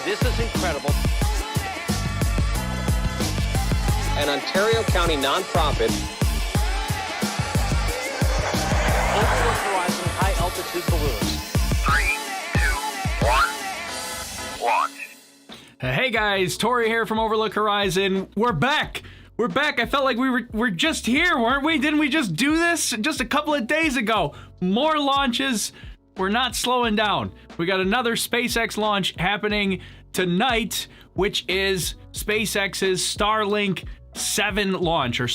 This is incredible. An Ontario County nonprofit. Overlook Horizon high-altitude balloons. 3, 2, 1, launch. Hey guys, Tori here from Overlook Horizon. We're back. We're back. I felt like we were just here, weren't we? Didn't we just do this just a couple of days ago? More launches. We're not slowing down. We got another SpaceX launch happening tonight, which is SpaceX's Starlink 7 launch, or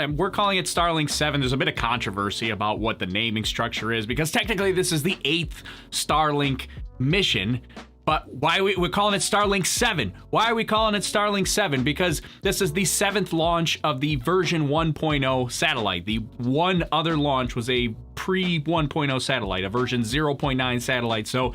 we're calling it Starlink 7. There's a bit of controversy about what the naming structure is, because technically this is the 8th Starlink mission. But why we're calling it Starlink 7? Why are we calling it Starlink 7? Because this is the 7th launch of the version 1.0 satellite. The one other launch was a pre-1.0 satellite, a version 0.9 satellite. So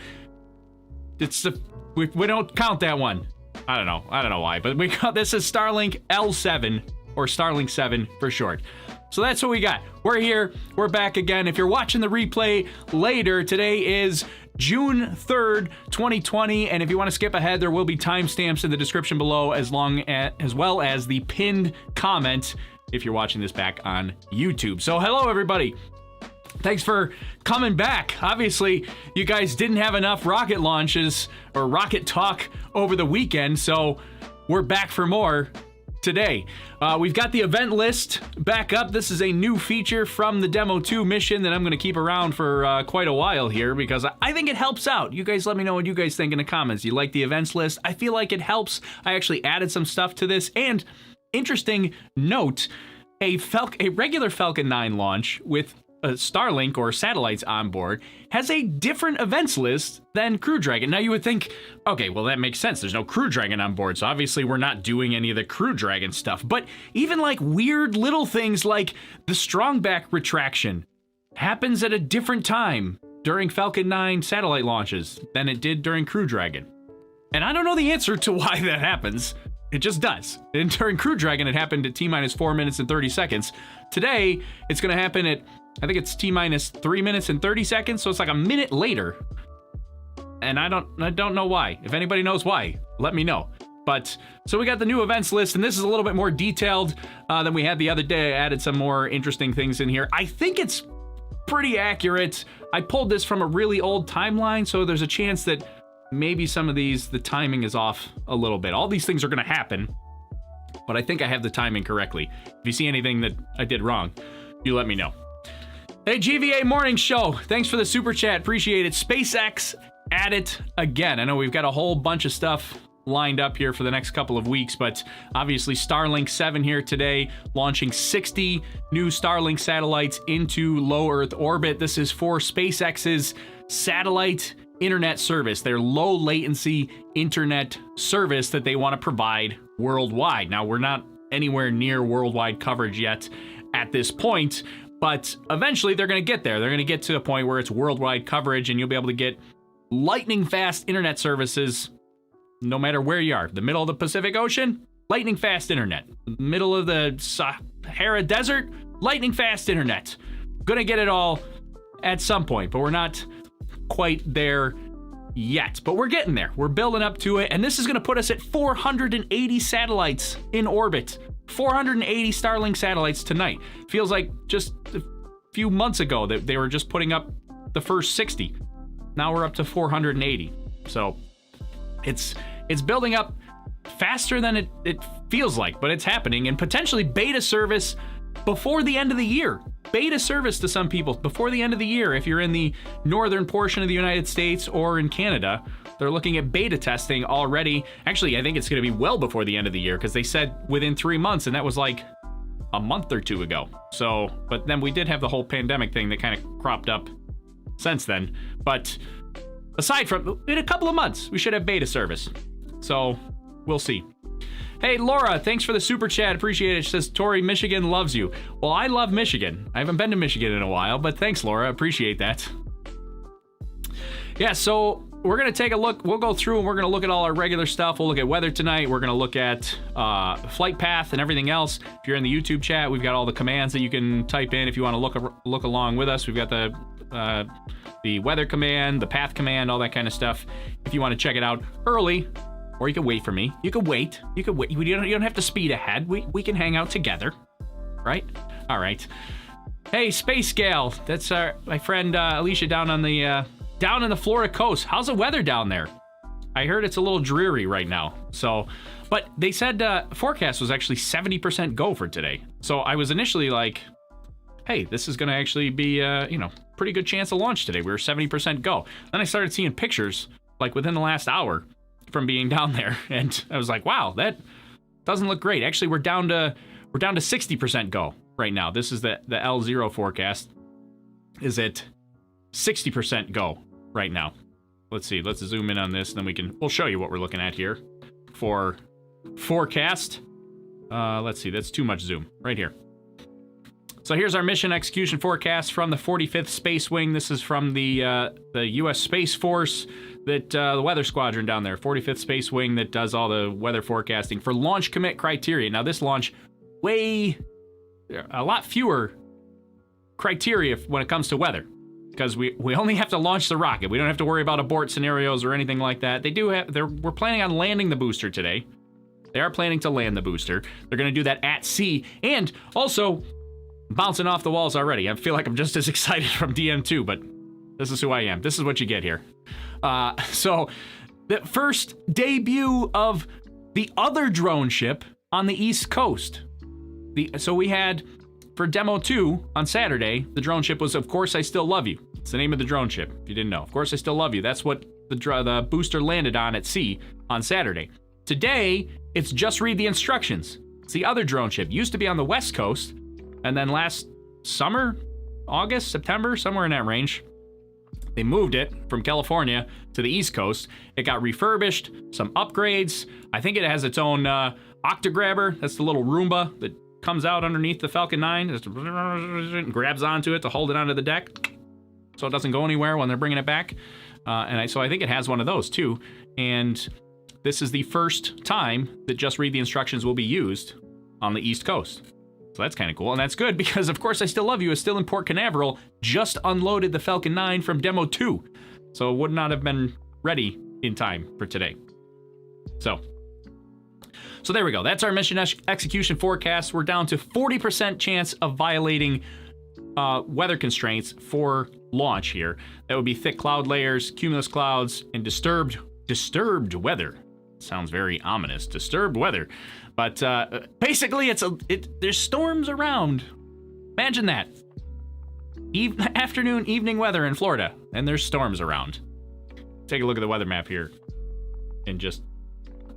it's we don't count that one. I don't know why, but this is Starlink L7, or Starlink 7 for short. So that's what we got. We're here. We're back again. If you're watching the replay later, today is June 3rd, 2020, and if you want to skip ahead, there will be timestamps in the description below, as well as the pinned comment if you're watching this back on YouTube. So hello, everybody. Thanks for coming back. Obviously, you guys didn't have enough rocket launches or rocket talk over the weekend, so we're back for more today. We've got the event list back up. This is a new feature from the Demo 2 mission that I'm going to keep around for quite a while here, because I think it helps out. You guys let me know what you guys think in the comments. You like the events list? I feel like it helps. I actually added some stuff to this, and interesting note, a regular Falcon 9 launch with a Starlink or satellites on board has a different events list than Crew Dragon. Now you would think, okay, well that makes sense. There's no Crew Dragon on board, so obviously we're not doing any of the Crew Dragon stuff. But even like weird little things like the strongback retraction happens at a different time during Falcon 9 satellite launches than it did during Crew Dragon. And I don't know the answer to why that happens. It just does. And during Crew Dragon, it happened at T-minus 4 minutes and 30 seconds. Today, it's going to happen at, I think it's T-minus 3 minutes and 30 seconds, so it's like a minute later. And I don't know why. If anybody knows why, let me know. But, so we got the new events list, and this is a little bit more detailed than we had the other day. I added some more interesting things in here. I think it's pretty accurate. I pulled this from a really old timeline, so there's a chance that maybe some of these, the timing is off a little bit. All these things are going to happen, but I think I have the timing correctly. If you see anything that I did wrong, you let me know. Hey, GVA Morning Show. Thanks for the super chat. Appreciate it. SpaceX at it again. I know we've got a whole bunch of stuff lined up here for the next couple of weeks, but obviously Starlink 7 here today, launching 60 new Starlink satellites into low Earth orbit. This is for SpaceX's satellite internet service, their low latency internet service that they want to provide worldwide. Now, we're not anywhere near worldwide coverage yet at this point, but eventually they're going to get there. They're going to get to a point where it's worldwide coverage and you'll be able to get lightning fast internet services no matter where you are. The middle of the Pacific Ocean, lightning fast internet. Middle of the Sahara Desert, lightning fast internet. Gonna get it all at some point, but we're not quite there yet, but we're getting there. We're building up to it, and this is going to put us at 480 satellites in orbit. 480 Starlink satellites tonight. Feels like just a few months ago that they were just putting up the first 60. Now we're up to 480. So it's building up faster than it feels like, but it's happening, and potentially beta service before the end of the year. Beta service to some people before the end of the year. If you're in the northern portion of the United States or in Canada, they're looking at beta testing already. Actually, I think it's going to be well before the end of the year, because they said within 3 months, and that was like a month or two ago. So, but then we did have the whole pandemic thing that kind of cropped up since then. But aside from, in a couple of months, we should have beta service. So we'll see. Hey, Laura, thanks for the super chat. Appreciate it. She says, Tori, Michigan loves you. Well, I love Michigan. I haven't been to Michigan in a while, but thanks, Laura. Appreciate that. Yeah, so we're going to take a look. We'll go through and we're going to look at all our regular stuff. We'll look at weather tonight. We're going to look at flight path and everything else. If you're in the YouTube chat, we've got all the commands that you can type in if you want to look along with us. We've got the weather command, the path command, all that kind of stuff. If you want to check it out early, Or you can wait for me. You can wait. You can wait. You don't have to speed ahead. We can hang out together. Right? All right. Hey, Space Gal. That's my friend Alicia down in the Florida coast. How's the weather down there? I heard it's a little dreary right now. So, but they said forecast was actually 70% go for today. So I was initially like, hey, this is going to actually be, pretty good chance of launch today. We were 70% go. Then I started seeing pictures like within the last hour from being down there, and I was like, wow, that doesn't look great. Actually, we're down to 60% go right now. This is the L0 forecast. Is at 60% go right now. Let's see. Let's zoom in on this, and then we'll show you what we're looking at here for forecast. Let's see. That's too much zoom right here. So here's our mission execution forecast from the 45th Space Wing. This is from the U.S. Space Force, the weather squadron down there, 45th Space Wing, that does all the weather forecasting for launch commit criteria. Now this launch, a lot fewer criteria when it comes to weather, because we only have to launch the rocket. We don't have to worry about abort scenarios or anything like that. We're planning on landing the booster today. They are planning to land the booster. They're going to do that at sea, and also bouncing off the walls already. I feel like I'm just as excited from DM2, but this is who I am. This is what you get here. So the first debut of the other drone ship on the East Coast. So we had, for Demo 2 on Saturday, the drone ship was Of Course I Still Love You. It's the name of the drone ship, if you didn't know. Of Course I Still Love You. That's what the booster landed on at sea on Saturday. Today, it's Just Read the Instructions. It's the other drone ship. Used to be on the West Coast, and then last summer, August, September, somewhere in that range, they moved it from California to the East Coast. It got refurbished, some upgrades. I think it has its own octograbber. That's the little Roomba that comes out underneath the Falcon 9, just grabs onto it to hold it onto the deck, so it doesn't go anywhere when they're bringing it back. So I think it has one of those too. And this is the first time that Just Read the Instructions will be used on the East Coast. So that's kind of cool, and that's good because Of Course I Still Love You is still in Port Canaveral, just unloaded the Falcon 9 from Demo 2, so it would not have been ready in time for today. So there we go. That's our mission execution forecast. We're down to 40% chance of violating weather constraints for launch here. That would be thick cloud layers, cumulus clouds, and disturbed weather. Sounds very ominous. Disturbed weather. But basically, there's storms around. Imagine that. Afternoon, evening weather in Florida, and there's storms around. Take a look at the weather map here in just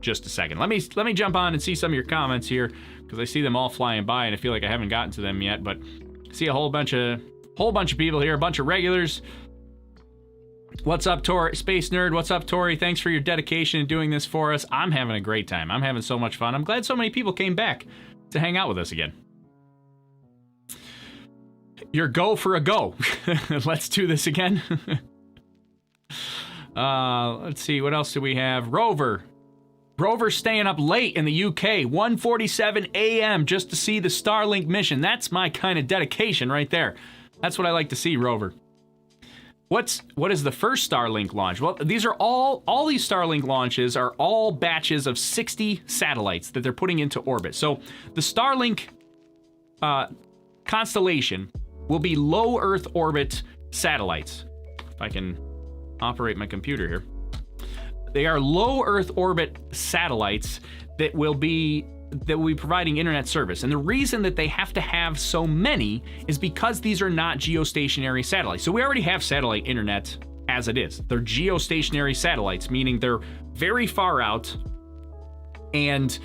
a second. Let me jump on and see some of your comments here, because I see them all flying by, and I feel like I haven't gotten to them yet. But I see a whole bunch of people here, a bunch of regulars. What's up, Tori? Space Nerd, what's up, Tori? Thanks for your dedication in doing this for us. I'm having a great time. I'm having so much fun. I'm glad so many people came back to hang out with us again. Your go for a go. Let's do this again. Let's see, what else do we have? Rover's staying up late in the UK, 1:47 a.m. just to see the Starlink mission. That's my kind of dedication right there. That's what I like to see, Rover. What is the first Starlink launch? Well, these are all these Starlink launches are all batches of 60 satellites that they're putting into orbit. So the Starlink constellation will be low Earth orbit satellites. If I can operate my computer here. They are low Earth orbit satellites that will be providing internet service. And the reason that they have to have so many is because these are not geostationary satellites. So we already have satellite internet as it is. They're geostationary satellites, meaning they're very far out and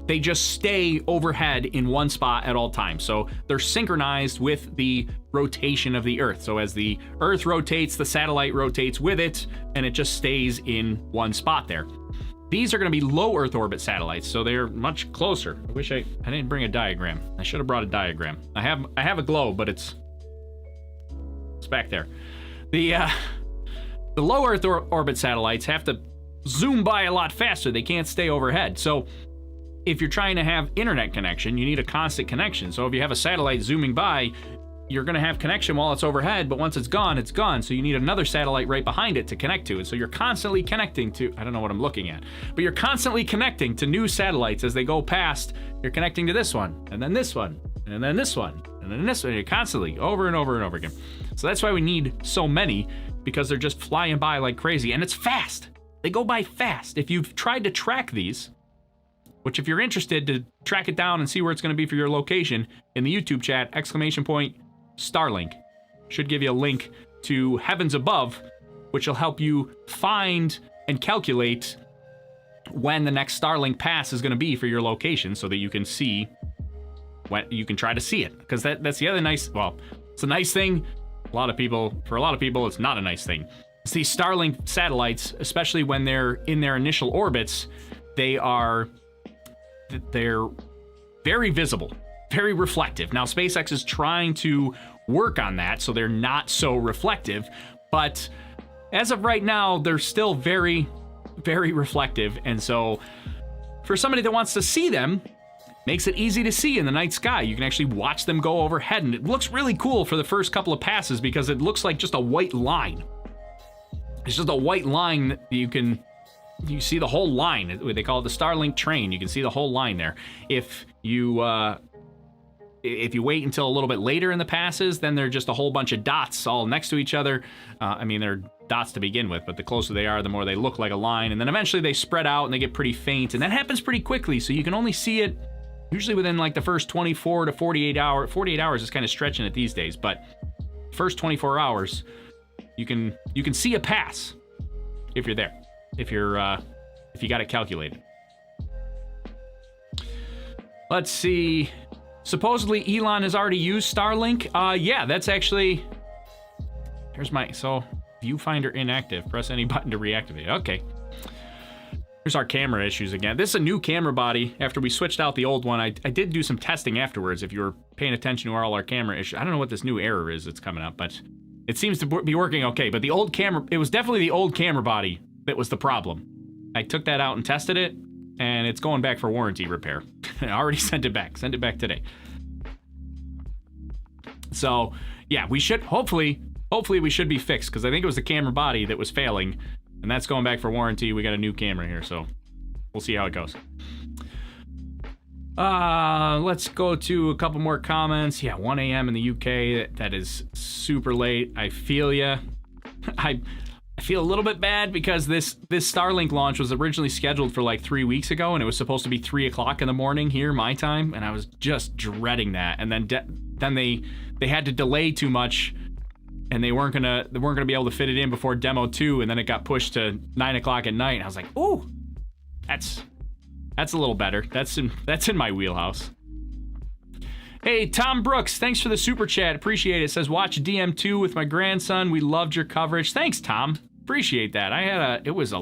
they just stay overhead in one spot at all times. So they're synchronized with the rotation of the Earth. So as the Earth rotates, the satellite rotates with it, and it just stays in one spot there. These are going to be low Earth orbit satellites, so they're much closer. I wish I didn't bring a diagram. I should have brought a diagram. I have a globe, but it's back there. The low Earth orbit satellites have to zoom by a lot faster. They can't stay overhead. So if you're trying to have internet connection, you need a constant connection. So if you have a satellite zooming by, you're going to have connection while it's overhead, but once it's gone, it's gone. So you need another satellite right behind it to connect to. And so you're constantly connecting to, I don't know what I'm looking at, but you're constantly connecting to new satellites as they go past. You're connecting to this one, and then this one, and then this one, and then this one. You're constantly over and over and over again. So that's why we need so many, because they're just flying by like crazy. And it's fast. They go by fast. If you've tried to track these, which if you're interested to track it down and see where it's going to be for your location, in the YouTube chat, !Starlink should give you a link to Heavens Above, which will help you find and calculate when the next Starlink pass is going to be for your location, so that you can see when you can try to see it. Because that's the other nice, well, it's a nice thing. For a lot of people, it's not a nice thing. It's these Starlink satellites, especially when they're in their initial orbits, they're very visible, very reflective. Now, SpaceX is trying to work on that so they're not so reflective, but as of right now, they're still very, very reflective. And so for somebody that wants to see them, makes it easy to see in the night sky. You can actually watch them go overhead, and it looks really cool for the first couple of passes because it looks like just a white line. It's just a white line that you see the whole line. They call it the Starlink train. You can see the whole line there. If you wait until a little bit later in the passes, then they're just a whole bunch of dots all next to each other. I mean, they're dots to begin with, but the closer they are, the more they look like a line. And then eventually they spread out and they get pretty faint. And that happens pretty quickly, so you can only see it usually within like the first 24 to 48 hours. 48 hours is kind of stretching it these days, but first 24 hours, you can see a pass if you're there. If you got it calculated. Let's see. Supposedly Elon has already used Starlink. Yeah, that's actually. Here's so viewfinder inactive. Press any button to reactivate. Okay. Here's our camera issues again. This is a new camera body. After we switched out the old one, I did do some testing afterwards. If you were paying attention to all our camera issues, I don't know what this new error is that's coming up, but it seems to be working okay. But the old camera, it was definitely the old camera body that was the problem. I took that out and tested it, and it's going back for warranty repair. I already sent it back. Sent it back today. So, yeah, we should, hopefully we should be fixed, because I think it was the camera body that was failing, and that's going back for warranty. We got a new camera here, so we'll see how it goes. Let's go to a couple more comments. Yeah, 1 a.m. in the UK. That is super late. I feel ya. I feel a little bit bad because this Starlink launch was originally scheduled for like 3 weeks ago, and it was supposed to be 3 o'clock in the morning here, my time, and I was just dreading that. And then they had to delay too much, and they weren't gonna be able to fit it in before demo 2, and then it got pushed to 9 o'clock at night. And I was like, ooh, that's a little better. That's in my wheelhouse. Hey, Tom Brooks, thanks for the super chat. Appreciate it. Says, watch DM2 with my grandson. We loved your coverage. Thanks, Tom. Appreciate that. It was a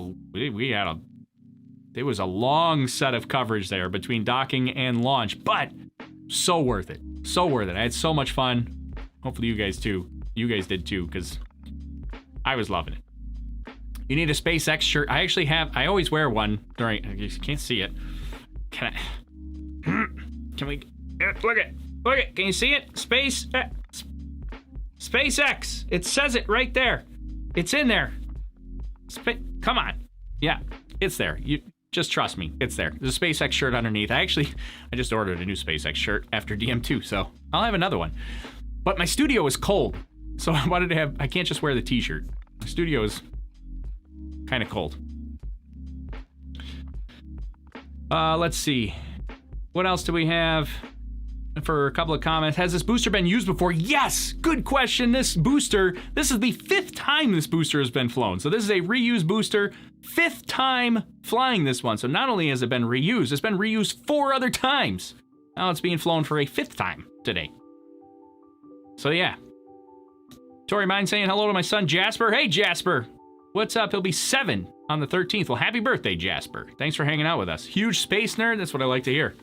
long set of coverage there between docking and launch, but so worth it. So worth it. I had so much fun. Hopefully you guys too. You guys did too, because I was loving it. You need a SpaceX shirt. I always wear one during, you can't see it. Can we, look at, can you see it? SpaceX. It says it right there. It's in there. Come on. Yeah, it's there. You just trust me. It's there. There's a SpaceX shirt underneath. I just ordered a new SpaceX shirt after DM2, so I'll have another one. But my studio is cold, so I wanted to have, I can't just wear the t-shirt. My studio is kind of cold. Let's see. What else do we have? For a couple of comments. Has this booster been used before? Yes! Good question. This is the 5th time this booster has been flown. So this is a reused booster. 5th time flying this one. So not only has it been reused, it's been reused 4 other times. Now it's being flown for a 5th time today. So yeah. Tori Mine saying hello to my son Jasper. Hey Jasper! What's up? He'll be 7 on the 13th. Well, happy birthday, Jasper. Thanks for hanging out with us. Huge space nerd. That's what I like to hear.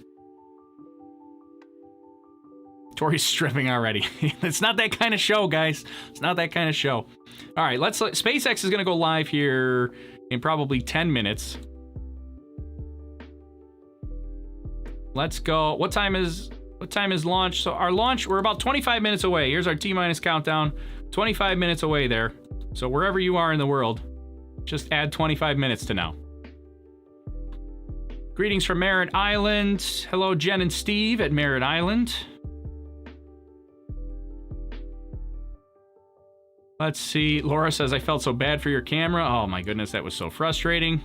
Tori's stripping already. It's not that kind of show, guys. It's not that kind of show. All right, SpaceX is going to go live here in probably 10 minutes. Let's go. What time is What time is launch? So our launch, we're about 25 minutes away. Here's our T-minus countdown. 25 minutes away there. So wherever you are in the world, just add 25 minutes to now. Greetings from Merritt Island. Hello, Jen and Steve at Merritt Island. Let's see. Laura says, I felt so bad for your camera. Oh my goodness, that was so frustrating.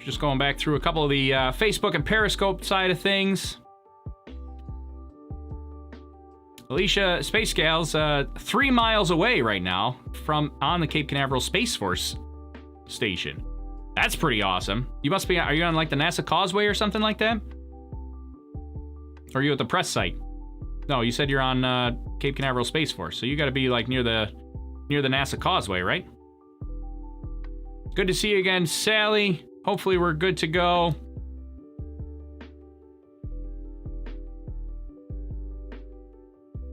Just going back through a couple of the Facebook and Periscope side of things. Alicia, Space Gals, 3 miles away right now from on the Cape Canaveral Space Force station. That's pretty awesome. You must be, are you on like the NASA Causeway or something like that? Or are you at the press site? No, you said you're on Cape Canaveral Space Force, so you got to be like near the NASA Causeway, right? Good to see you again, Sally. Hopefully we're good to go.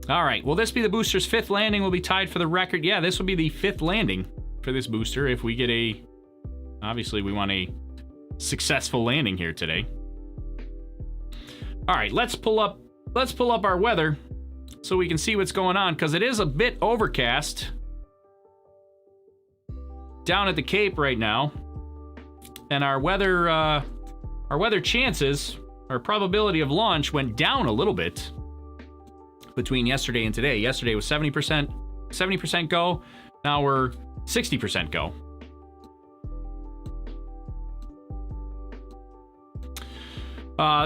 All right, will this be the booster's 5th landing? Will be tied for the record. Yeah, this will be the 5th landing for this booster if we get a... Obviously, we want a successful landing here today. All right, let's pull up our weather so we can see what's going on, because it is a bit overcast down at the Cape right now. And our weather chances, our probability of launch went down a little bit between yesterday and today. Yesterday was 70% go. Now we're 60% go.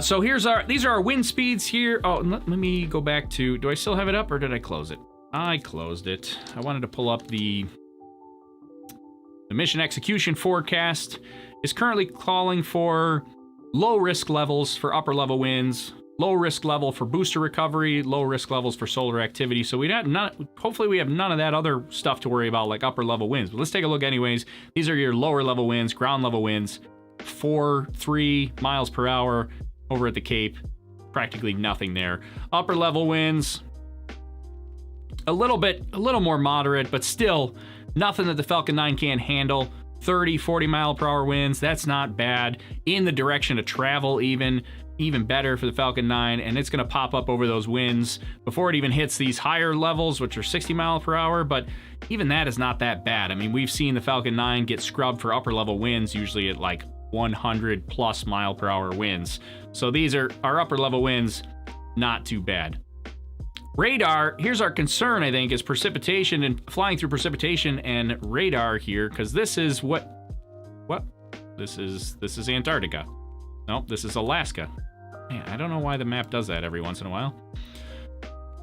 So these are our wind speeds here. Oh, let me go back to, do I still have it up or did I close it? I closed it. I wanted to pull up the mission execution forecast. Is currently calling for low risk levels for upper level winds, low risk level for booster recovery, low risk levels for solar activity. So hopefully we have none of that other stuff to worry about, like upper level winds. But let's take a look anyways. These are your lower level winds, ground level winds, 3 miles per hour over at the Cape. Practically nothing there. Upper level winds, a little more moderate, but still nothing that the Falcon 9 can't handle. 30, 40 mile per hour winds, that's not bad. In the direction of travel even better for the Falcon 9, and it's gonna pop up over those winds before it even hits these higher levels, which are 60 mile per hour, but even that is not that bad. I mean, we've seen the Falcon 9 get scrubbed for upper level winds, usually at like 100 plus mile per hour winds. So these are our upper level winds, not too bad. Radar, here's our concern, I think, is precipitation and flying through precipitation and radar here, because this is what? This is Antarctica. Nope, this is Alaska. Man, I don't know why the map does that every once in a while.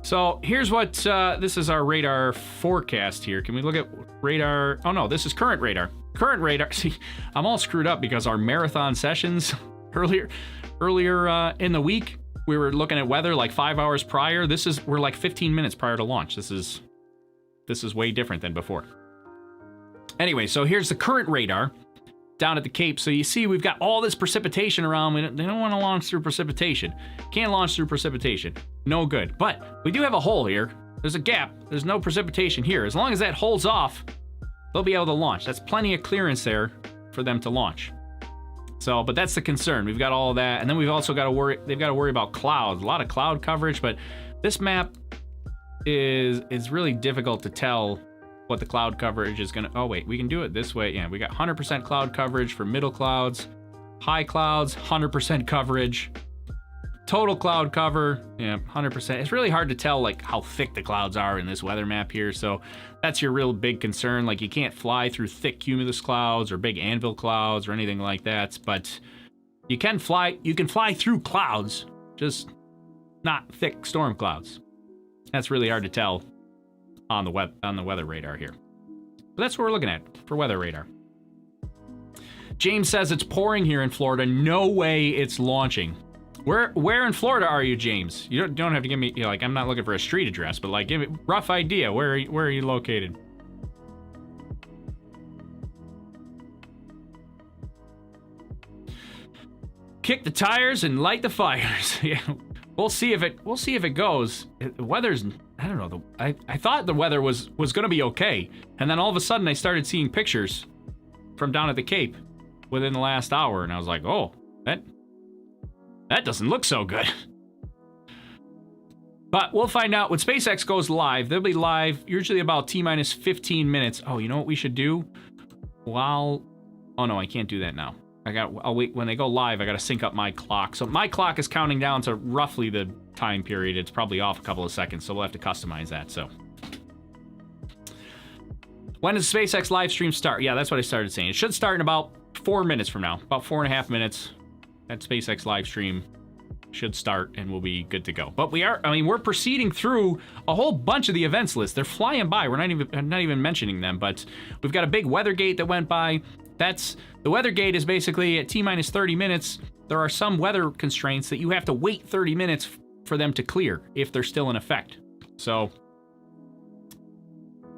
So here's what, this is our radar forecast here. Can we look at radar? Oh no, this is current radar. Current radar, see, I'm all screwed up because our marathon sessions earlier in the week, we were looking at weather like 5 hours prior. We're like 15 minutes prior to launch. This is way different than before. Anyway, so here's the current radar down at the Cape. So you see we've got all this precipitation around. They don't want to launch through precipitation. Can't launch through precipitation. No good. But we do have a hole here. There's a gap. There's no precipitation here. As long as that holds off, they'll be able to launch. That's plenty of clearance there for them to launch. So, but that's the concern. We've got all of that. And then we've also got to worry, they've got to worry about clouds. A lot of cloud coverage, but this map is really difficult to tell what the cloud coverage is gonna, oh wait, we can do it this way. Yeah, we got 100% cloud coverage for middle clouds, high clouds, 100% coverage. Total cloud cover, yeah, 100%. It's really hard to tell like how thick the clouds are in this weather map here. So that's your real big concern. Like you can't fly through thick cumulus clouds or big anvil clouds or anything like that. But you can fly through clouds, just not thick storm clouds. That's really hard to tell on the weather radar here. But that's what we're looking at for weather radar. James says it's pouring here in Florida. No way it's launching. Where in Florida are you, James? You don't have to give me, you know, like, I'm not looking for a street address, but like, give me a rough idea. Where are you located? Kick the tires and light the fires. Yeah, we'll see if it goes. The weather's, I don't know. I thought the weather was going to be okay, and then all of a sudden I started seeing pictures from down at the Cape, within the last hour, and I was like, oh, that doesn't look so good. But we'll find out. When SpaceX goes live, they'll be live usually about T-minus 15 minutes. Oh, you know what we should do? Oh no, I can't do that now. I'll wait. When they go live, I gotta sync up my clock. So my clock is counting down to roughly the time period. It's probably off a couple of seconds, so we'll have to customize that. So when does SpaceX live stream start? Yeah, that's what I started saying. It should start in about 4 minutes from now. About 4.5 minutes. That SpaceX live stream should start and we'll be good to go. But we're proceeding through a whole bunch of the events list. They're flying by. We're not even mentioning them, but we've got a big weather gate that went by. The weather gate is basically at T-minus 30 minutes. There are some weather constraints that you have to wait 30 minutes for them to clear if they're still in effect. So,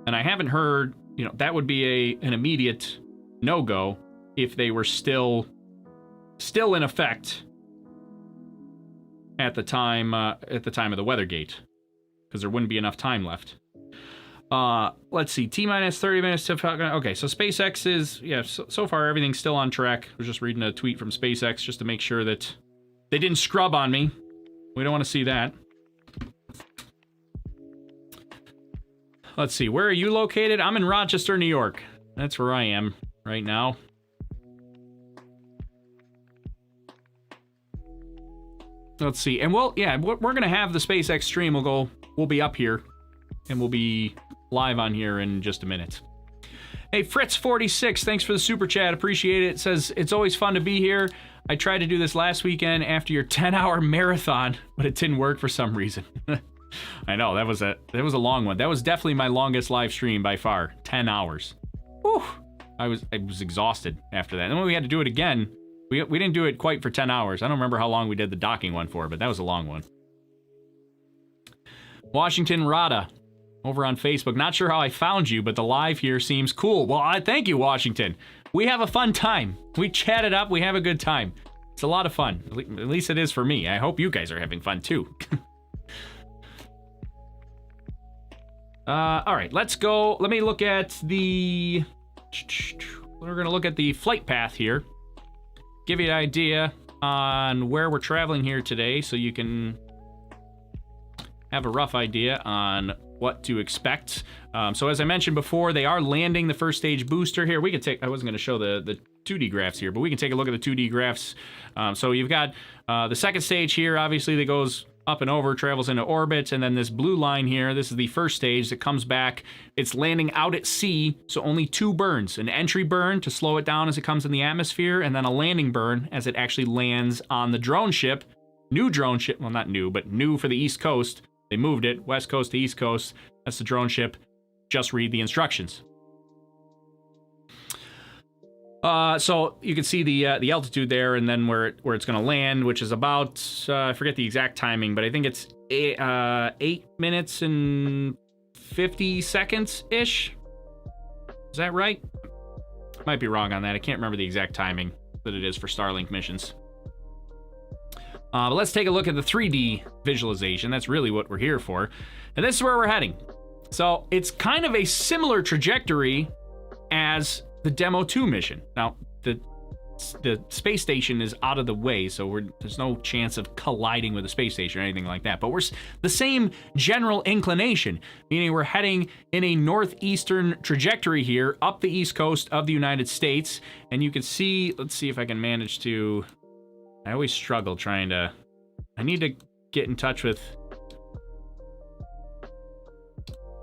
and I haven't heard, that would be an immediate no-go if they were still in effect at the time of the weather gate, because there wouldn't be enough time left. Let's see, T-minus 30 minutes to Falcon. Okay, so SpaceX is, so far everything's still on track. I was just reading a tweet from SpaceX just to make sure that they didn't scrub on me. We don't want to see that. Let's see, where are you located? I'm in Rochester, New York. That's where I am right now. Let's see, and we're going to have the SpaceX stream. We'll be up here, and we'll be live on here in just a minute. Hey, Fritz46, thanks for the super chat. Appreciate it. It says, it's always fun to be here. I tried to do this last weekend after your 10-hour marathon, but it didn't work for some reason. I know, that was a long one. That was definitely my longest live stream by far. 10 hours. Whew. I was exhausted after that. And when we had to do it again, we didn't do it quite for 10 hours. I don't remember how long we did the docking one for, but that was a long one. Washington Rada, over on Facebook. Not sure how I found you, but the live here seems cool. Well, thank you, Washington. We have a fun time. We chat it up. We have a good time. It's a lot of fun. At least it is for me. I hope you guys are having fun, too. All right, let's go. Let me look at the... We're going to look at the flight path here. Give you an idea on where we're traveling here today so you can have a rough idea on what to expect. So as I mentioned before, they are landing the first stage booster here. We could take, I wasn't going to show the 2D graphs here, but we can take a look at the 2D graphs. So you've got the second stage here, obviously, that goes up and over, travels into orbit, and then this blue line here, this is the first stage that comes back. It's landing out at sea, so only 2 burns. An entry burn to slow it down as it comes in the atmosphere, and then a landing burn as it actually lands on the drone ship. New drone ship, well, not new, but new for the East Coast. They moved it, West Coast to East Coast. That's the drone ship. Just read the instructions. So you can see the altitude there, and then where it's going to land, which is about, I forget the exact timing, but I think it's 8 minutes and 50 seconds-ish. Is that right? Might be wrong on that. I can't remember the exact timing that it is for Starlink missions. But let's take a look at the 3D visualization. That's really what we're here for. And this is where we're heading. So it's kind of a similar trajectory as the Demo 2 mission. Now, the space station is out of the way, so there's no chance of colliding with the space station or anything like that. But we're the same general inclination, meaning we're heading in a northeastern trajectory here up the east coast of the United States. And you can see, let's see if I can manage to, I always struggle trying to, I need to get in touch with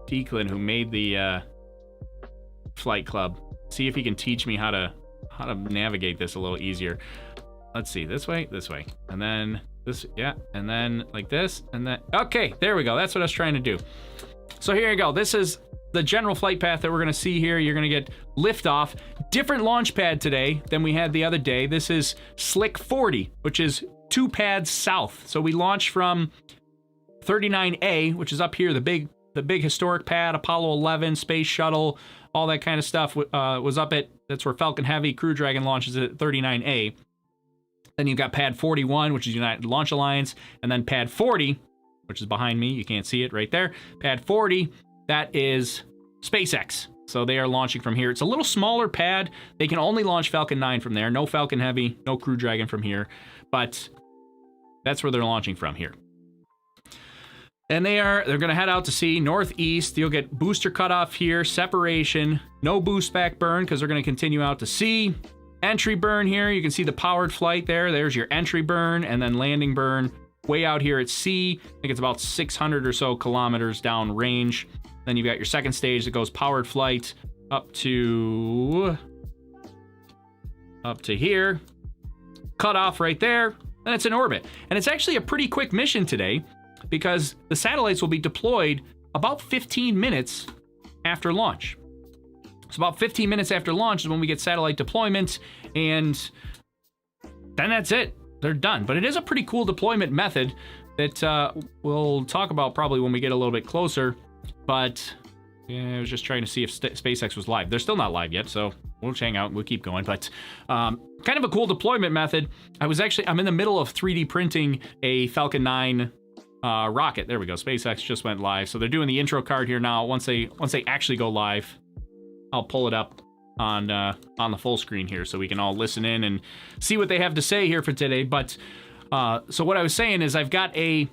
Declan, who made the Flight Club. See if he can teach me how to navigate this a little easier. Let's see, this way, and then this, yeah, and then like this, and then, okay, there we go. That's what I was trying to do. So here you go. This is the general flight path that we're going to see here. You're going to get liftoff. Different launch pad today than we had the other day. This is Slick 40, which is 2 pads south. So we launched from 39A, which is up here, the big historic pad, Apollo 11, Space Shuttle, all that kind of stuff was up at, that's where Falcon Heavy, Crew Dragon launches at 39A. Then you've got pad 41, which is United Launch Alliance, and then pad 40, which is behind me, you can't see it right there. Pad 40, that is SpaceX. So they are launching from here. It's a little smaller pad. They can only launch Falcon 9 from there. No Falcon Heavy, no Crew Dragon from here. But that's where they're launching from here. And they're going to head out to sea, northeast. You'll get booster cutoff here, separation, no boost back burn because they're going to continue out to sea. Entry burn here. You can see the powered flight there. There's your entry burn and then landing burn way out here at sea. I think it's about 600 or so kilometers down range. Then you've got your second stage that goes powered flight up to here. Cut off right there. Then it's in orbit. And it's actually a pretty quick mission today because the satellites will be deployed about 15 minutes after launch. So about 15 minutes after launch is when we get satellite deployment, and then that's it. They're done. But it is a pretty cool deployment method that we'll talk about probably when we get a little bit closer. But yeah, I was just trying to see if SpaceX was live. They're still not live yet, so we'll hang out and we'll keep going. But kind of a cool deployment method. I'm in the middle of 3D printing a Falcon 9 rocket. There we go. SpaceX just went live. So they're doing the intro card here now. Once they actually go live, I'll pull it up on the full screen here so we can all listen in and see what they have to say here for today. But so what I was saying is I've got a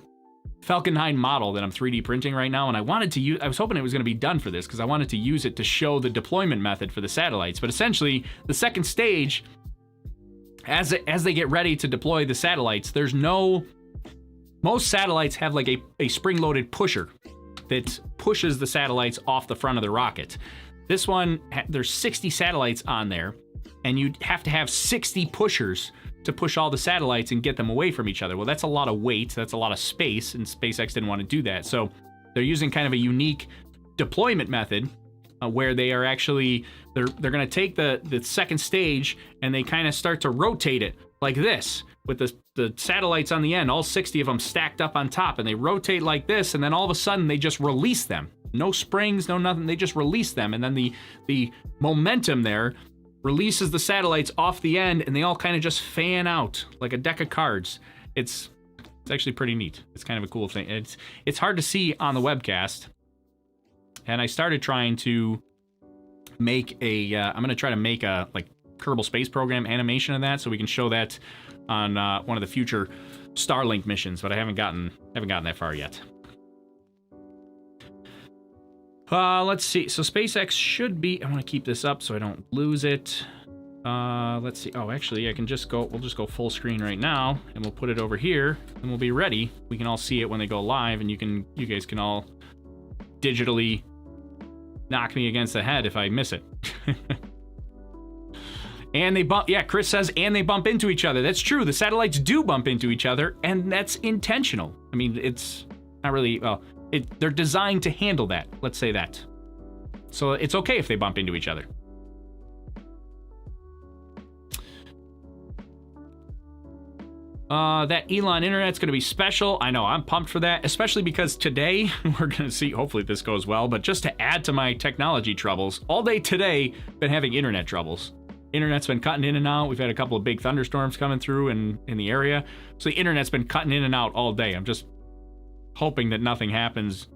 Falcon 9 model that I'm 3D printing right now, and I was hoping it was going to be done for this because I wanted to use it to show the deployment method for the satellites. But essentially, the second stage, as they get ready to deploy the satellites, most satellites have like a spring-loaded pusher that pushes the satellites off the front of the rocket. This one, there's 60 satellites on there, and you have to have 60 pushers to push all the satellites and get them away from each other. Well, that's a lot of weight, that's a lot of space, and SpaceX didn't want to do that. So they're using kind of a unique deployment method where they are actually, they're going to take the second stage and they kind of start to rotate it like this with the satellites on the end, all 60 of them stacked up on top, and they rotate like this, and then all of a sudden they just release them. No springs, no nothing, they just release them, and then the momentum there releases the satellites off the end, and they all kind of just fan out like a deck of cards. It's actually pretty neat. It's kind of a cool thing. It's hard to see on the webcast, and I started trying to make I'm going to try to make a like Kerbal Space Program animation of that, so we can show that on one of the future Starlink missions. But I haven't gotten that far yet. Let's see. So SpaceX should be. I want to keep this up so I don't lose it. Let's see. Oh, actually, we'll just go full screen right now, and we'll put it over here, and we'll be ready. We can all see it when they go live, and you guys can all digitally knock me against the head if I miss it. And they bump. Yeah, Chris says, and they bump into each other. That's true. The satellites do bump into each other, and that's intentional. I mean, it's not really. Well, they're designed to handle that. Let's say that. So it's okay if they bump into each other. That Elon internet's going to be special. I know, I'm pumped for that, especially because today we're going to see, hopefully this goes well, but just to add to my technology troubles, all day today, been having internet troubles. Internet's been cutting in and out. We've had a couple of big thunderstorms coming through in the area. So the internet's been cutting in and out all day. I'm just hoping that nothing happens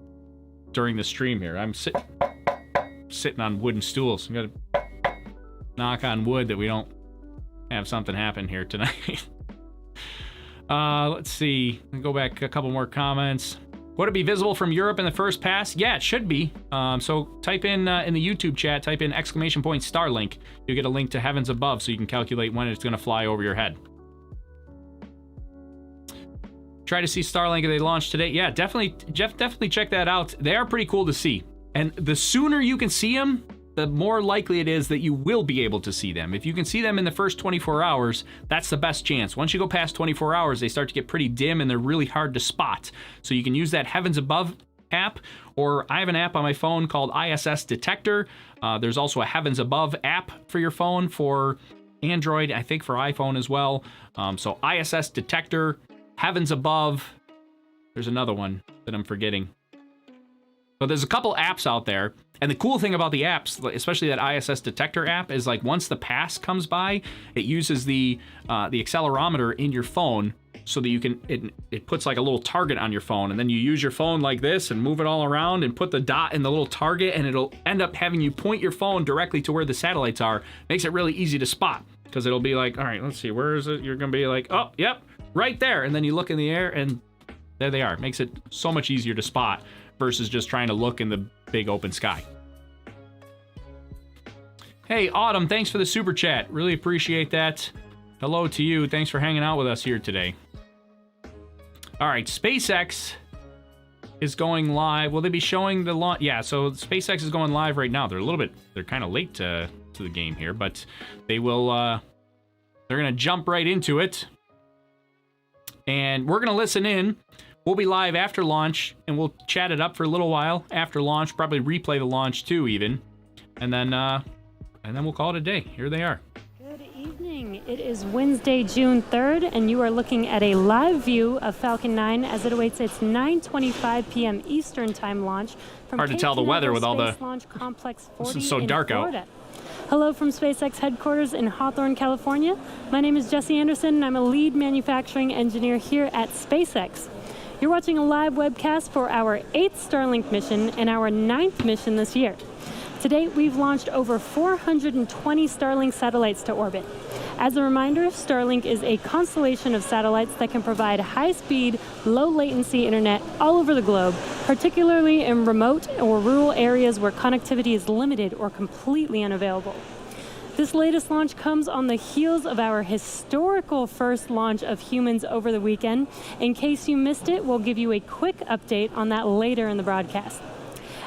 during the stream here. I'm sitting on wooden stools. I'm going to knock on wood that we don't have something happen here tonight. Let's see. I'll go back a couple more comments. Would it be visible from Europe in the first pass? Yeah, it should be. So type in the YouTube chat, type in ! Starlink. You'll get a link to Heavens Above so you can calculate when it's going to fly over your head. Try to see Starlink if they launched today. Yeah, definitely check that out. They are pretty cool to see. And the sooner you can see them, the more likely it is that you will be able to see them. If you can see them in the first 24 hours, that's the best chance. Once you go past 24 hours, they start to get pretty dim and they're really hard to spot. So you can use that Heavens Above app, or I have an app on my phone called ISS Detector. There's also a Heavens Above app for your phone for Android, I think for iPhone as well. So ISS Detector, Heavens Above. There's another one that I'm forgetting. But there's a couple apps out there. And the cool thing about the apps, especially that ISS Detector app, is like once the pass comes by, it uses the accelerometer in your phone so that you can, it puts like a little target on your phone, and then you use your phone like this and move it all around and put the dot in the little target, and it'll end up having you point your phone directly to where the satellites are. Makes it really easy to spot, because it'll be like, all right, let's see, where is it? You're gonna be like, oh, yep, right there. And then you look in the air and there they are. It makes it so much easier to spot versus just trying to look in the big open sky. Hey, Autumn, thanks for the super chat. Really appreciate that. Hello to you. Thanks for hanging out with us here today. All right, SpaceX is going live. Will they be showing the launch? Yeah, so SpaceX is going live right now. They're kind of late to the game here, but they will, they're going to jump right into it. And we're going to listen in. We'll be live after launch, and we'll chat it up for a little while after launch, probably replay the launch too even. And then we'll call it a day. Here they are. Good evening. It is Wednesday, June 3rd, and you are looking at a live view of Falcon 9 as it awaits its 9:25 p.m. Eastern Time launch from Hard to tell the weather with all the Launch Complex 40 This is so in dark Florida. out. Hello from SpaceX headquarters in Hawthorne, California. My name is Jesse Anderson, and I'm a lead manufacturing engineer here at SpaceX. You're watching a live webcast for our 8th Starlink mission and our 9th mission this year. To date, we've launched over 420 Starlink satellites to orbit. As a reminder, Starlink is a constellation of satellites that can provide high-speed, low-latency internet all over the globe, particularly in remote or rural areas where connectivity is limited or completely unavailable. This latest launch comes on the heels of our historical first launch of humans over the weekend. In case you missed it, we'll give you a quick update on that later in the broadcast.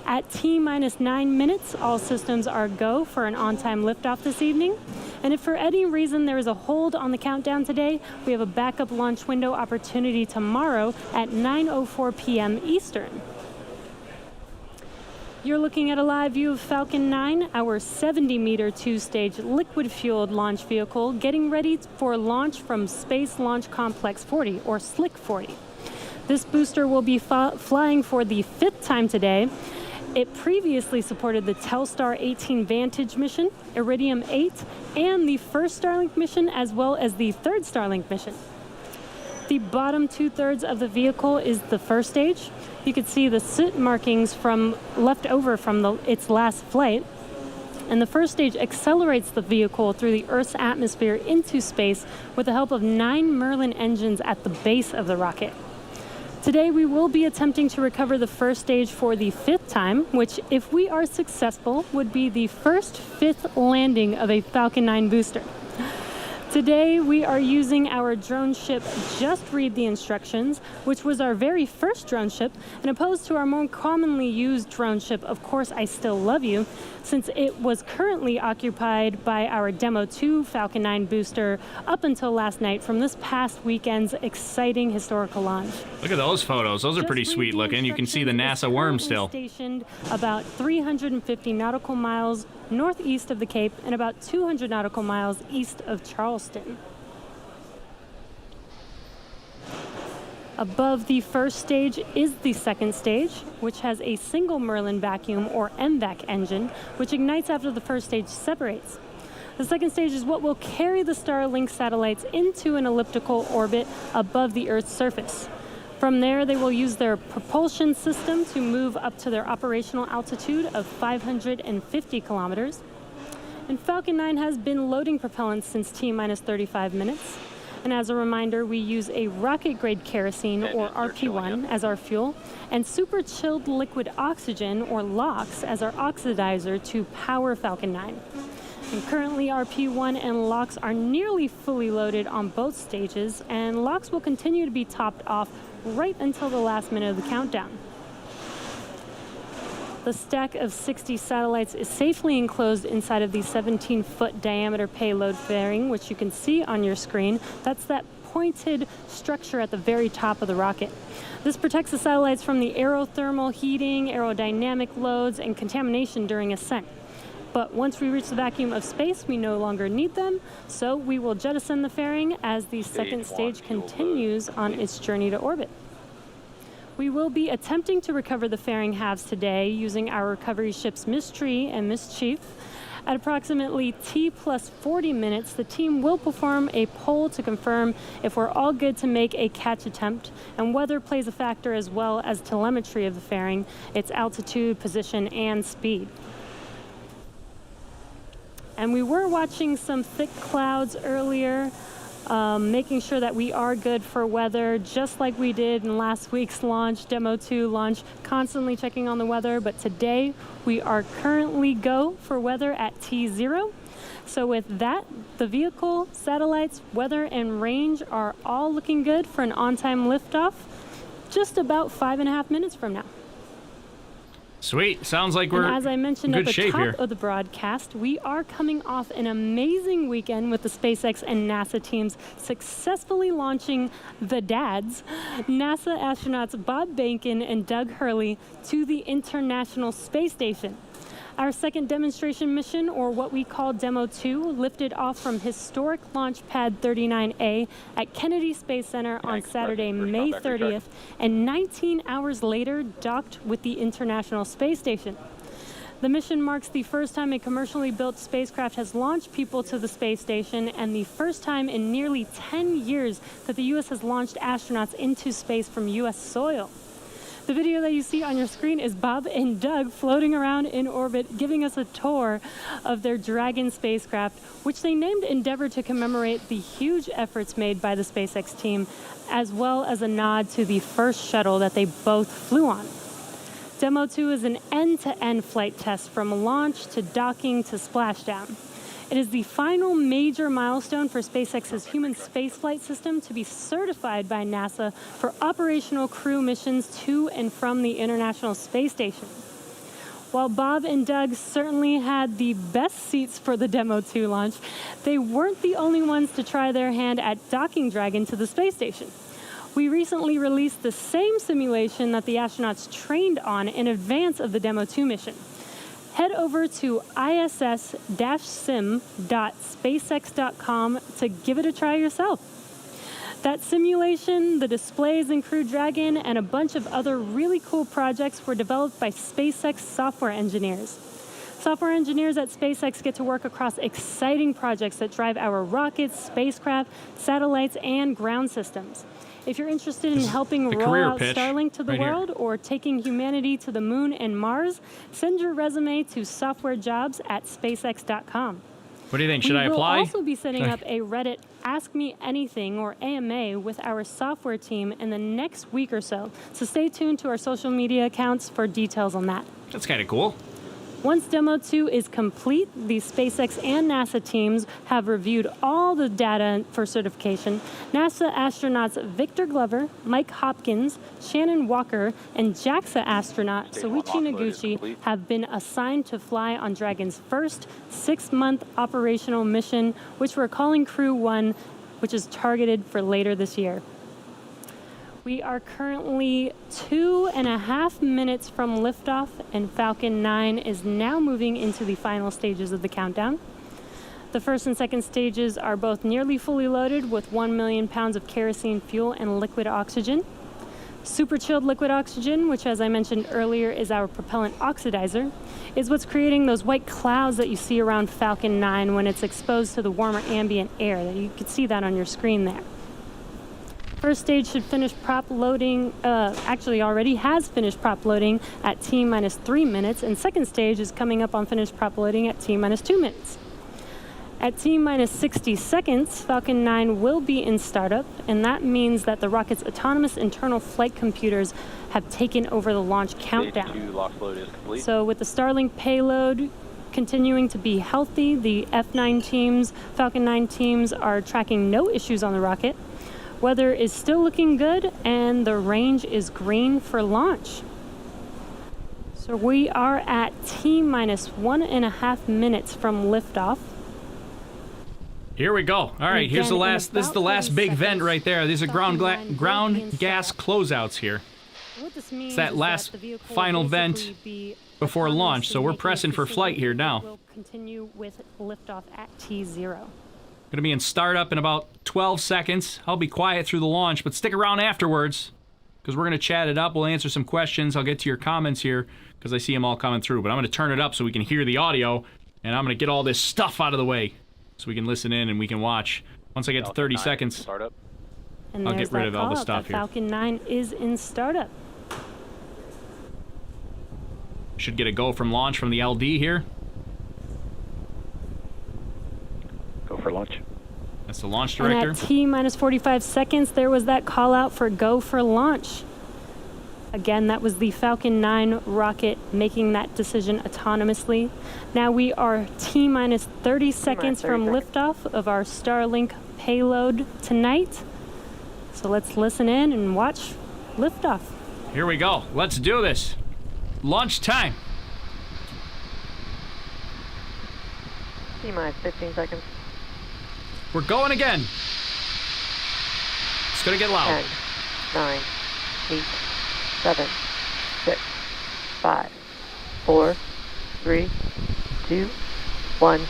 At T-minus 9 minutes, all systems are go for an on-time liftoff this evening. And if for any reason there is a hold on the countdown today, we have a backup launch window opportunity tomorrow at 9:04 p.m. Eastern. You're looking at a live view of Falcon 9, our 70-meter two-stage liquid-fueled launch vehicle, getting ready for launch from Space Launch Complex 40, or SLIC 40. This booster will be flying for the 5th time today. It previously supported the Telstar 18 Vantage mission, Iridium 8, and the first Starlink mission, as well as the 3rd Starlink mission. The bottom 2/3 of the vehicle is the first stage. You can see the soot markings from left over from its last flight. And the first stage accelerates the vehicle through the Earth's atmosphere into space with the help of 9 Merlin engines at the base of the rocket. Today, we will be attempting to recover the first stage for the 5th time, which, if we are successful, would be the first 5th landing of a Falcon 9 booster. Today, we are using our drone ship Just Read the Instructions, which was our very first drone ship, and opposed to our more commonly used drone ship, Of Course I Still Love You, since it was currently occupied by our Demo 2 Falcon 9 booster up until last night from this past weekend's exciting historical launch. Look at those photos. Those are pretty sweet looking. You can see the NASA worm still. Stationed about 350 nautical miles northeast of the Cape and about 200 nautical miles east of Charleston. Above the first stage is the second stage, which has a single Merlin vacuum or MVAC engine, which ignites after the first stage separates. The second stage is what will carry the Starlink satellites into an elliptical orbit above the Earth's surface. From there, they will use their propulsion system to move up to their operational altitude of 550 kilometers. And Falcon 9 has been loading propellant since T-minus 35 minutes. And as a reminder, we use a rocket-grade kerosene, or RP1, as our fuel, and super chilled liquid oxygen, or LOX, as our oxidizer to power Falcon 9. And currently, RP1 and LOX are nearly fully loaded on both stages, and LOX will continue to be topped off right until the last minute of the countdown. The stack of 60 satellites is safely enclosed inside of the 17-foot diameter payload fairing, which you can see on your screen. That's that pointed structure at the very top of the rocket. This protects the satellites from the aerothermal heating, aerodynamic loads, and contamination during ascent. But once we reach the vacuum of space, we no longer need them, so we will jettison the fairing as the second stage continues on its journey to orbit. We will be attempting to recover the fairing halves today using our recovery ships Mystery and Mischief. At approximately T plus 40 minutes, the team will perform a poll to confirm if we're all good to make a catch attempt, and weather plays a factor as well as telemetry of the fairing, its altitude, position, and speed. And we were watching some thick clouds earlier, making sure that we are good for weather, just like we did in last week's launch, Demo 2 launch, constantly checking on the weather. But today, we are currently go for weather at T0. So with that, the vehicle, satellites, weather, and range are all looking good for an on-time liftoff, just about 5.5 minutes from now. Sweet. Sounds like we're and as I mentioned in good at the shape top here. of the broadcast, we are coming off an amazing weekend with the SpaceX and NASA teams successfully launching the dads, NASA astronauts Bob Behnken and Doug Hurley, to the International Space Station. Our second demonstration mission, or what we call Demo 2, lifted off from historic Launch Pad 39A at Kennedy Space Center on Saturday, May 30th, and 19 hours later docked with the International Space Station. The mission marks the first time a commercially built spacecraft has launched people to the space station, and the first time in nearly 10 years that the U.S. has launched astronauts into space from U.S. soil. The video that you see on your screen is Bob and Doug floating around in orbit, giving us a tour of their Dragon spacecraft, which they named Endeavour to commemorate the huge efforts made by the SpaceX team, as well as a nod to the first shuttle that they both flew on. Demo 2 is an end-to-end flight test from launch to docking to splashdown. It is the final major milestone for SpaceX's human spaceflight system to be certified by NASA for operational crew missions to and from the International Space Station. While Bob and Doug certainly had the best seats for the Demo 2 launch, they weren't the only ones to try their hand at docking Dragon to the space station. We recently released the same simulation that the astronauts trained on in advance of the Demo 2 mission. Head over to iss-sim.spacex.com to give it a try yourself. That simulation, the displays in Crew Dragon, and a bunch of other really cool projects were developed by SpaceX software engineers. Software engineers at SpaceX get to work across exciting projects that drive our rockets, spacecraft, satellites, and ground systems. If you're interested in helping roll out Starlink to the world or taking humanity to the moon and Mars, send your resume to softwarejobs@spacex.com. What do you think? Should I apply? We will also be setting up a Reddit Ask Me Anything, or AMA, with our software team in the next week or so. So stay tuned to our social media accounts for details on that. That's kind of cool. Once Demo 2 is complete, the SpaceX and NASA teams have reviewed all the data for certification. NASA astronauts Victor Glover, Mike Hopkins, Shannon Walker, and JAXA astronaut Soichi Noguchi have been assigned to fly on Dragon's first 6-month operational mission, which we're calling Crew 1, which is targeted for later this year. We are currently 2.5 minutes from liftoff, and Falcon 9 is now moving into the final stages of the countdown. The first and second stages are both nearly fully loaded with 1 million pounds of kerosene fuel and liquid oxygen. Super chilled liquid oxygen, which, as I mentioned earlier, is our propellant oxidizer, is what's creating those white clouds that you see around Falcon 9 when it's exposed to the warmer ambient air. You can see that on your screen there. First stage should finish prop loading, actually already has finished prop loading at T-minus 3 minutes, and second stage is coming up on finished prop loading at T-minus 2 minutes. At T-minus 60 seconds, Falcon 9 will be in startup, and that means that the rocket's autonomous internal flight computers have taken over the launch countdown. So with the Starlink payload continuing to be healthy, the F9 teams, Falcon 9 teams are tracking no issues on the rocket. Weather is still looking good, and the range is green for launch. So we are at T-minus 1.5 minutes from liftoff. Here we go. All right, here's the last. This is the last big vent right there. These are ground gas closeouts here. It's that last final vent before launch. So we're pressing for flight here now. We'll continue with liftoff at T0. Going to be in startup in about 12 seconds. I'll be quiet through the launch, but stick around afterwards because we're going to chat it up. We'll answer some questions. I'll get to your comments here because I see them all coming through, but I'm going to turn it up so we can hear the audio And I'm going to get all this stuff out of the way so we can listen in and we can watch. Once I get to 30 seconds, Startup. And I'll there's get rid that of all the call-out. stuff The here. Falcon 9 is in startup. should get a go from launch from the LD here. Go for launch. That's the launch And director. at T minus 45 seconds, there was that call out for go for launch. Again, that was the Falcon 9 rocket making that decision autonomously. Now we are T minus 30 seconds from liftoff of our Starlink payload tonight. So let's listen in and watch liftoff. Here we go. Let's do this. Launch time. T minus 15 seconds. We're going again. It's gonna get loud. 10, 9, 8, 7, 6, 5, 4, 3, 2, 1,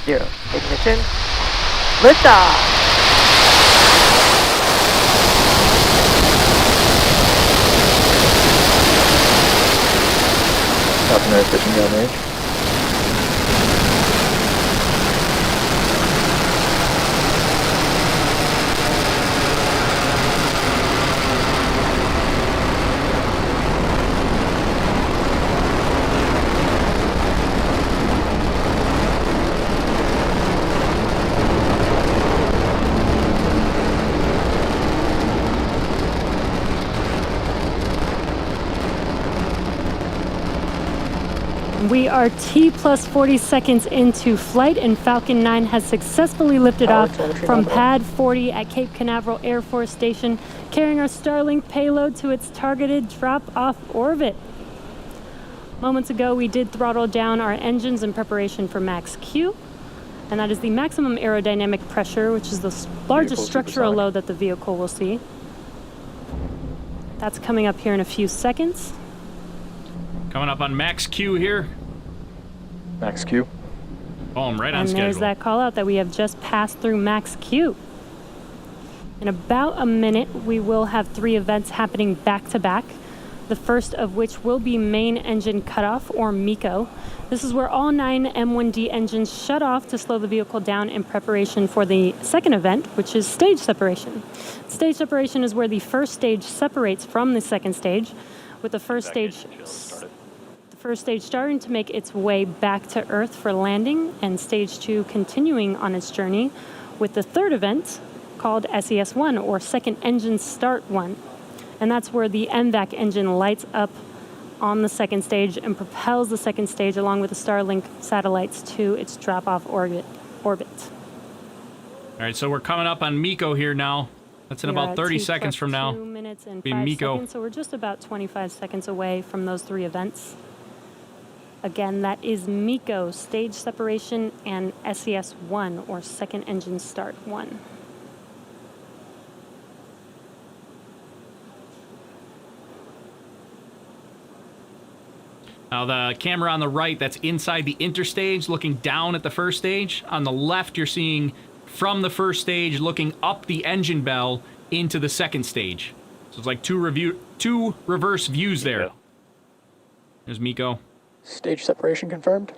0. Ignition. Liftoff! Falcon 9 pushing downrange. We are T plus 40 seconds into flight, and Falcon 9 has successfully lifted Power off telemetry from nominal. Pad 40 at Cape Canaveral Air Force Station, carrying our Starlink payload to its targeted drop-off orbit. Moments ago, we did throttle down our engines in preparation for Max Q, and that is the maximum aerodynamic pressure, which is the largest Vehicle structural supersonic. load that the vehicle will see. That's coming up here in a few seconds. Coming up on Max Q here. Max Q. Boom, right on And there's schedule. that call out that we have just passed through Max Q. In about a minute, we will have 3 events happening back to back. The first of which will be main engine cutoff, or MECO. This is where all 9 M1D engines shut off to slow the vehicle down in preparation for the second event, which is stage separation. Stage separation is where the first stage separates from the second stage, with the first stage starting to make its way back to Earth for landing, and stage 2 continuing on its journey, with the third event called SES-1, or Second Engine Start 1. And that's where the MVAC engine lights up on the second stage and propels the second stage along with the Starlink satellites to its drop-off orbit. All right, so we're coming up on MECO here now. That's in We are about at 30 T seconds plus from now. 2 minutes and Be 5 MECO. seconds, so we're just about 25 seconds away from those 3 events. Again, that is MECO, stage separation, and SES-1, or Second Engine Start 1. Now the camera on the right, that's inside the interstage, looking down at the first stage. On the left, you're seeing from the first stage, looking up the engine bell into the second stage. So it's like two reverse views there. There's MECO. Stage separation confirmed.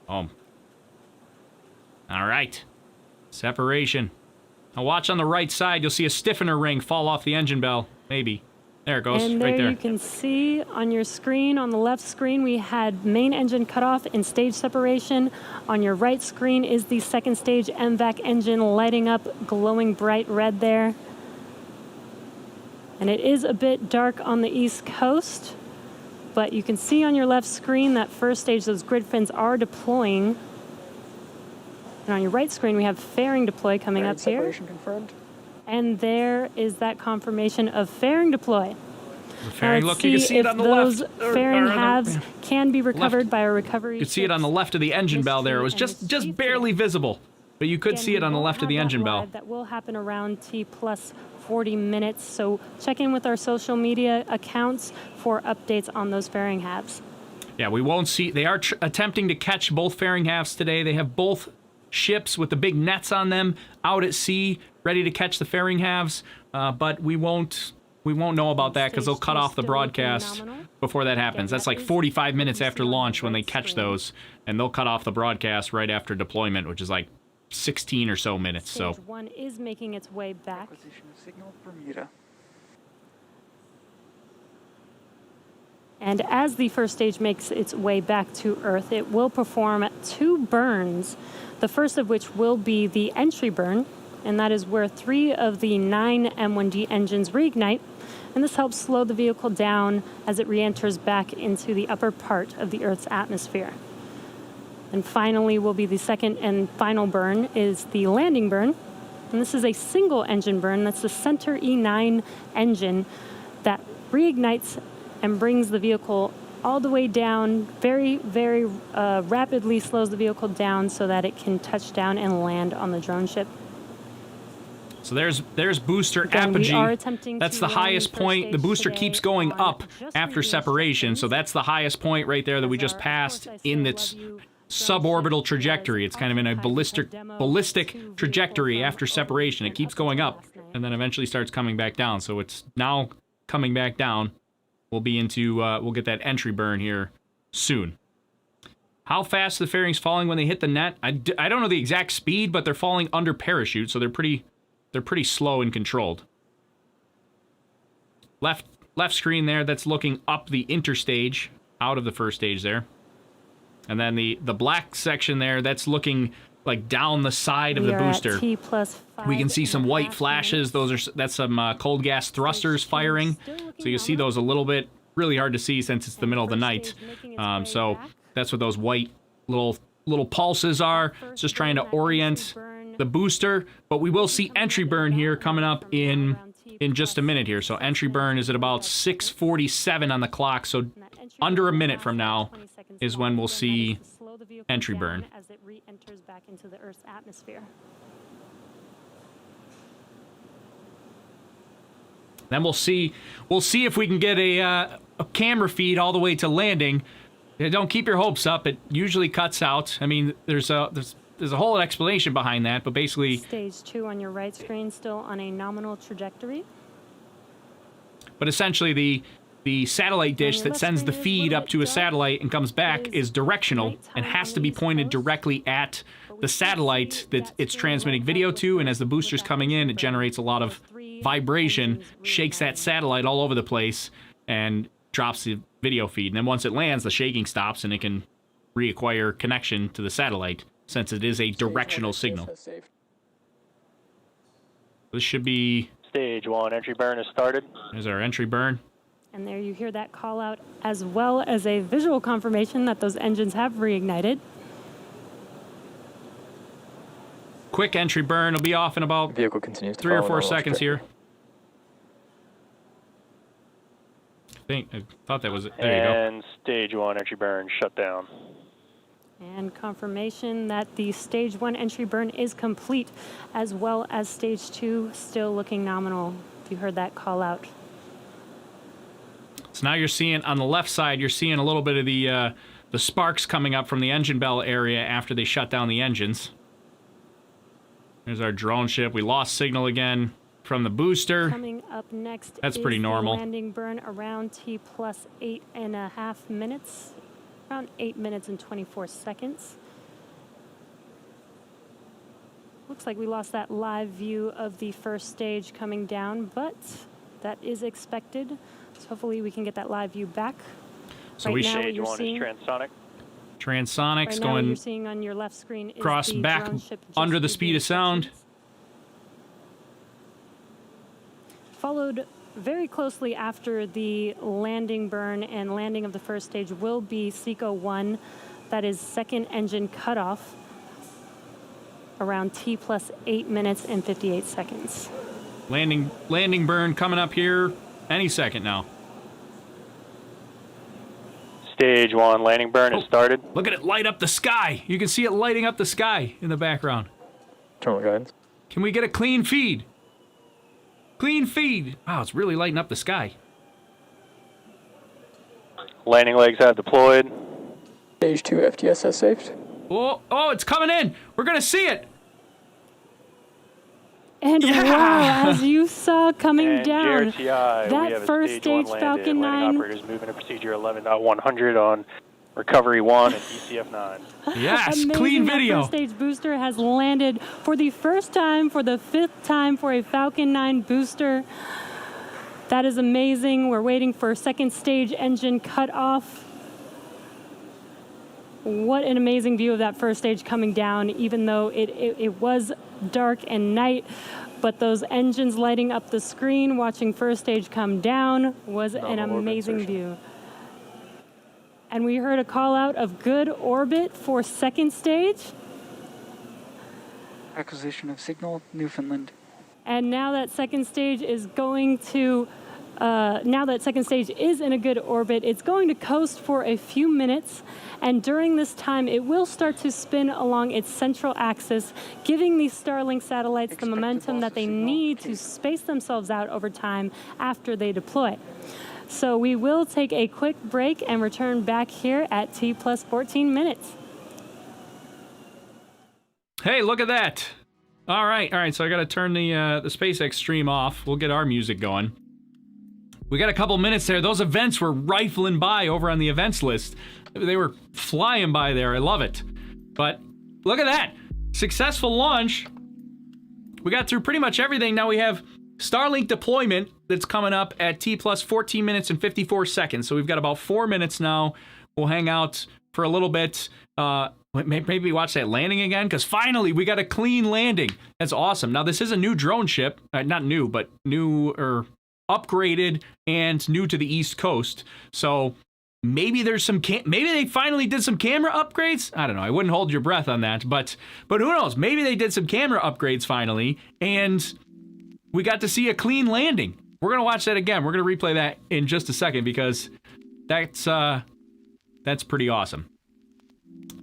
All right. Separation. Now watch on the right side. You'll see a stiffener ring fall off the engine bell. Maybe. There it goes. And right there. you can see on your screen, on the left screen, we had main engine cutoff and stage separation. On your right screen is the second stage MVAC engine lighting up, glowing bright red there. And it is a bit dark on the East Coast, but you can see on your left screen that first stage, those grid fins are deploying. And on your right screen, we have fairing deploy coming up here. Separation confirmed. And there is that confirmation of fairing deploy. The fairing, Now let's look, you can see it if on the those left. fairing on the- halves can be recovered left. by a recovery. You could see it on the left of the engine bell there. It was just barely visible, but you could see it on the left of the engine bell. That will happen around T plus 40 minutes. So check in with our social media accounts for updates on those fairing halves. Yeah, we won't see. They are attempting to catch both fairing halves today. They have both ships with the big nets on them out at sea, ready to catch the fairing halves, but we won't we won't know about that because they'll cut off the broadcast before that happens. That's like 45 minutes after launch when they catch those, and they'll cut off the broadcast right after deployment, which is like 16 or so minutes. So Stage 1 is making its way back. Acquisition of signal Bermuda. And as the first stage makes its way back to Earth, it will perform 2 burns, the first of which will be the entry burn, and that is where 3 of the 9 M1D engines reignite, and this helps slow the vehicle down as it re-enters back into the upper part of the Earth's atmosphere. And finally will be the second and final burn is the landing burn, and this is a single engine burn. That's the center E9 engine that reignites and brings the vehicle all the way down, very, very rapidly slows the vehicle down so that it can touch down and land on the drone ship. So there's booster Again, we are apogee. attempting That's to the land highest first point. The stage booster today keeps going on up just after previous separation. seconds. So that's the highest point right there that we just passed in its suborbital trajectory. It's kind of in a ballistic trajectory after separation. It keeps going up and then eventually starts coming back down. So it's now coming back down. We'll be into we'll get that entry burn here soon. How fast the fairing's falling when they hit the net? I don't know the exact speed, but they're falling under parachute, so they're pretty slow and controlled. Left screen there, that's looking up the interstage out of the first stage there. And then the black section there, that's looking like down the side of the booster. We can see some white flashes. That's some cold gas thrusters firing. So you see those a little bit. Really hard to see since it's the middle of the night. So that's what those white little pulses are. It's just trying to orient the booster. But we will see entry burn here coming up in just a minute here. So entry burn is at about 6:47 on the clock. So under a minute from now is when we'll see entry burn. As it re-enters back into the Earth's atmosphere. Then we'll see if we can get a camera feed all the way to landing. Don't keep your hopes up. It usually cuts out. I mean, there's a whole explanation behind that, but basically Stage 2 on your right screen, still on a nominal trajectory. But essentially the satellite dish that sends the feed up to a satellite and comes back is directional and has to be pointed directly at the satellite that it's transmitting video to, and as the booster's coming in, it generates a lot of vibration, shakes that satellite all over the place, and drops the video feed. And then once it lands, the shaking stops and it can reacquire connection to the satellite, since it is a directional signal. This should be... Stage 1 entry burn has started. There's our entry burn. And there you hear that call out, as well as a visual confirmation that those engines have reignited. Quick entry burn will be off in about Vehicle continues to 3 or follow 4 normal seconds trajectory. here. I thought that was it. There you go. And stage 1 entry burn shut down. And confirmation that the stage 1 entry burn is complete, as well as stage 2 still looking nominal. If you heard that call out. So now you're seeing on the left side, you're seeing a little bit of the sparks coming up from the engine bell area after they shut down the engines. There's our drone ship. We lost signal again from the booster. Coming up next That's is pretty normal. the landing burn around T plus 8.5 minutes. Around 8 minutes and 24 seconds. Looks like we lost that live view of the first stage coming down, but that is expected. So hopefully we can get that live view back. So right we now, what Stage you're 1 is seeing, transonic. Transonics right now what you're going seeing on your left screen is cross the back drone ship just under the leaving speed of sound. sections. Followed very closely after the landing burn and landing of the first stage will be SECO 1, that is second engine cutoff, around T plus 8 minutes and 58 seconds. Landing burn coming up here any second now. Stage 1 landing burn has started. Look at it light up the sky. You can see it lighting up the sky in the background. Terminal guidance. Can we get a clean feed? Clean feed. Wow, it's really lighting up the sky. Landing legs have deployed. Stage 2 FTS has saved. Oh, it's coming in. We're going to see it. And wow, as you saw coming And down, JRTI, we have that a first stage 1 stage landed. Falcon Landing 9. operators moving to procedure 11.100 on recovery 1 and DCF 9. Yes, Amazing. clean That video. first stage booster has landed for the first time, for the 5th time for a Falcon 9 booster. That is amazing. We're waiting for second stage engine cut off. What an amazing view of that first stage coming down, even though it was dark and night. But those engines lighting up the screen, watching first stage come down, was an amazing view. And we heard a call out of good orbit for second stage. Acquisition of signal, Newfoundland. And now that second stage is going to, now that second stage is in a good orbit, it's going to coast for a few minutes. And during this time, it will start to spin along its central axis, giving these Starlink satellites the momentum that they need to space themselves out over time after they deploy. So we will take a quick break and return back here at T plus 14 minutes. Hey, look at that. All right. So I got to turn the SpaceX stream off. We'll get our music going. We got a couple minutes there. Those events were rifling by over on the events list. They were flying by there. I love it. But look at that. Successful launch. We got through pretty much everything. Now we have Starlink deployment that's coming up at T plus 14 minutes and 54 seconds. So we've got about 4 minutes now. We'll hang out for a little bit. Maybe watch that landing again, because finally we got a clean landing. That's awesome. Now this is a new drone ship. Not new, but new or upgraded and new to the East Coast. So maybe there's some maybe they finally did some camera upgrades. I don't know. I wouldn't hold your breath on that, but who knows? Maybe they did some camera upgrades finally, and we got to see a clean landing. We're gonna watch that again. We're gonna replay that in just a second because that's pretty awesome.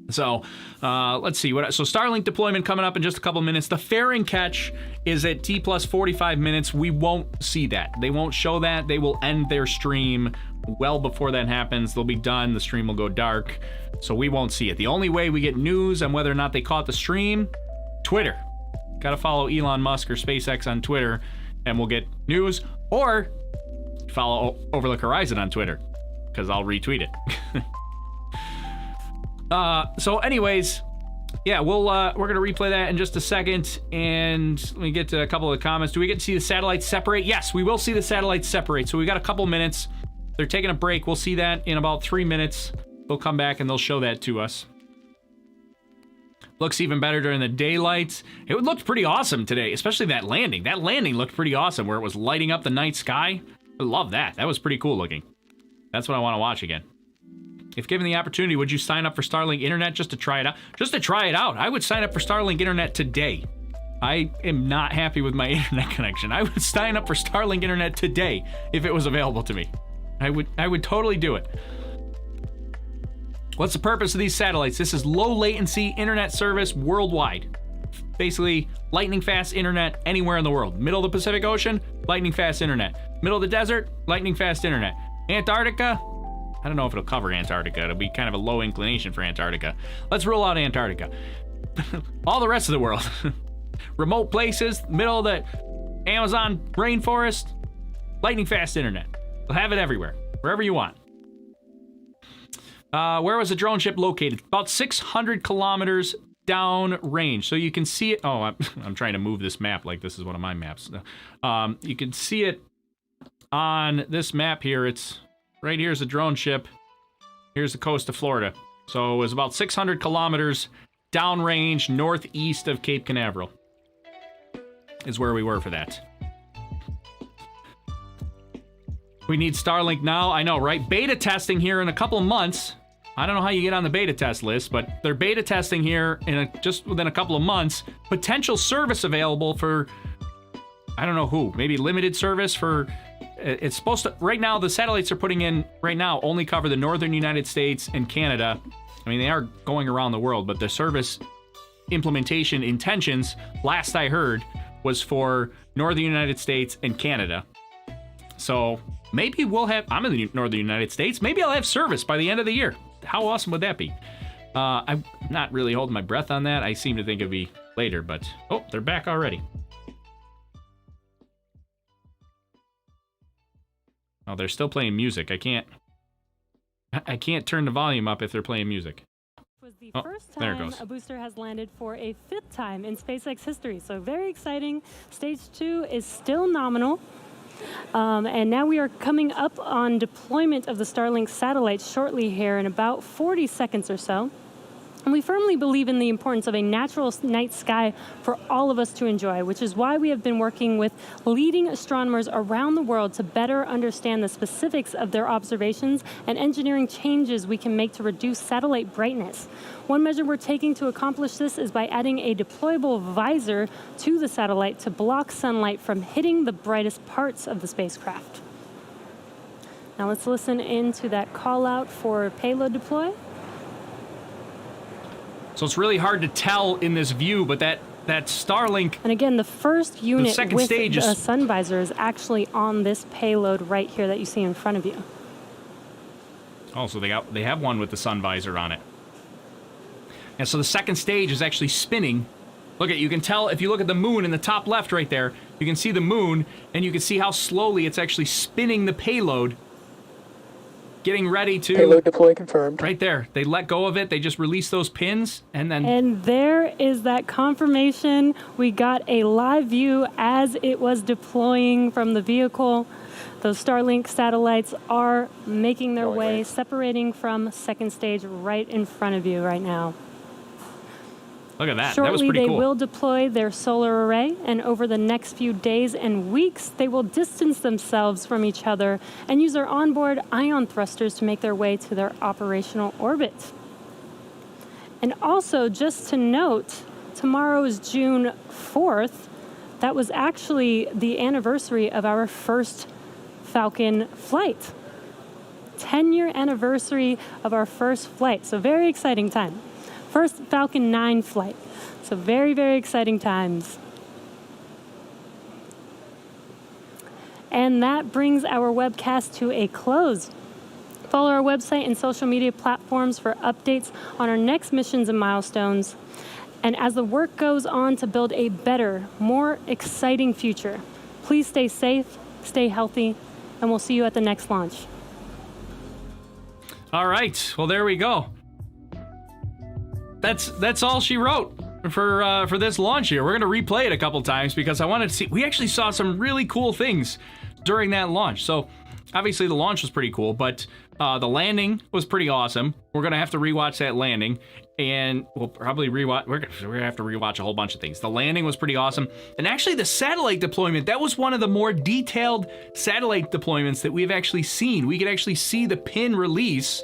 So let's see so Starlink deployment coming up in just a couple minutes. The fairing catch is at T plus 45 minutes. We won't see that. They won't show that. They will end their stream well before that happens. They'll be done. The stream will go dark, so we won't see it. The only way we get news on whether or not they caught the stream, Twitter. Gotta follow Elon Musk or SpaceX on Twitter and we'll get news, or follow Overlook Horizon on Twitter because I'll retweet it. So anyways, yeah, we're gonna replay that in just a second, and let me get to a couple of comments. Do we get to see the satellites separate? Yes, we will see the satellites separate. So we got a couple minutes. They're taking a break. We'll see that in about 3 minutes. They'll come back and they'll show that to us. Looks even better during the daylight. It looked pretty awesome today, especially that landing. That landing looked pretty awesome where it was lighting up the night sky. I love that. That was pretty cool looking. That's what I want to watch again. If given the opportunity, would you sign up for Starlink Internet just to try it out? Just to try it out. I would sign up for Starlink Internet today. I am not happy with my internet connection. I would sign up for Starlink Internet today if it was available to me. I would totally do it. What's the purpose of these satellites? This is low latency internet service worldwide. Basically, lightning fast internet anywhere in the world. Middle of the Pacific Ocean, lightning fast internet. Middle of the desert, lightning fast internet. Antarctica, I don't know if it'll cover Antarctica. It'll be kind of a low inclination for Antarctica. Let's rule out Antarctica. All the rest of the world. Remote places, middle of the Amazon rainforest, lightning fast internet. We'll have it everywhere, wherever you want. Where was the drone ship located? About 600 kilometers downrange. So you can see it. Oh, I'm trying to move this map like this is one of my maps. You can see it on this map here. It's right here's the drone ship. Here's the coast of Florida. So it was about 600 kilometers downrange northeast of Cape Canaveral is where we were for that. We need Starlink now. I know, right? Beta testing here in a couple of months. I don't know how you get on the beta test list, but they're beta testing here in just within a couple of months. Potential service available for, I don't know who, maybe limited service for, it's supposed to, right now the satellites are putting in, right now only cover the northern United States and Canada. I mean, they are going around the world, but the service implementation intentions, last I heard, was for northern United States and Canada. So maybe we'll have, I'm in the northern United States, maybe I'll have service by the end of the year. How awesome would that be? I'm not really holding my breath on that. I seem to think it'd be later, but oh, they're back already. Oh, they're still playing music. I can't turn the volume up if they're playing music. Was the Oh, first there it time goes. a booster has landed for a 5th time in SpaceX history. So very exciting. Stage 2 is still nominal. And now we are coming up on deployment of the Starlink satellites shortly here in about 40 seconds or so. And we firmly believe in the importance of a natural night sky for all of us to enjoy, which is why we have been working with leading astronomers around the world to better understand the specifics of their observations and engineering changes we can make to reduce satellite brightness. One measure we're taking to accomplish this is by adding a deployable visor to the satellite to block sunlight from hitting the brightest parts of the spacecraft. Now let's listen into that call out for payload deploy. So it's really hard to tell in this view, but that Starlink... And again, the first unit second with stage the is- sun visor is actually on this payload right here that you see in front of you. Oh, so they have one with the sun visor on it. And so the second stage is actually spinning. Look at, you can tell if you look at the moon in the top left right there, you can see the moon, and you can see how slowly it's actually spinning the payload, getting ready to... Payload deploy confirmed. Right there. They let go of it. They just release those pins, and then... And there is that confirmation. We got a live view as it was deploying from the vehicle. Those Starlink satellites are making their way, separating from second stage right in front of you right now. Look at that. Shortly, That was pretty they cool. will deploy their solar array, and over the next few days and weeks, they will distance themselves from each other and use their onboard ion thrusters to make their way to their operational orbit. And also, just to note, tomorrow is June 4th. That was actually the anniversary of our first Falcon flight. 10-year anniversary of our first flight, so very exciting time. First Falcon 9 flight. So very, very exciting times. And that brings our webcast to a close. Follow our website and social media platforms for updates on our next missions and milestones. And as the work goes on to build a better, more exciting future, please stay safe, stay healthy, and we'll see you at the next launch. All right. Well, there we go. That's all she wrote for this launch here. We're going to replay it a couple times because I wanted to see. We actually saw some really cool things during that launch. So obviously the launch was pretty cool, but the landing was pretty awesome. We're going to have to rewatch that landing, and we'll probably rewatch. We're going to have to rewatch a whole bunch of things. The landing was pretty awesome, and actually the satellite deployment, that was one of the more detailed satellite deployments that we've actually seen. We could actually see the pin release,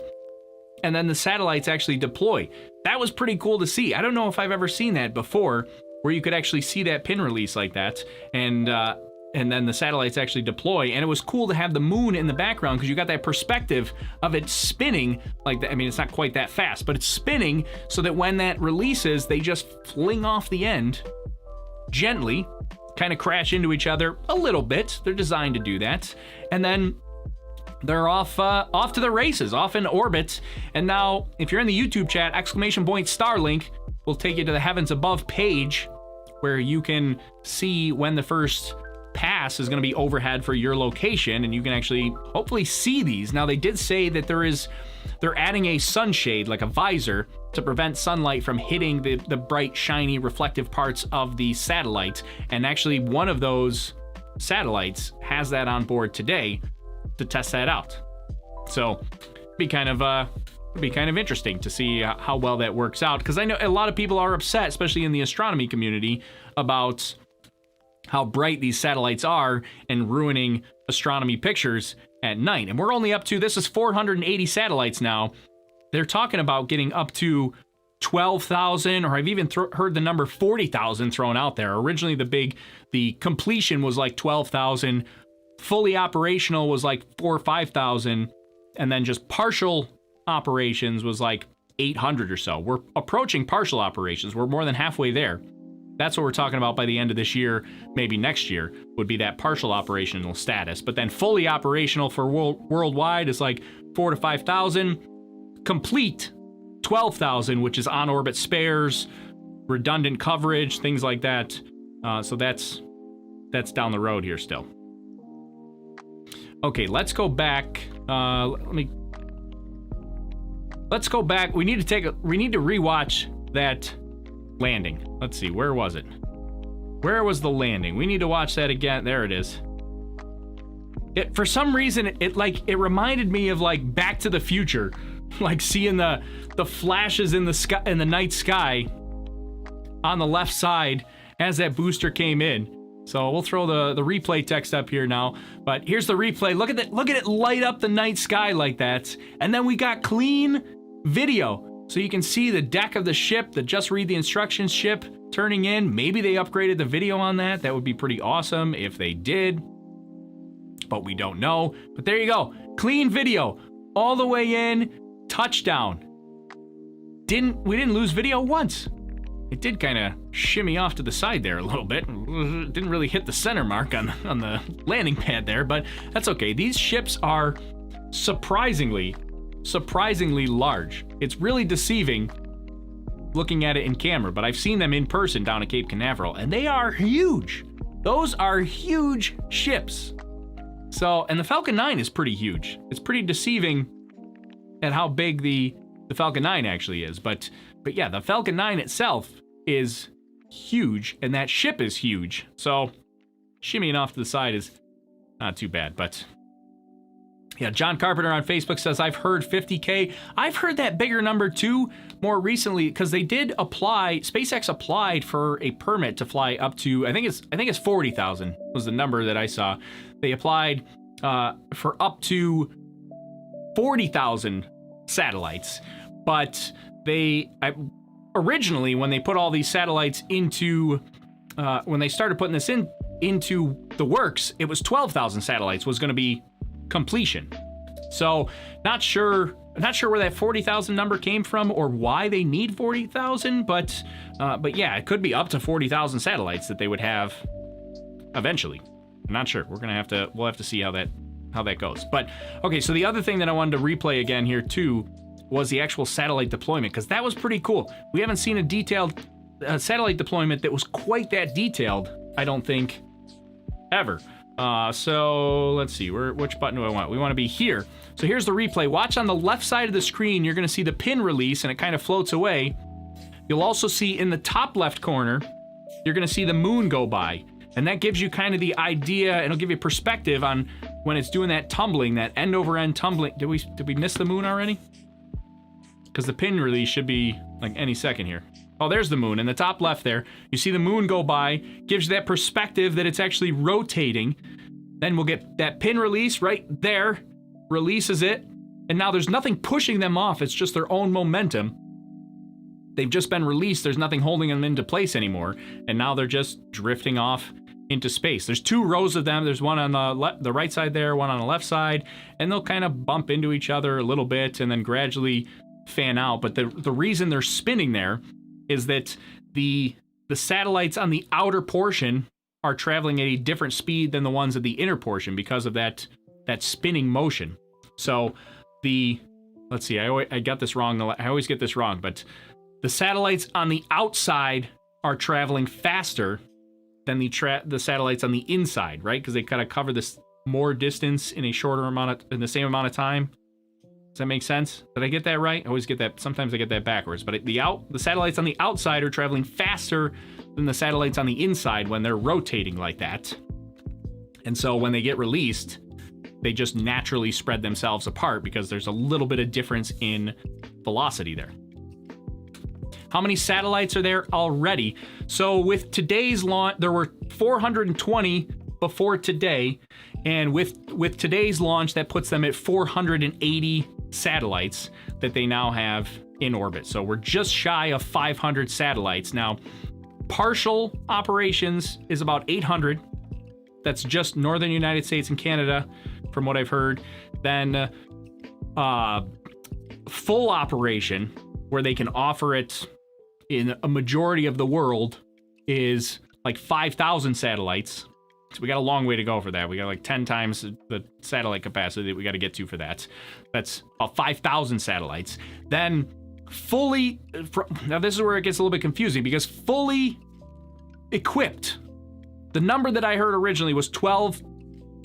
and then the satellites actually deploy. That was pretty cool to see. I don't know if I've ever seen that before, where you could actually see that pin release like that, and then the satellites actually deploy. And it was cool to have the moon in the background because you got that perspective of it spinning like that. I mean, it's not quite that fast, but it's spinning so that when that releases, they just fling off the end gently, kind of crash into each other a little bit. They're designed to do that. And then they're off to the races, off in orbit. And now, if you're in the YouTube chat, !Starlink will take you to the Heavens Above page where you can see when the first pass is going to be overhead for your location, and you can actually hopefully see these. Now, they did say that they're adding a sunshade, like a visor, to prevent sunlight from hitting the bright, shiny, reflective parts of the satellite. And actually, one of those satellites has that on board today to test that out. So it'd be kind of interesting to see how well that works out, because I know a lot of people are upset, especially in the astronomy community, about how bright these satellites are and ruining astronomy pictures at night. And we're only up to, this is 480 satellites now. They're talking about getting up to 12,000, or I've even heard the number 40,000 thrown out there. Originally the completion was like 12,000. Fully operational was like 4,000 or 5,000, and then just partial operations was like 800 or so. We're approaching partial operations. We're more than halfway there. That's what we're talking about by the end of this year, maybe next year, would be that partial operational status. But then fully operational for worldwide is like 4,000 to 5,000. Complete 12,000, which is on-orbit spares, redundant coverage, things like that. So that's down the road here still. Okay, let's go back. Let's go back. We need to rewatch that landing. Let's see, where was it? Where was the landing? We need to watch that again. There it is. For some reason, it reminded me of like Back to the Future, like seeing the flashes in the sky, in the night sky, on the left side as that booster came in. So we'll throw the replay text up here now. But here's the replay. Look at it light up the night sky like that. And then we got clean video, so you can see the deck of the ship, the just read the instructions ship turning in. Maybe they upgraded the video on that. That would be pretty awesome if they did, but we don't know. But there you go, clean video all the way in, touchdown. We didn't lose video once. It did kind of shimmy off to the side there a little bit. Didn't really hit the center mark on the landing pad there, but that's okay. These ships are surprisingly large. It's really deceiving looking at it in camera, but I've seen them in person down at Cape Canaveral, and they are huge. Those are huge ships. So, and the Falcon 9 is pretty huge. It's pretty deceiving at how big the Falcon 9 actually is, but yeah, the Falcon 9 itself is huge, and that ship is huge. So, shimmying off to the side is not too bad, but yeah, John Carpenter on Facebook says, I've heard 50K. I've heard that bigger number too more recently, because they did apply, SpaceX applied for a permit to fly up to, I think it's 40,000 was the number that I saw. They applied for up to 40,000 satellites, but originally, when they put all these satellites into, when they started putting this into the works, it was 12,000 satellites was going to be completion. So not sure where that 40,000 number came from or why they need 40,000, but yeah, it could be up to 40,000 satellites that they would have eventually. I'm not sure. We'll have to see how that goes. But okay, so the other thing that I wanted to replay again here too was the actual satellite deployment, because that was pretty cool. We haven't seen a detailed satellite deployment that was quite that detailed, I don't think, ever. So let's see, which button do I want? We want to be here. So here's the replay. Watch on the left side of the screen, you're going to see the pin release, and it kind of floats away. You'll also see in the top left corner, you're going to see the moon go by. And that gives you kind of the idea, it'll give you perspective on when it's doing that tumbling, that end over end tumbling. Did we miss the moon already? Because the pin release should be like any second here. Oh, there's the moon in the top left there. You see the moon go by, gives you that perspective that it's actually rotating. Then we'll get that pin release right there, releases it, and now there's nothing pushing them off. It's just their own momentum. They've just been released. There's nothing holding them into place anymore, and now they're just drifting off into space. There's two rows of them. There's one on the right side there, one on the left side, and they'll kind of bump into each other a little bit and then gradually fan out. But the reason they're spinning there is that the satellites on the outer portion are traveling at a different speed than the ones at the inner portion because of that spinning motion. So let's see, I got this wrong. I always get this wrong, but the satellites on the outside are traveling faster than the satellites on the inside, right? Because they kind of cover this more distance in the same amount of time. Does that make sense? Did I get that right? I always get that. Sometimes I get that backwards. But the satellites on the outside are traveling faster than the satellites on the inside when they're rotating like that. And so when they get released, they just naturally spread themselves apart because there's a little bit of difference in velocity there. How many satellites are there already? So with today's launch, there were 420 before today. And with today's launch, that puts them at 480 satellites that they now have in orbit. So we're just shy of 500 satellites. Now, partial operations is about 800. That's just northern United States and Canada, from what I've heard. Then full operation, where they can offer it in a majority of the world, is like 5,000 satellites. So we got a long way to go for that. We got like 10 times the satellite capacity that we got to get to for that. That's about 5,000 satellites. Then now this is where it gets a little bit confusing, because fully equipped, the number that I heard originally was 12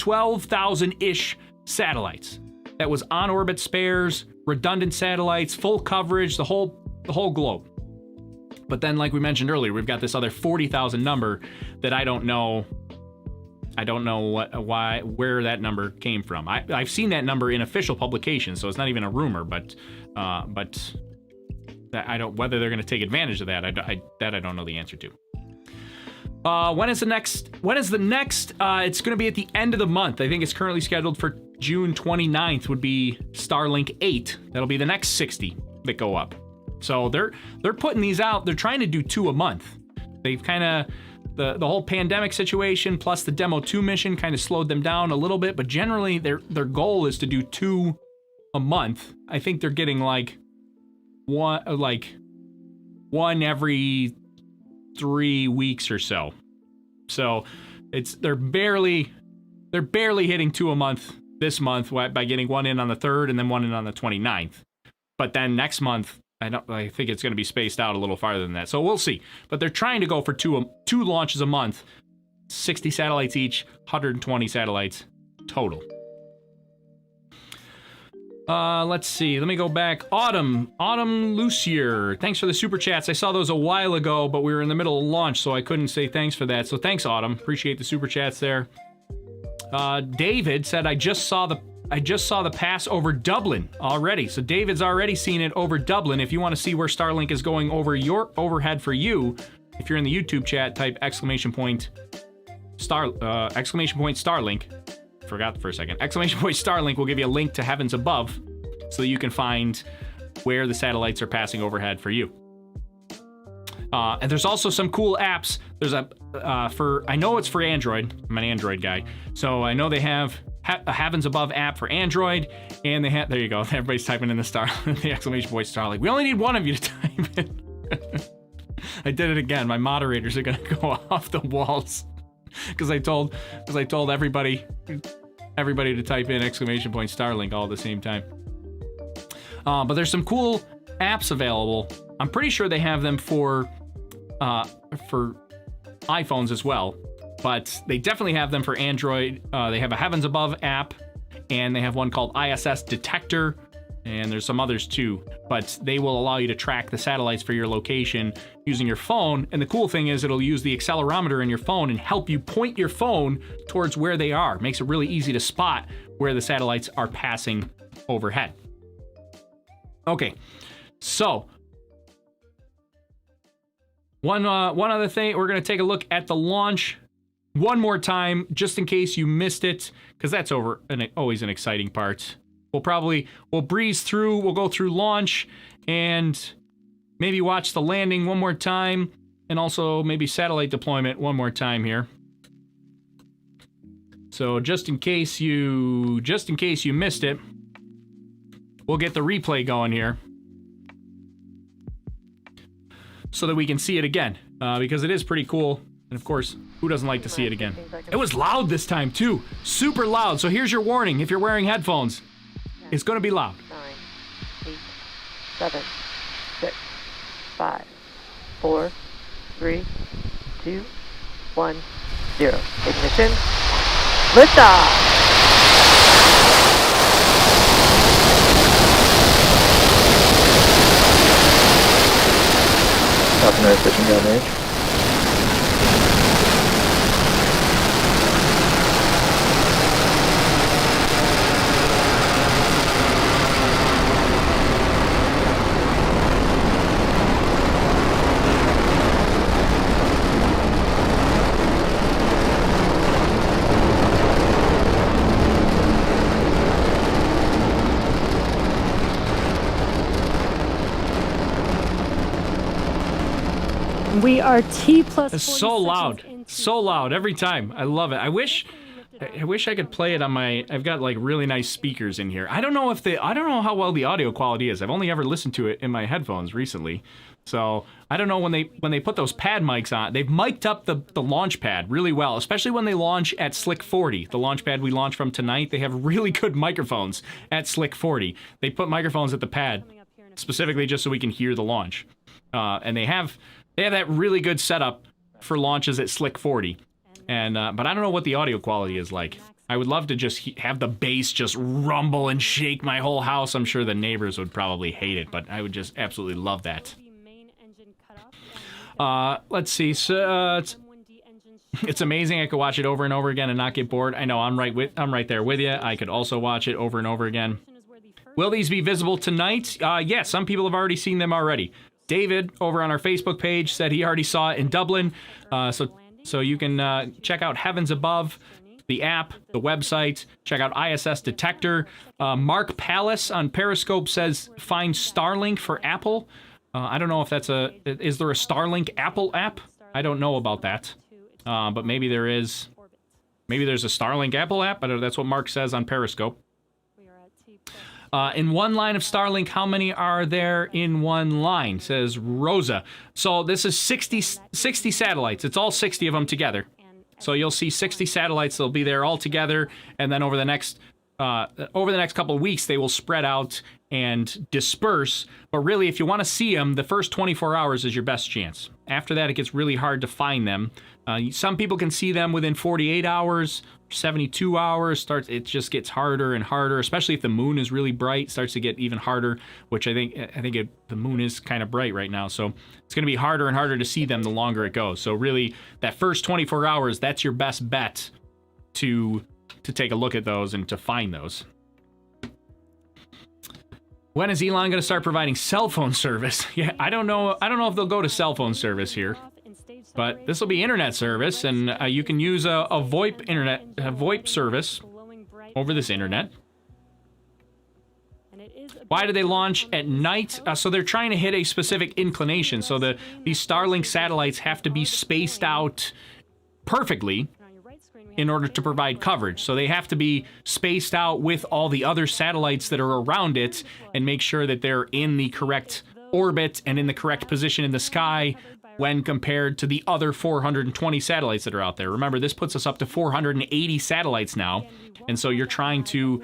12,000-ish satellites. That was on-orbit spares, redundant satellites, full coverage, the whole globe. But then, like we mentioned earlier, we've got this other 40,000 number that I don't know. I don't know where that number came from. I've seen that number in official publications, so it's not even a rumor. But that I don't, whether they're going to take advantage of that. I don't know the answer to. When is the next? It's going to be at the end of the month. I think it's currently scheduled for June 29th. Would be Starlink 8. That'll be the next 60 that go up. So they're putting these out. They're trying to do 2 a month. They've kind of the whole pandemic situation plus the Demo 2 mission kind of slowed them down a little bit. But generally, their goal is to do 2 a month. I think they're getting like one every 3 weeks or so. So they're barely hitting 2 a month this month by getting one in on the 3rd and then one in on the 29th. But then next month, I think it's going to be spaced out a little farther than that. So we'll see. But they're trying to go for two launches a month, 60 satellites each, 120 satellites total. Let's see. Let me go back. Autumn Lucier. Thanks for the super chats. I saw those a while ago, but we were in the middle of launch, so I couldn't say thanks for that. So thanks, Autumn. Appreciate the super chats there. David said, I just saw the pass over Dublin already. So David's already seen it over Dublin. If you want to see where Starlink is going over your overhead for you, if you're in the YouTube chat, type exclamation point Starlink. Forgot for a second. Exclamation point Starlink will give you a link to Heavens Above so that you can find where the satellites are passing overhead for you. And there's also some cool apps. There's I know it's for Android. I'm an Android guy. So I know they have a Heavens Above app for Android, and they have, there you go. Everybody's typing in the exclamation point Starlink. We only need one of you to type it. I did it again. My moderators are going to go off the walls because I told everybody to type in exclamation point Starlink all at the same time. But there's some cool apps available. I'm pretty sure they have them for iPhones as well, but they definitely have them for Android. They have a Heavens Above app, and they have one called ISS Detector, and there's some others too, but they will allow you to track the satellites for your location using your phone. And the cool thing is it'll use the accelerometer in your phone and help you point your phone towards where they are. Makes it really easy to spot where the satellites are passing overhead. Okay, so one other thing, we're going to take a look at the launch one more time, just in case you missed it, because that's always an exciting part. We'll breeze through, we'll go through launch, and maybe watch the landing one more time, and also maybe satellite deployment one more time here. So just in case you missed it, we'll get the replay going here, so that we can see it again, because it is pretty cool. And of course, who doesn't like to see it again? It was loud this time too, super loud. So here's your warning: if you're wearing headphones, it's going to be loud. 9, 8, 7, 6, 5, 4, 3, 2, 1, 0. Ignition. Liftoff. Falcon 9 pushing downrange. We are T plus. It's so loud every time. I love it. I wish I could play it on my. I've got like really nice speakers in here. I don't know how well the audio quality is. I've only ever listened to it in my headphones recently, so I don't know when they put those pad mics on. They've mic'd up the launch pad really well, especially when they launch at Slick 40. The launch pad we launched from tonight. They have really good microphones at Slick 40. They put microphones at the pad specifically just so we can hear the launch, and they have that really good setup for launches at Slick 40, and but I don't know what the audio quality is like. I would love to just have the bass just rumble and shake my whole house. I'm sure the neighbors would probably hate it, but I would just absolutely love that. Let's see. So, it's amazing. I could watch it over and over again and not get bored. I know, I'm right there with you. I could also watch it over and over again. Will these be visible tonight? Yes, some people have already seen them already. David, over on our Facebook page, said he already saw it in Dublin. So you can check out Heavens Above, the app, the website, check out ISS Detector. Mark Pallas on Periscope says, find Starlink for Apple. I don't know if that's is there a Starlink Apple app? I don't know about that. But maybe there is. Maybe there's a Starlink Apple app. I don't know, that's what Mark says on Periscope. In one line of Starlink, how many are there in one line? Says Rosa. So this is 60 satellites. It's all 60 of them together. So you'll see 60 satellites. They'll be there all together, and then over the next couple of weeks, they will spread out and disperse. But really, if you want to see them, the first 24 hours is your best chance. After that, it gets really hard to find them. Some people can see them within 48 hours, 72 hours. It just gets harder and harder, especially if the moon is really bright. Starts to get even harder, which I think the moon is kind of bright right now. So it's going to be harder and harder to see them the longer it goes. So really, that first 24 hours, that's your best bet to take a look at those and to find those. When is Elon going to start providing cell phone service? Yeah, I don't know if they'll go to cell phone service here, but this will be internet service, and you can use a VoIP service over this internet. Why do they launch at night? So they're trying to hit a specific inclination. So these Starlink satellites have to be spaced out perfectly in order to provide coverage. So they have to be spaced out with all the other satellites that are around it and make sure that they're in the correct orbit and in the correct position in the sky when compared to the other 420 satellites that are out there. Remember, this puts us up to 480 satellites now, and so you're trying to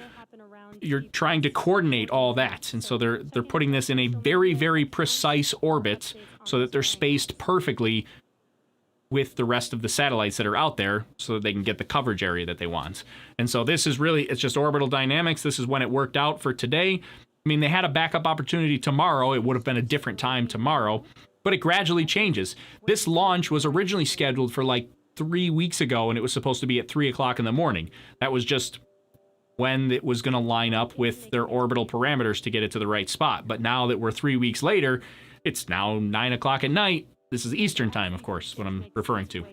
coordinate all that. And so they're putting this in a very, very precise orbit so that they're spaced perfectly with the rest of the satellites that are out there so that they can get the coverage area that they want. And so this is really, it's just orbital dynamics. This is when it worked out for today. I mean, they had a backup opportunity tomorrow. It would have been a different time tomorrow, but it gradually changes. This launch was originally scheduled for like 3 weeks ago, and it was supposed to be at 3 o'clock in the morning. That was just when it was going to line up with their orbital parameters to get it to the right spot. But now that we're 3 weeks later, it's now 9 o'clock at night. This is Eastern time, of course, what I'm referring to.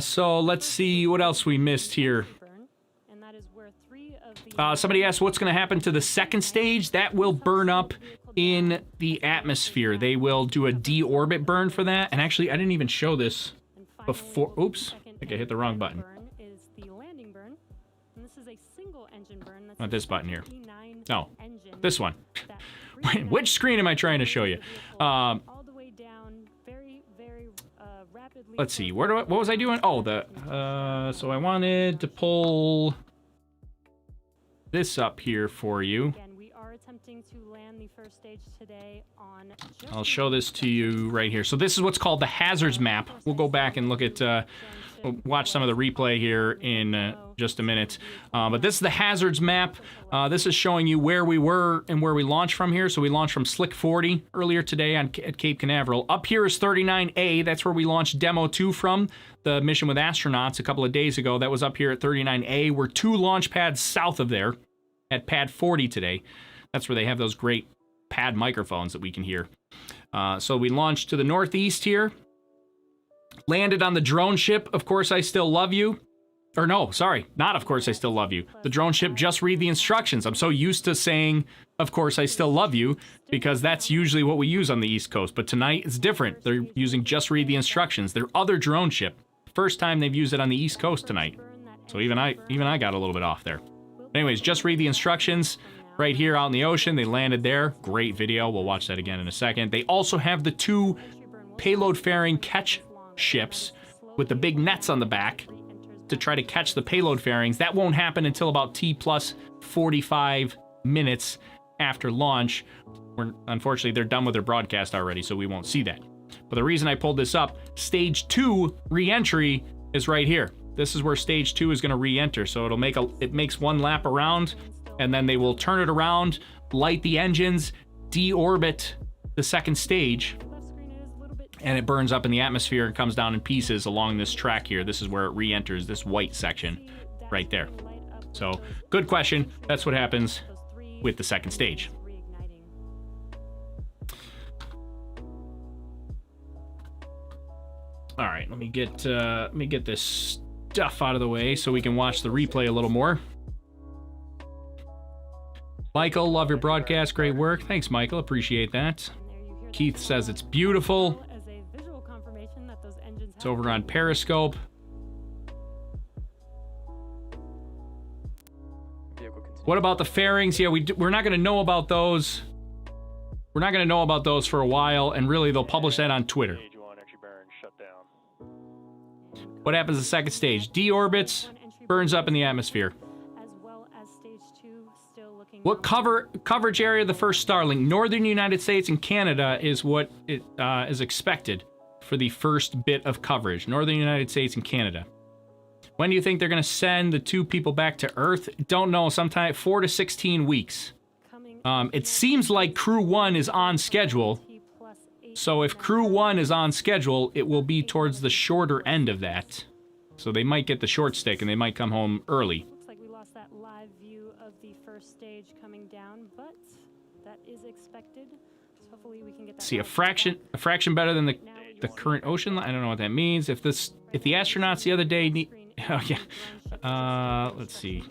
So let's see what else we missed here. Somebody asked what's going to happen to the second stage. That will burn up in the atmosphere. They will do a deorbit burn for that. And actually, I didn't even show this before. Oops, I think I hit the wrong button. Not this button here. No, this one. Which screen am I trying to show you? Let's see. What was I doing? Oh, so I wanted to pull this up here for you. I'll show this to you right here. So this is what's called the hazards map. We'll go back and look at, we'll watch some of the replay here in just a minute. But this is the hazards map. This is showing you where we were and where we launched from here. So we launched from Slick 40 earlier today at Cape Canaveral. Up here is 39A. That's where we launched Demo 2 from, the mission with astronauts a couple of days ago. That was up here at 39A. We're 2 launch pads south of there at pad 40 today. That's where they have those great pad microphones that we can hear. So we launched to the northeast here. Landed on the drone ship, Of Course I Still Love You. Or no, sorry, not Of Course I Still Love You. The drone ship, Just Read the Instructions. I'm so used to saying, Of Course I Still Love You, because that's usually what we use on the East Coast. But tonight, it's different. They're using Just Read the Instructions. Their other drone ship. First time they've used it on the East Coast tonight. So even I got a little bit off there. Anyways, Just Read the Instructions. Right here out in the ocean, they landed there. Great video. We'll watch that again in a second. They also have the 2 payload-faring catch ships with the big nets on the back to try to catch the payload fairings. That won't happen until about T plus 45 minutes after launch. Unfortunately, they're done with their broadcast already, so we won't see that. But the reason I pulled this up, Stage 2 Reentry is right here. This is where stage 2 is going to re-enter. So it makes one lap around, and then they will turn it around, light the engines, deorbit the second stage, and it burns up in the atmosphere and comes down in pieces along this track here. This is where it re-enters this white section right there. So, good question. That's what happens with the second stage. All right, let me get this stuff out of the way so we can watch the replay a little more. Michael, love your broadcast. Great work. Thanks, Michael. Appreciate that. Keith says it's beautiful. It's over on Periscope. What about the fairings? Yeah, we're not going to know about those. We're not going to know about those for a while, and really they'll publish that on Twitter. What happens the second stage? Deorbits, burns up in the atmosphere. What coverage area of the first Starlink? Northern United States and Canada is what it is expected for the first bit of coverage. Northern United States and Canada. When do you think they're going to send the 2 people back to Earth? Don't know. Sometime 4 to 16 weeks. It seems like Crew 1 is on schedule. So if Crew 1 is on schedule, it will be towards the shorter end of that. So they might get the short stick and they might come home early. Looks like we lost that live view of the first stage coming down, but that is expected. So hopefully we can get that. See, a fraction better than the current ocean line. I don't know what that means. If the astronauts the other day need, oh yeah. Let's see.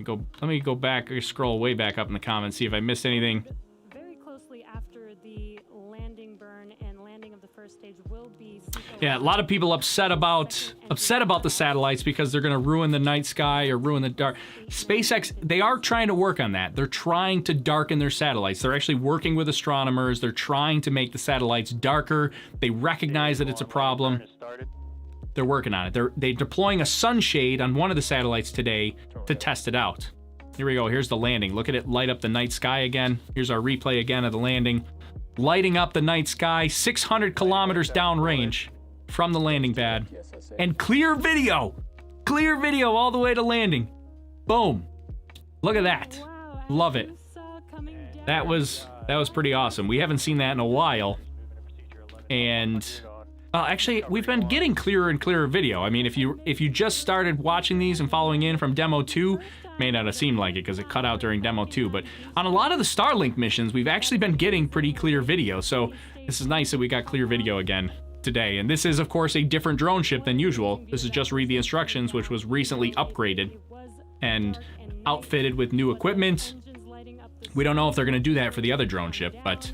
Let me go back or scroll way back up in the comments, see if I missed anything. Very closely after the landing burn and landing of the first stage will be. Yeah, a lot of people upset about the satellites because they're going to ruin the night sky or ruin the dark. SpaceX, they are trying to work on that. They're trying to darken their satellites. They're actually working with astronomers. They're trying to make the satellites darker. They recognize that it's a problem. They're working on it. They're deploying a sunshade on one of the satellites today to test it out. Here we go. Here's the landing. Look at it light up the night sky again. Here's our replay again of the landing. Lighting up the night sky 600 kilometers downrange from the landing pad. And clear video. Clear video all the way to landing. Boom. Look at that. Love it. That was pretty awesome. We haven't seen that in a while. And actually, we've been getting clearer and clearer video. I mean, if you just started watching these and following in from Demo 2, may not have seemed like it because it cut out during Demo 2, but on a lot of the Starlink missions, we've actually been getting pretty clear video, so this is nice that we got clear video again today. And this is, of course, a different drone ship than usual. This is just Read the Instructions, which was recently upgraded and outfitted with new equipment. We don't know if they're going to do that for the other drone ship, but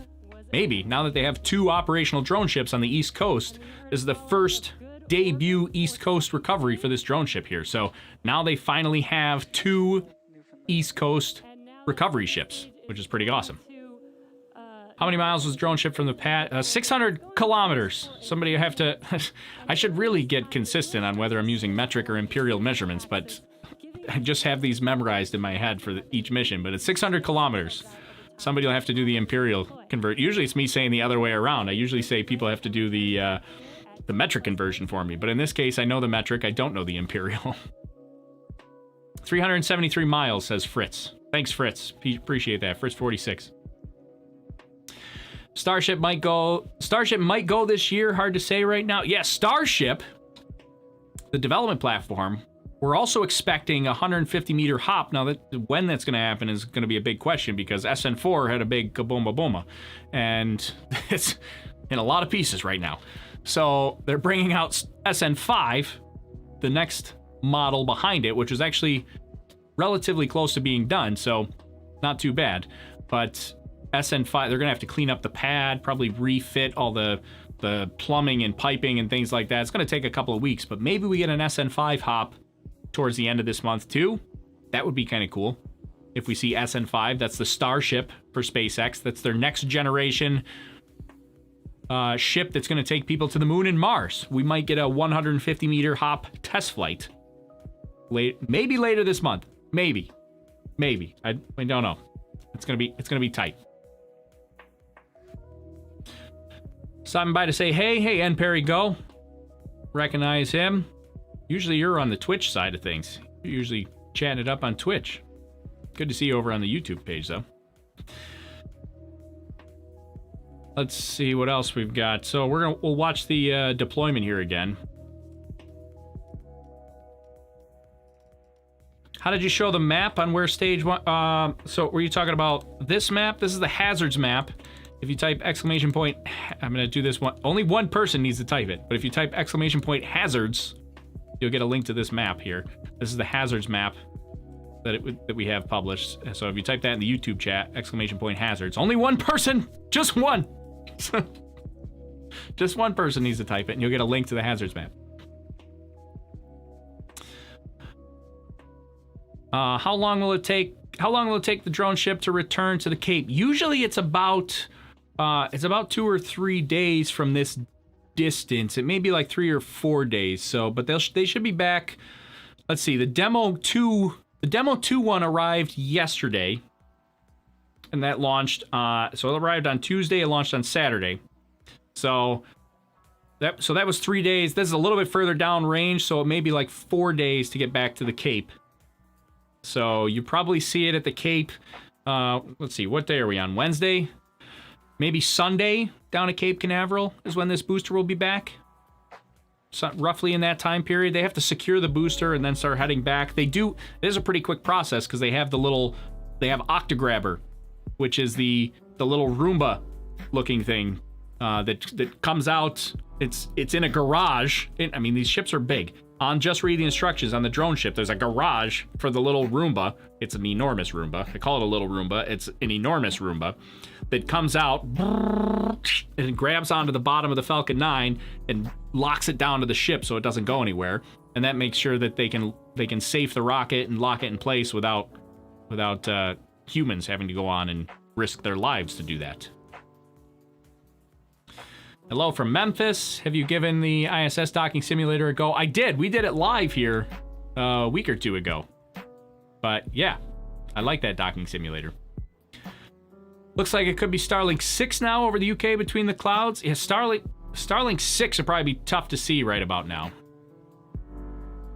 maybe. Now that they have 2 operational drone ships on the East Coast, this is the first debut East Coast recovery for this drone ship here. So now they finally have 2 East Coast recovery ships, which is pretty awesome. How many miles was the drone ship from the pad? 600 kilometers. Somebody have to... I should really get consistent on whether I'm using metric or imperial measurements, but I just have these memorized in my head for each mission. But it's 600 kilometers. Somebody will have to do the imperial convert. Usually it's me saying the other way around. I usually say people have to do the metric conversion for me. But in this case, I know the metric. I don't know the imperial. 373 miles, says Fritz. Thanks, Fritz. Appreciate that. Fritz 46. Starship might go this year. Hard to say right now. Yes, Starship, the development platform, we're also expecting a 150-meter hop. Now, when that's going to happen is going to be a big question because SN4 had a big kaboom-ba-booma, and it's in a lot of pieces right now. So they're bringing out SN5, the next model behind it, which is actually relatively close to being done, so not too bad. But SN5, they're going to have to clean up the pad, probably refit all the plumbing and piping and things like that. It's going to take a couple of weeks, but maybe we get an SN5 hop towards the end of this month too. That would be kind of cool if we see SN5. That's the Starship for SpaceX. That's their next generation ship that's going to take people to the moon and Mars. We might get a 150-meter hop test flight. Maybe later this month. Maybe. I don't know. It's gonna be tight. Stopping by to say hey, N. Perry Go. Recognize him. Usually you're on the Twitch side of things. You're usually chatting it up on Twitch. Good to see you over on the YouTube page, though. Let's see what else we've got. So we'll watch the deployment here again. How did you show the map on where stage one? So were you talking about this map? This is the hazards map. If you type exclamation point, I'm gonna do this one. Only one person needs to type it, but if you type exclamation point hazards, you'll get a link to this map here. This is the hazards map that we have published. So if you type that in the YouTube chat, exclamation point hazards, only one person, just one. Just one person needs to type it, and you'll get a link to the hazards map. How long will it take the drone ship to return to the Cape? Usually it's about 2 or 3 days from this distance. It may be like 3 or 4 days. So, but they should be back. Let's see. The demo 2 one arrived yesterday, and that launched. So it arrived on Tuesday. It launched on Saturday. So that was 3 days. This is a little bit further down range, so it may be like 4 days to get back to the Cape. So you probably see it at the Cape. Let's see, what day are we on? Wednesday? Maybe Sunday down at Cape Canaveral is when this booster will be back. So roughly in that time period. They have to secure the booster and then start heading back. It is a pretty quick process because they have they have Octograbber, which is the little Roomba looking thing that comes out. It's in a garage. These ships are big. Just read the instructions on the drone ship. There's a garage for the little Roomba. It's an enormous Roomba. I call it a little Roomba. It's an enormous Roomba that comes out and grabs onto the bottom of the Falcon 9 and locks it down to the ship so it doesn't go anywhere. And that makes sure that they can safe the rocket and lock it in place without humans having to go on and risk their lives to do that. Hello from Memphis. Have you given the ISS docking simulator a go? I did. We did it live here a week or two ago. But yeah, I like that docking simulator. Looks like it could be Starlink 6 now over the UK between the clouds. Yeah, Starlink 6 would probably be tough to see right about now.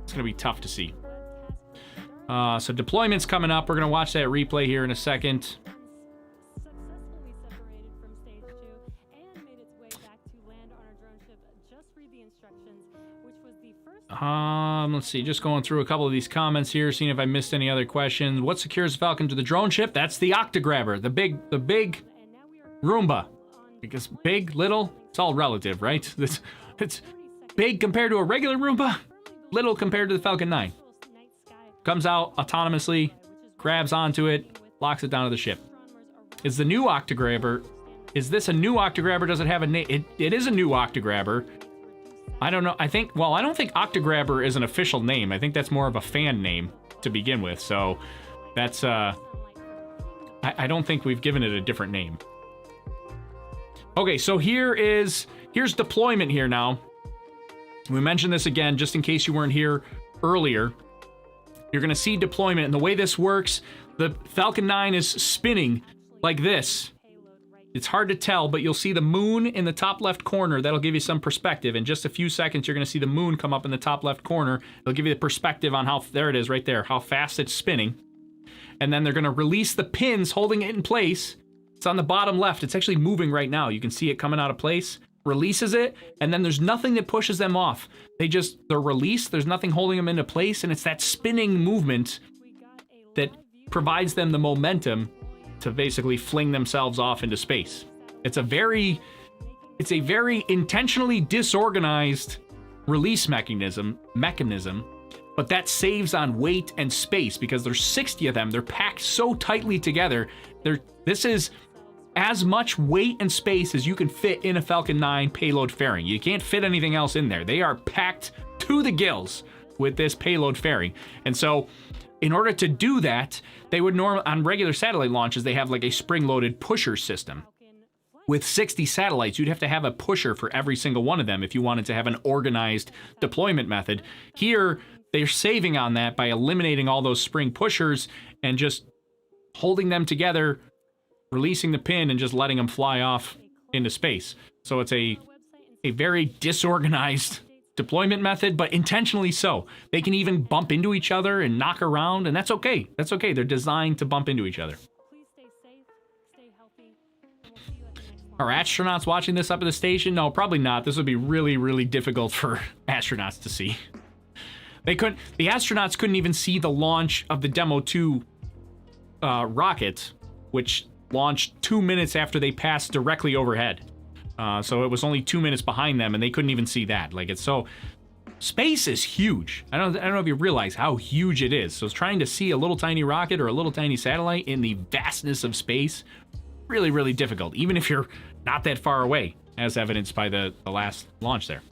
It's going to be tough to see. So deployment's coming up. We're going to watch that replay here in a second. Let's see, just going through a couple of these comments here, seeing if I missed any other questions. What secures the Falcon to the drone ship? That's the Octograbber, the big Roomba. Because big, little, it's all relative, right? It's big compared to a regular Roomba, little compared to the Falcon 9. Comes out autonomously, grabs onto it, locks it down to the ship. Is the new Octograbber, is this a new Octograbber? Does it have a name? It is a new Octograbber. I don't know. I don't think Octograbber is an official name. I think that's more of a fan name to begin with. So that's, I don't think we've given it a different name. Okay, so here's deployment here now. We mentioned this again, just in case you weren't here earlier. You're going to see deployment, and the way this works, the Falcon 9 is spinning like this. It's hard to tell, but you'll see the moon in the top left corner. That'll give you some perspective. In just a few seconds, you're going to see the moon come up in the top left corner. It'll give you the perspective on there it is right there, how fast it's spinning. And then they're going to release the pins holding it in place. It's on the bottom left. It's actually moving right now. You can see it coming out of place. Releases it, and then there's nothing that pushes them off. They're released. There's nothing holding them into place, and it's that spinning movement that provides them the momentum to basically fling themselves off into space. It's a very intentionally disorganized release mechanism, but that saves on weight and space because there's 60 of them. They're packed so tightly together. This is as much weight and space as you can fit in a Falcon 9 payload fairing. You can't fit anything else in there. They are packed to the gills with this payload fairing. And so in order to do that, they would on regular satellite launches, they have like a spring-loaded pusher system. With 60 satellites, you'd have to have a pusher for every single one of them if you wanted to have an organized deployment method. Here, they're saving on that by eliminating all those spring pushers and just holding them together, releasing the pin, and just letting them fly off into space. So it's a very disorganized deployment method, but intentionally so. They can even bump into each other and knock around, and that's okay. That's okay. They're designed to bump into each other. Please stay safe, stay healthy. We'll see you at the next launch. Are astronauts watching this up at the station? No, probably not. This would be really, really difficult for astronauts to see. The astronauts couldn't even see the launch of the Demo 2 rocket, which launched 2 minutes after they passed directly overhead. So it was only 2 minutes behind them, and they couldn't even see that. Like, it's so... Space is huge. I don't know if you realize how huge it is. So trying to see a little tiny rocket or a little tiny satellite in the vastness of space, really, really difficult, even if you're not that far away, as evidenced by the last launch there.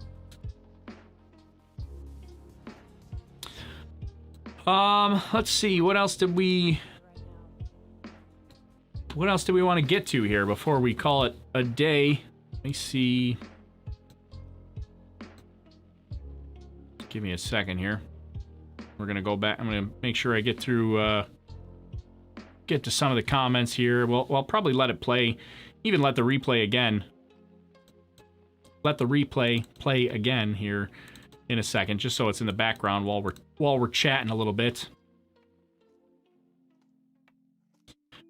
Let's see, what else did we want to get to here before we call it a day? Let me see. Give me a second here. We're gonna go back. I'm gonna make sure I get through, get to some of the comments here. Well, I'll probably let it play, even let the replay again. Let the replay play again here in a second, just so it's in the background while we're chatting a little bit.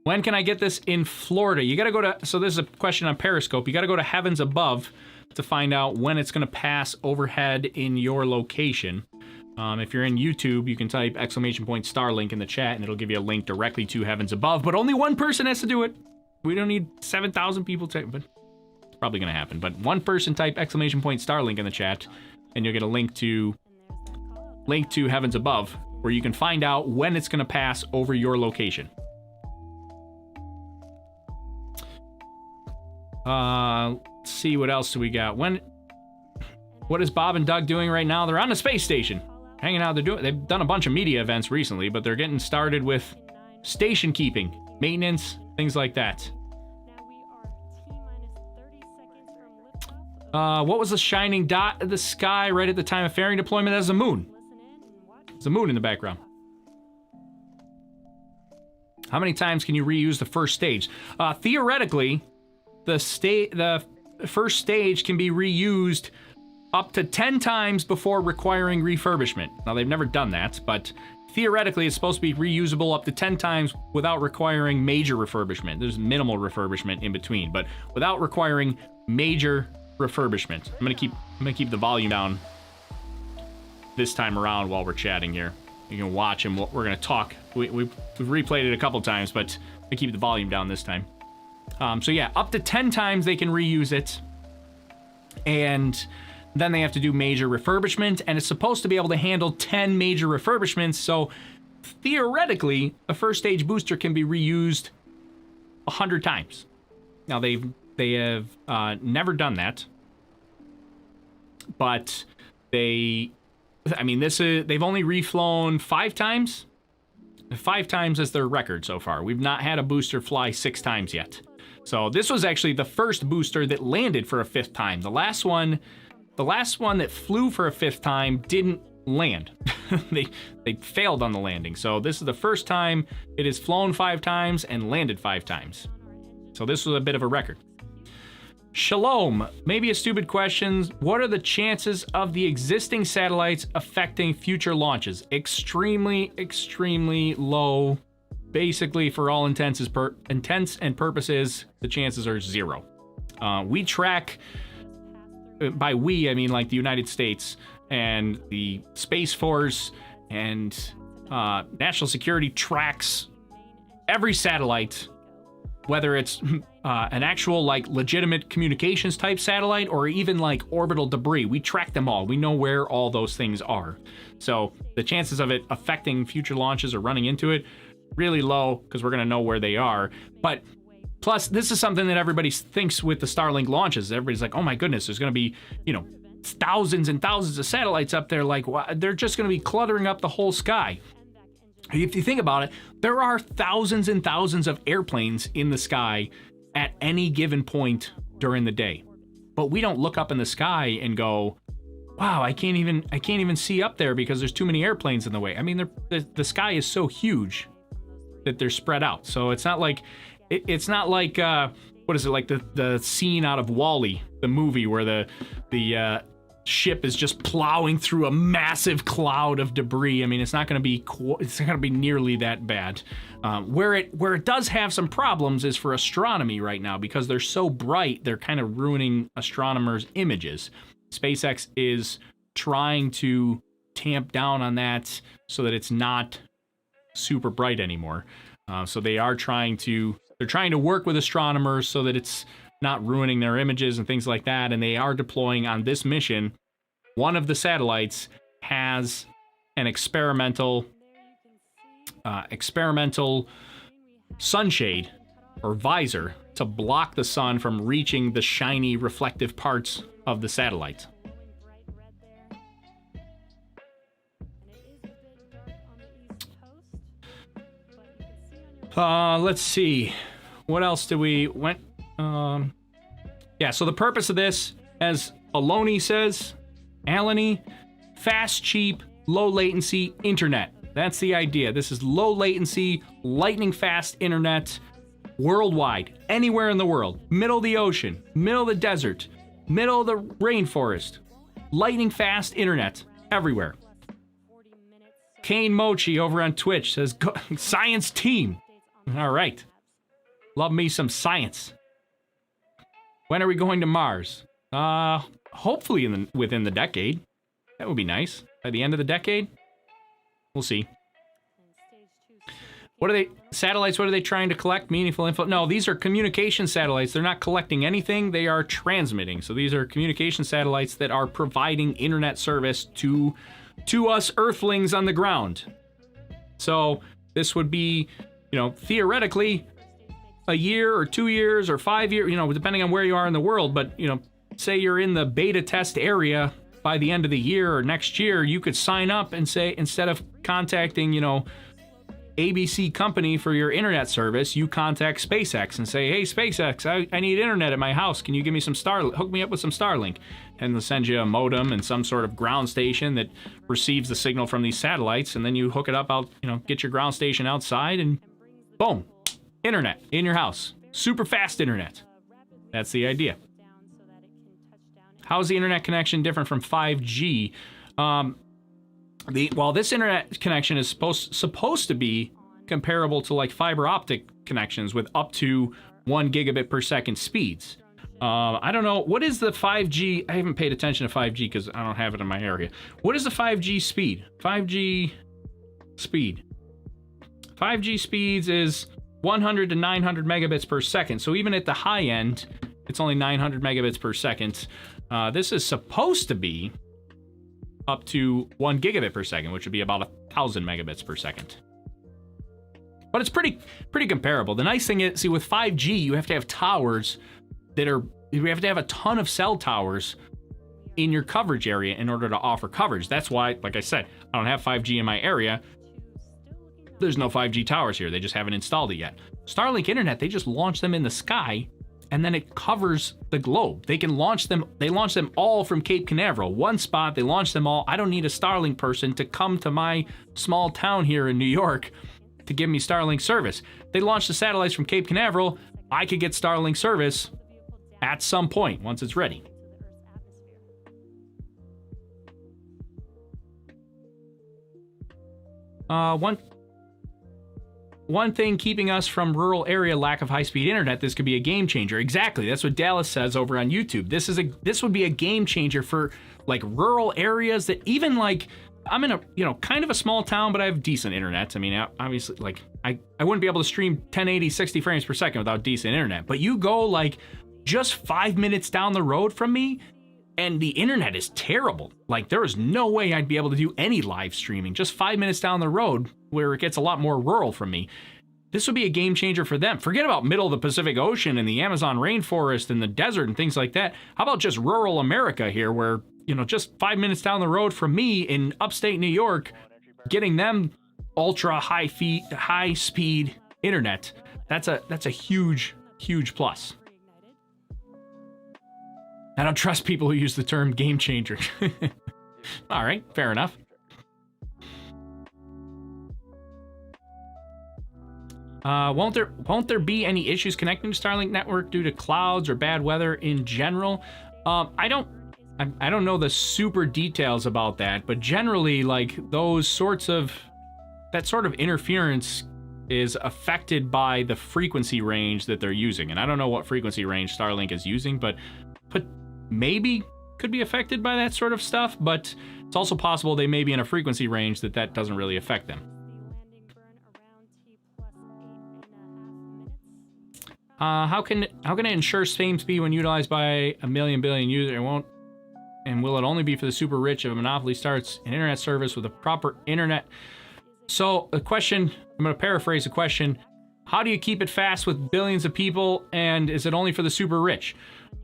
When can I get this in Florida? You gotta go to, so this is a question on Periscope. You gotta go to Heavens Above to find out when it's gonna pass overhead in your location. If you're in YouTube, you can type !Starlink in the chat and it'll give you a link directly to Heavens Above, but only one person has to do it. We don't need 7,000 people to, but it's probably gonna happen. But one person type !Starlink in the chat and you'll get a link to Heavens Above, where you can find out when it's gonna pass over your location. Let's see, what else do we got? What is Bob and Doug doing right now? They're on the space station, hanging out. They've done a bunch of media events recently, but they're getting started with station keeping, maintenance, things like that. Now we are T-minus 30 seconds from liftoff. What was the shining dot in the sky right at the time of fairing deployment? That's the moon. Listen in and watch. There's a moon in the background. How many times can you reuse the first stage? Theoretically, the first stage can be reused up to 10 times before requiring refurbishment. Now, they've never done that, but theoretically, it's supposed to be reusable up to 10 times without requiring major refurbishment. There's minimal refurbishment in between, but without requiring major refurbishment. I'm gonna keep the volume down this time around while we're chatting here. You can watch and we're gonna talk. We've replayed it a couple times, but I keep the volume down this time. So yeah, up to 10 times they can reuse it, and then they have to do major refurbishment, and it's supposed to be able to handle 10 major refurbishments, so theoretically, a first stage booster can be reused 100 times. Now, they have never done that, but they've only reflown 5 times. 5 times is their record so far. We've not had a booster fly 6 times yet. So this was actually the first booster that landed for a 5th time. The last one that flew for a 5th time didn't land. they failed on the landing. So this is the first time it has flown 5 times and landed 5 times. So this was a bit of a record. Shalom, maybe a stupid question. What are the chances of the existing satellites affecting future launches? Extremely, extremely low. Basically, for all intents and purposes, the chances are 0. We track, by we, I mean like the United States and the Space Force and National Security tracks every satellite, whether it's an actual like legitimate communications type satellite or even like orbital debris. We track them all. We know where all those things are. So the chances of it affecting future launches or running into it, really low, because we're going to know where they are. But plus, this is something that everybody thinks with the Starlink launches. Everybody's like, oh my goodness, there's going to be, thousands and thousands of satellites up there. Like, they're just going to be cluttering up the whole sky. If you think about it, there are thousands and thousands of airplanes in the sky at any given point during the day. But we don't look up in the sky and go, wow, I can't even see up there because there's too many airplanes in the way. I mean, the sky is so huge that they're spread out. So it's not like what is it, like the scene out of WALL-E, the movie where the ship is just plowing through a massive cloud of debris. I mean, it's not going to be nearly that bad. Where it does have some problems is for astronomy right now, because they're so bright, they're kind of ruining astronomers' images. SpaceX is trying to tamp down on that so that it's not super bright anymore. So they're trying to work with astronomers so that it's not ruining their images and things like that. And they are deploying on this mission. One of the satellites has an experimental sunshade or visor to block the sun from reaching the shiny reflective parts of the satellite. Let's see. What else did we went? Yeah, so the purpose of this, as Aloni says, fast, cheap, low latency internet. That's the idea. This is low latency, lightning fast internet worldwide, anywhere in the world. Middle of the ocean, middle of the desert, middle of the rainforest. Lightning fast internet everywhere. Kane Mochi over on Twitch says, science team. All right. Love me some science. When are we going to Mars? Hopefully within the decade. That would be nice. By the end of the decade? We'll see. What are they? Satellites, what are they trying to collect? Meaningful info? No, these are communication satellites. They're not collecting anything. They are transmitting. So these are communication satellites that are providing internet service to us Earthlings on the ground. So this would be, theoretically a year or 2 years or 5 years, depending on where you are in the world. But, say you're in the beta test area by the end of the year or next year, you could sign up and say, instead of contacting, ABC company for your internet service, you contact SpaceX and say, hey, SpaceX, I need internet at my house. Can you give me some hook me up with some Starlink? And they'll send you a modem and some sort of ground station that receives the signal from these satellites. And then you hook it up out, get your ground station outside and boom, internet in your house. Super fast internet. That's the idea. How is the internet connection different from 5G? This internet connection is supposed to be comparable to like fiber optic connections with up to 1 gigabit per second speeds. I don't know. What is the 5G? I haven't paid attention to 5G because I don't have it in my area. What is the 5G speed? 5G speeds is 100 to 900 megabits per second. So even at the high end, it's only 900 megabits per second. This is supposed to be up to 1 gigabit per second, which would be about 1,000 megabits per second. But it's pretty comparable. The nice thing is, see, with 5G, you have to have towers you have to have a ton of cell towers in your coverage area in order to offer coverage. That's why, like I said, I don't have 5G in my area. There's no 5G towers here. They just haven't installed it yet. Starlink internet, they just launch them in the sky and then it covers the globe. They can launch them. They launch them all from Cape Canaveral. One spot, they launch them all. I don't need a Starlink person to come to my small town here in New York to give me Starlink service. They launch the satellites from Cape Canaveral. I could get Starlink service at some point once it's ready. One thing keeping us from rural area lack of high-speed internet, this could be a game changer. Exactly, that's what Dallas says over on YouTube. This would be a game changer for like rural areas that even like, I'm in a, kind of a small town, but I have decent internet. I mean, obviously, like I wouldn't be able to stream 1080, 60 frames per second without decent internet. But you go like just 5 minutes down the road from me, and the internet is terrible. Like, there is no way I'd be able to do any live streaming just 5 minutes down the road where it gets a lot more rural from me. This would be a game changer for them. Forget about middle of the Pacific Ocean and the Amazon rainforest and the desert and things like that. How about just rural America here where, just 5 minutes down the road from me in upstate New York, getting them ultra high speed internet. That's a huge, huge plus. I don't trust people who use the term game changer. All right, fair enough. Won't there be any issues connecting to Starlink network due to clouds or bad weather in general? I don't I don't know the super details about that, but generally, like, that sort of interference is affected by the frequency range that they're using. And I don't know what frequency range Starlink is using, but maybe could be affected by that sort of stuff, but it's also possible they may be in a frequency range that doesn't really affect them. How can it ensure same speed when utilized by a million billion users? It won't. And will it only be for the super rich if a monopoly starts an internet service with a proper internet? So the question, I'm going to paraphrase the question. How do you keep it fast with billions of people, and is it only for the super rich?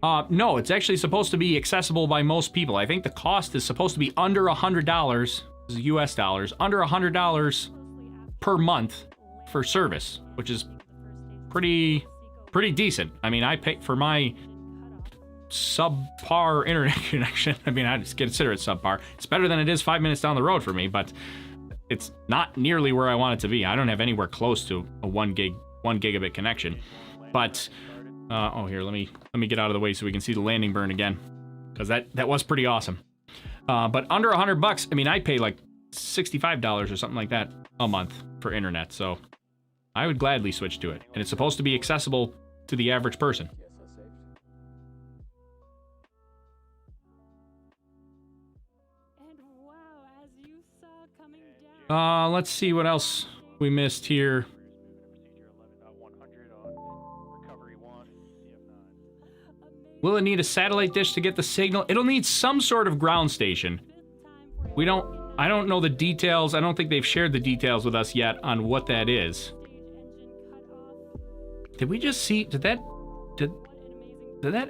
No, it's actually supposed to be accessible by most people. I think the cost is supposed to be under $100, this is US dollars, under $100 per month for service, which is pretty decent. I mean, I pay for my subpar internet connection. I mean, I just consider it subpar. It's better than it is 5 minutes down the road for me, but it's not nearly where I want it to be. I don't have anywhere close to a 1 gigabit connection. But oh, here, let me get out of the way so we can see the landing burn again, because that was pretty awesome. But under $100, I mean, I pay like $65 or something like that a month for internet, so I would gladly switch to it. And it's supposed to be accessible to the average person. Let's see what else we missed here. Will it need a satellite dish to get the signal? It'll need some sort of ground station. I don't know the details. I don't think they've shared the details with us yet on what that is. Did we just see, did that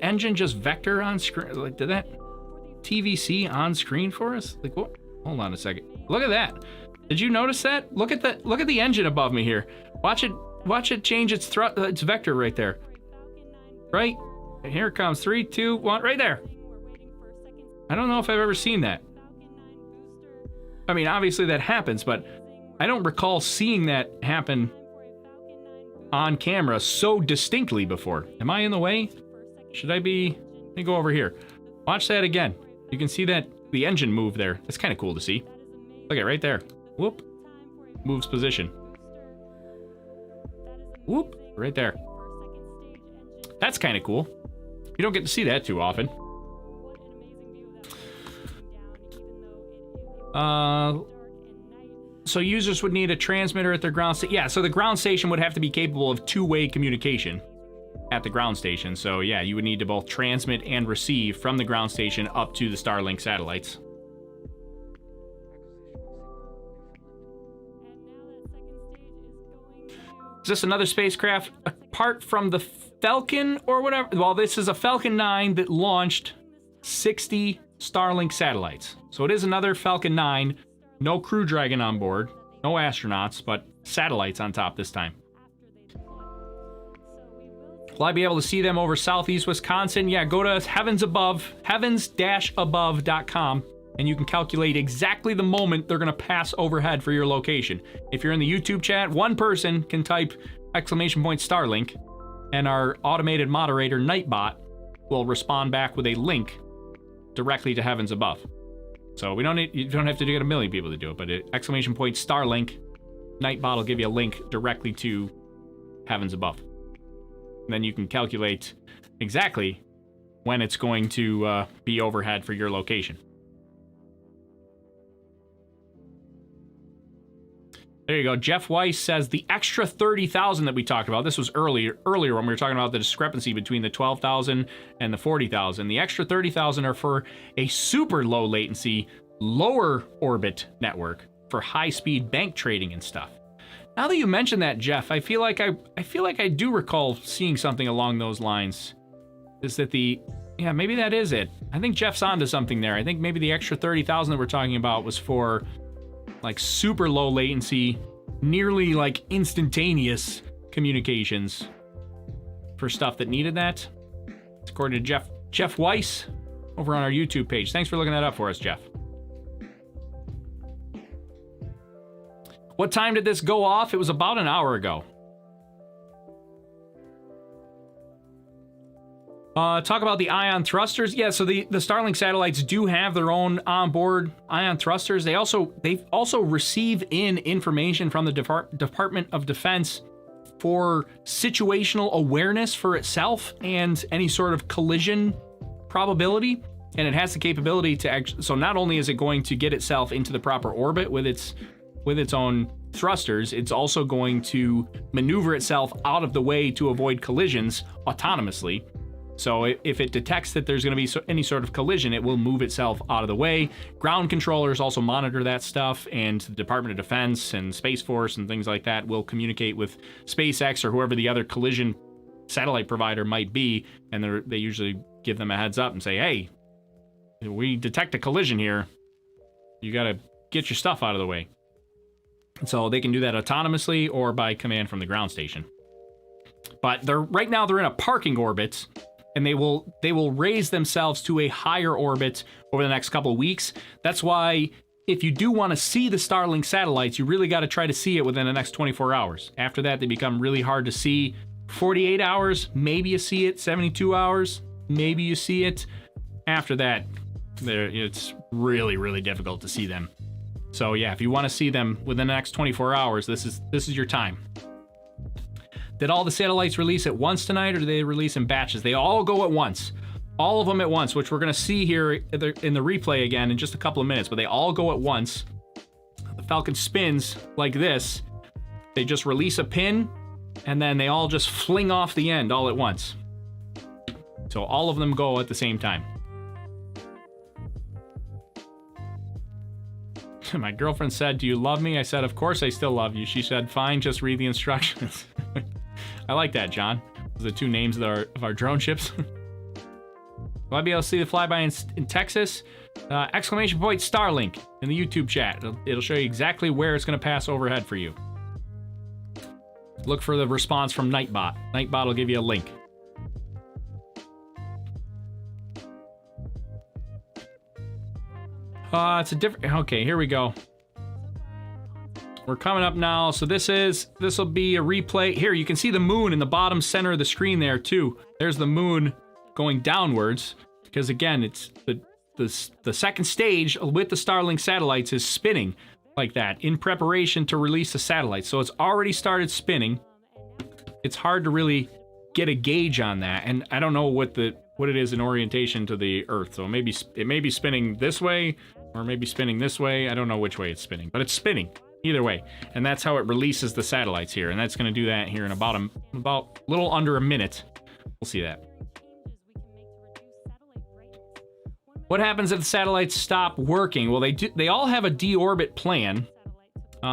engine just vector on screen? Like, did that TVC on screen for us? Like, what? Hold on a second. Look at that. Did you notice that? Look at the engine above me here. Watch it change its vector right there. Right? And here it comes. 3, 2, 1, right there. I don't know if I've ever seen that. I mean, obviously that happens, but I don't recall seeing that happen on camera so distinctly before. Am I in the way? Should I be? Let me go over here. Watch that again. You can see that the engine move there. That's kind of cool to see. Look at right there. Whoop. Moves position. Whoop. Right there. That's kind of cool. You don't get to see that too often. So users would need a transmitter at their ground station. Yeah, so the ground station would have to be capable of two-way communication at the ground station. So yeah, you would need to both transmit and receive from the ground station up to the Starlink satellites. Is this another spacecraft apart from the Falcon or whatever? Well, this is a Falcon 9 that launched 60 Starlink satellites. So it is another Falcon 9. No Crew Dragon on board. No astronauts, but satellites on top this time. Will I be able to see them over southeast Wisconsin? Yeah, go to Heavens Above, heavens-above.com, and you can calculate exactly the moment they're going to pass overhead for your location. If you're in the YouTube chat, one person can type !Starlink, and our automated moderator, Nightbot, will respond back with a link directly to Heavens Above. So you don't have to get a million people to do it, but !Starlink, Nightbot will give you a link directly to Heavens Above. And then you can calculate exactly when it's going to be overhead for your location. There you go. Jeff Weiss says the extra 30,000 that we talked about, this was earlier when we were talking about the discrepancy between the 12,000 and the 40,000. The extra 30,000 are for a super low latency, lower orbit network for high-speed bank trading and stuff. Now that you mention that, Jeff, I feel like I do recall seeing something along those lines. Is that yeah, maybe that is it. I think Jeff's onto something there. I think maybe the extra 30,000 that we're talking about was for like super low latency, nearly like instantaneous communications for stuff that needed that. It's according to Jeff Weiss over on our YouTube page. Thanks for looking that up for us, Jeff. What time did this go off? It was about an hour ago. Talk about the ion thrusters. Yeah, so the Starlink satellites do have their own onboard ion thrusters. They also receive in information from the Department of Defense for situational awareness for itself and any sort of collision probability. And it has the capability to actually, so not only is it going to get itself into the proper orbit with its own thrusters, it's also going to maneuver itself out of the way to avoid collisions autonomously. So if it detects that there's going to be any sort of collision, it will move itself out of the way. Ground controllers also monitor that stuff, and the Department of Defense and Space Force and things like that will communicate with SpaceX or whoever the other collision satellite provider might be, and they usually give them a heads up and say, hey, we detect a collision here. You got to get your stuff out of the way. So they can do that autonomously or by command from the ground station. But right now they're in a parking orbit, and they will raise themselves to a higher orbit over the next couple of weeks. That's why if you do want to see the Starlink satellites, you really got to try to see it within the next 24 hours. After that, they become really hard to see. 48 hours, maybe you see it. 72 hours, maybe you see it. After that, it's really, really difficult to see them. So yeah, if you want to see them within the next 24 hours, this is your time. Did all the satellites release at once tonight, or did they release in batches? They all go at once. All of them at once, which we're going to see here in the replay again in just a couple of minutes, but they all go at once. The Falcon spins like this. They just release a pin, and then they all just fling off the end all at once. So all of them go at the same time. My girlfriend said, "Do you love me?" I said, "Of course I still love you." She said, "Fine, just read the instructions." I like that, John. Those are the two names of our drone ships. Will I be able to see the flyby in Texas? Exclamation point Starlink in the YouTube chat. It'll show you exactly where it's going to pass overhead for you. Look for the response from Nightbot. Nightbot will give you a link. It's a different... Okay, here we go. We're coming up now. So this will be a replay. Here, you can see the moon in the bottom center of the screen there, too. There's the moon going downwards. Because, again, it's the second stage with the Starlink satellites is spinning like that in preparation to release the satellites. So it's already started spinning. It's hard to really get a gauge on that. And I don't know what it is in orientation to the Earth. So maybe it may be spinning this way or maybe spinning this way. I don't know which way it's spinning, but it's spinning either way. And that's how it releases the satellites here. And that's going to do that here in about a little under a minute. We'll see that. What happens if the satellites stop working? Well, they all have a deorbit plan,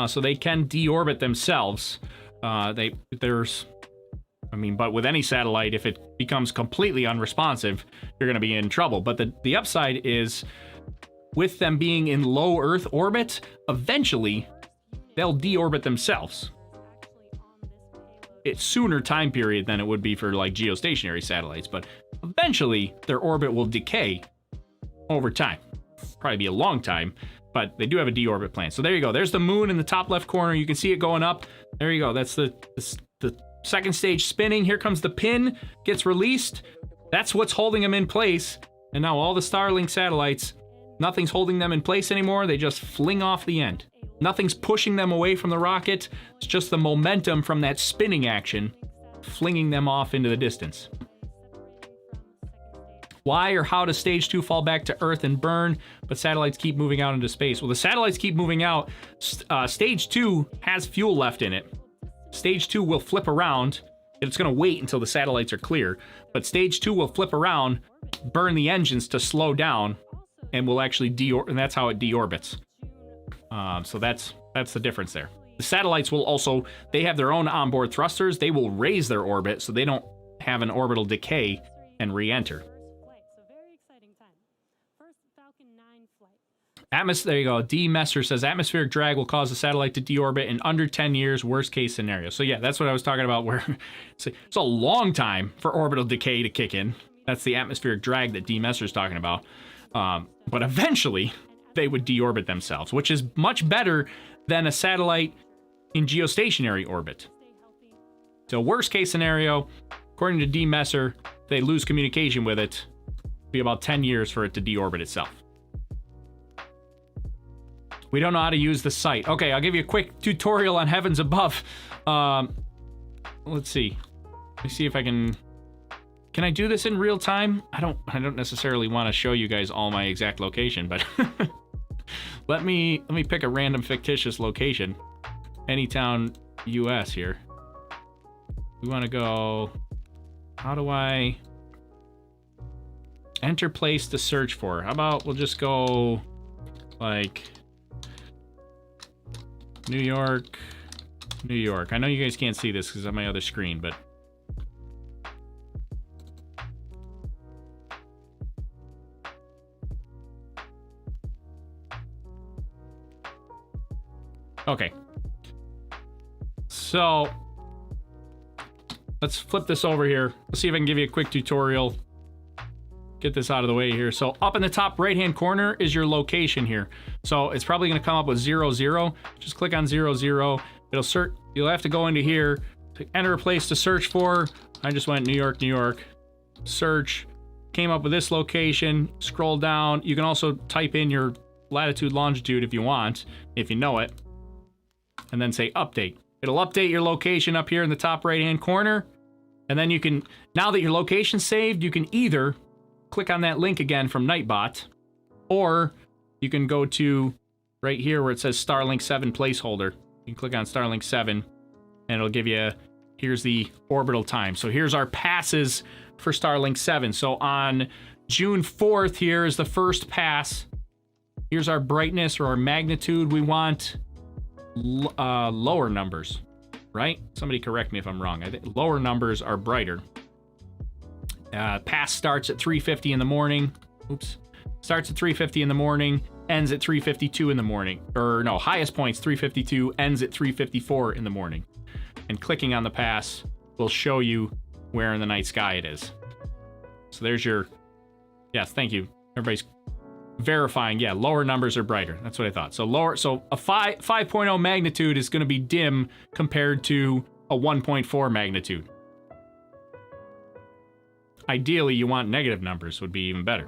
so they can deorbit themselves. But with any satellite, if it becomes completely unresponsive, you're going to be in trouble. But the upside is, with them being in low Earth orbit, eventually they'll deorbit themselves. It's sooner time period than it would be for like geostationary satellites, but eventually their orbit will decay over time. Probably be a long time, but they do have a deorbit plan. So there you go. There's the moon in the top left corner. You can see it going up. There you go. That's the second stage spinning. Here comes the pin, gets released. That's what's holding them in place. And now all the Starlink satellites, nothing's holding them in place anymore. They just fling off the end. Nothing's pushing them away from the rocket. It's just the momentum from that spinning action flinging them off into the distance. Why or how does stage 2 fall back to Earth and burn, but satellites keep moving out into space? Well, the satellites keep moving out. Stage 2 has fuel left in it. Stage 2 will flip around. It's going to wait until the satellites are clear, but stage 2 will flip around, burn the engines to slow down, and will actually and that's how it deorbits. So that's the difference there. The satellites will also, they have their own onboard thrusters. They will raise their orbit so they don't have an orbital decay and re-enter. There you go. D. Messer says atmospheric drag will cause the satellite to deorbit in under 10 years, worst case scenario. So yeah, that's what I was talking about, where it's a long time for orbital decay to kick in. That's the atmospheric drag that D. Messer is talking about. But eventually they would deorbit themselves, which is much better than a satellite in geostationary orbit. So worst case scenario, according to D. Messer, if they lose communication with it, it'll be about 10 years for it to deorbit itself. We don't know how to use the site. Okay, I'll give you a quick tutorial on Heavens Above. Let's see. Let me see if I can... Can I do this in real time? I don't necessarily want to show you guys all my exact location, but let me pick a random fictitious location. Anytown, US here. We want to go... How do I... Enter place to search for. How about we'll just go... Like... New York, New York. I know you guys can't see this because on my other screen, but... Okay. So, let's flip this over here. Let's see if I can give you a quick tutorial. Get this out of the way here. So up in the top right hand corner is your location here. So it's probably going to come up with 00. Just click on 00. It'll search. You'll have to go into here to enter a place to search for. I just went New York, New York. Search. Came up with this location. Scroll down. You can also type in your latitude, longitude if you want, if you know it. And then say update. It'll update your location up here in the top right hand corner. And then you can, now that your location's saved, you can either click on that link again from Nightbot, or you can go to right here where it says Starlink 7 placeholder. You can click on Starlink 7 and it'll give you, here's the orbital time. So here's our passes for Starlink 7. So on June 4th, here is the first pass. Here's our brightness or our magnitude. We want lower numbers, right? Somebody correct me if I'm wrong. I think lower numbers are brighter. Pass starts at 3:50 in the morning. Oops. Starts at 3:50 in the morning, ends at 3:52 in the morning. Or no, highest point's 3:52, ends at 3:54 in the morning. And clicking on the pass will show you where in the night sky it is. So there's your... Yes, thank you. Everybody's verifying. Yeah, lower numbers are brighter. That's what I thought. So lower... So a 5.0 magnitude is going to be dim compared to a 1.4 magnitude. Ideally, you want negative numbers, would be even better.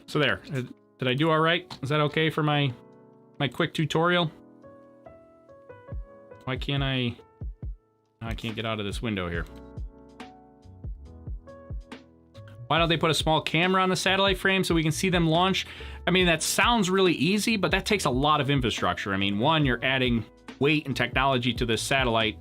So there. Did I do all right? Is that okay for my quick tutorial? Why can't I... I can't get out of this window here. Why don't they put a small camera on the satellite frame so we can see them launch? I mean, that sounds really easy, but that takes a lot of infrastructure. I mean, one, you're adding weight and technology to this satellite.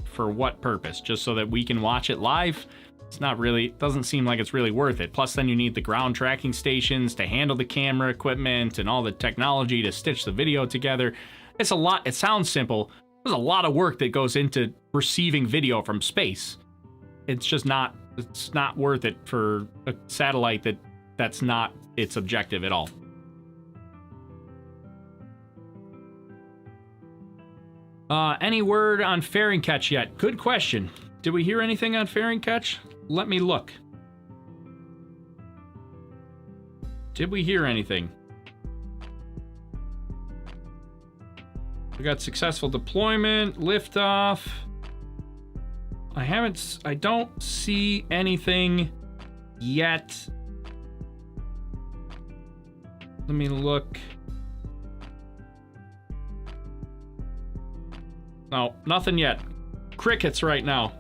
For what purpose? Just so that we can watch it live? It's not really, doesn't seem like it's really worth it. Plus then you need the ground tracking stations to handle the camera equipment and all the technology to stitch the video together. It's a lot, it sounds simple. There's a lot of work that goes into receiving video from space. It's just not, it's not worth it for a satellite that's not its objective at all. Any word on fairing catch yet? Good question. Did we hear anything on fairing catch? Let me look. Did we hear anything? We got successful deployment, liftoff. I don't see anything yet. Let me look. No, nothing yet. Crickets right now.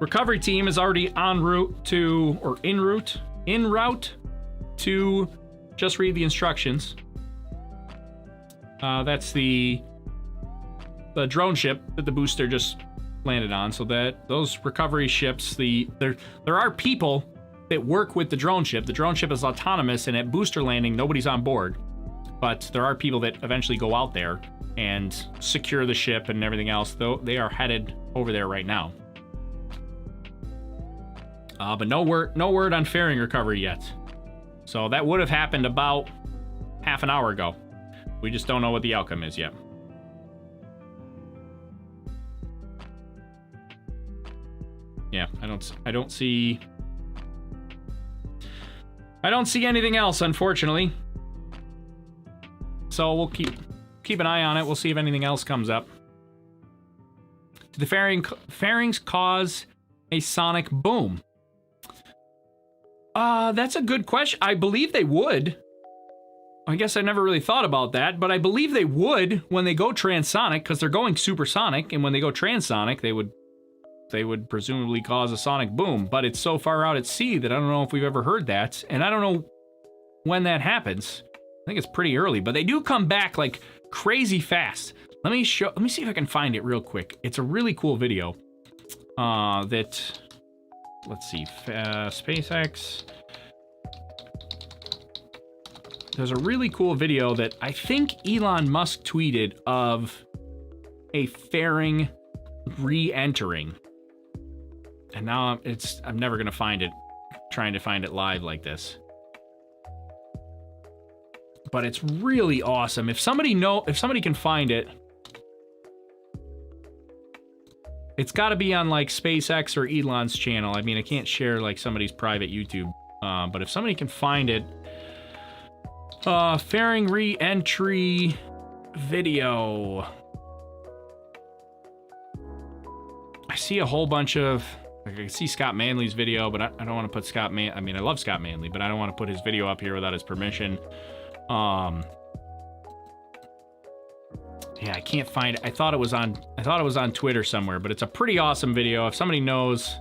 Recovery team is already en route to, or en route to just read the instructions. That's the drone ship that the booster just landed on. So that those recovery ships, there are people that work with the drone ship. The drone ship is autonomous, and at booster landing, nobody's on board. But there are people that eventually go out there and secure the ship and everything else, though they are headed over there right now. But no word on fairing recovery yet. So that would have happened about half an hour ago. We just don't know what the outcome is yet. Yeah, I don't see anything else, unfortunately. So we'll keep an eye on it. We'll see if anything else comes up. Do the fairings cause a sonic boom? That's a good question. I believe they would. I guess I never really thought about that, but I believe they would when they go transonic, because they're going supersonic, and when they go transonic, they would presumably cause a sonic boom. But it's so far out at sea that I don't know if we've ever heard that, and I don't know when that happens. I think it's pretty early, but they do come back like crazy fast. Let me see if I can find it real quick. It's a really cool video. Let's see, SpaceX. There's a really cool video that I think Elon Musk tweeted of a fairing re-entering. And now I'm never gonna find it, trying to find it live like this. But it's really awesome. If somebody can find it, it's got to be on like SpaceX or Elon's channel. I mean, I can't share like somebody's private YouTube, but if somebody can find it, fairing re-entry video. I see a whole bunch of. I can see Scott Manley's video, but I don't want to put I mean, I love Scott Manley, but I don't want to put his video up here without his permission. Yeah, I can't find it. I thought it was on Twitter somewhere, but it's a pretty awesome video. If somebody knows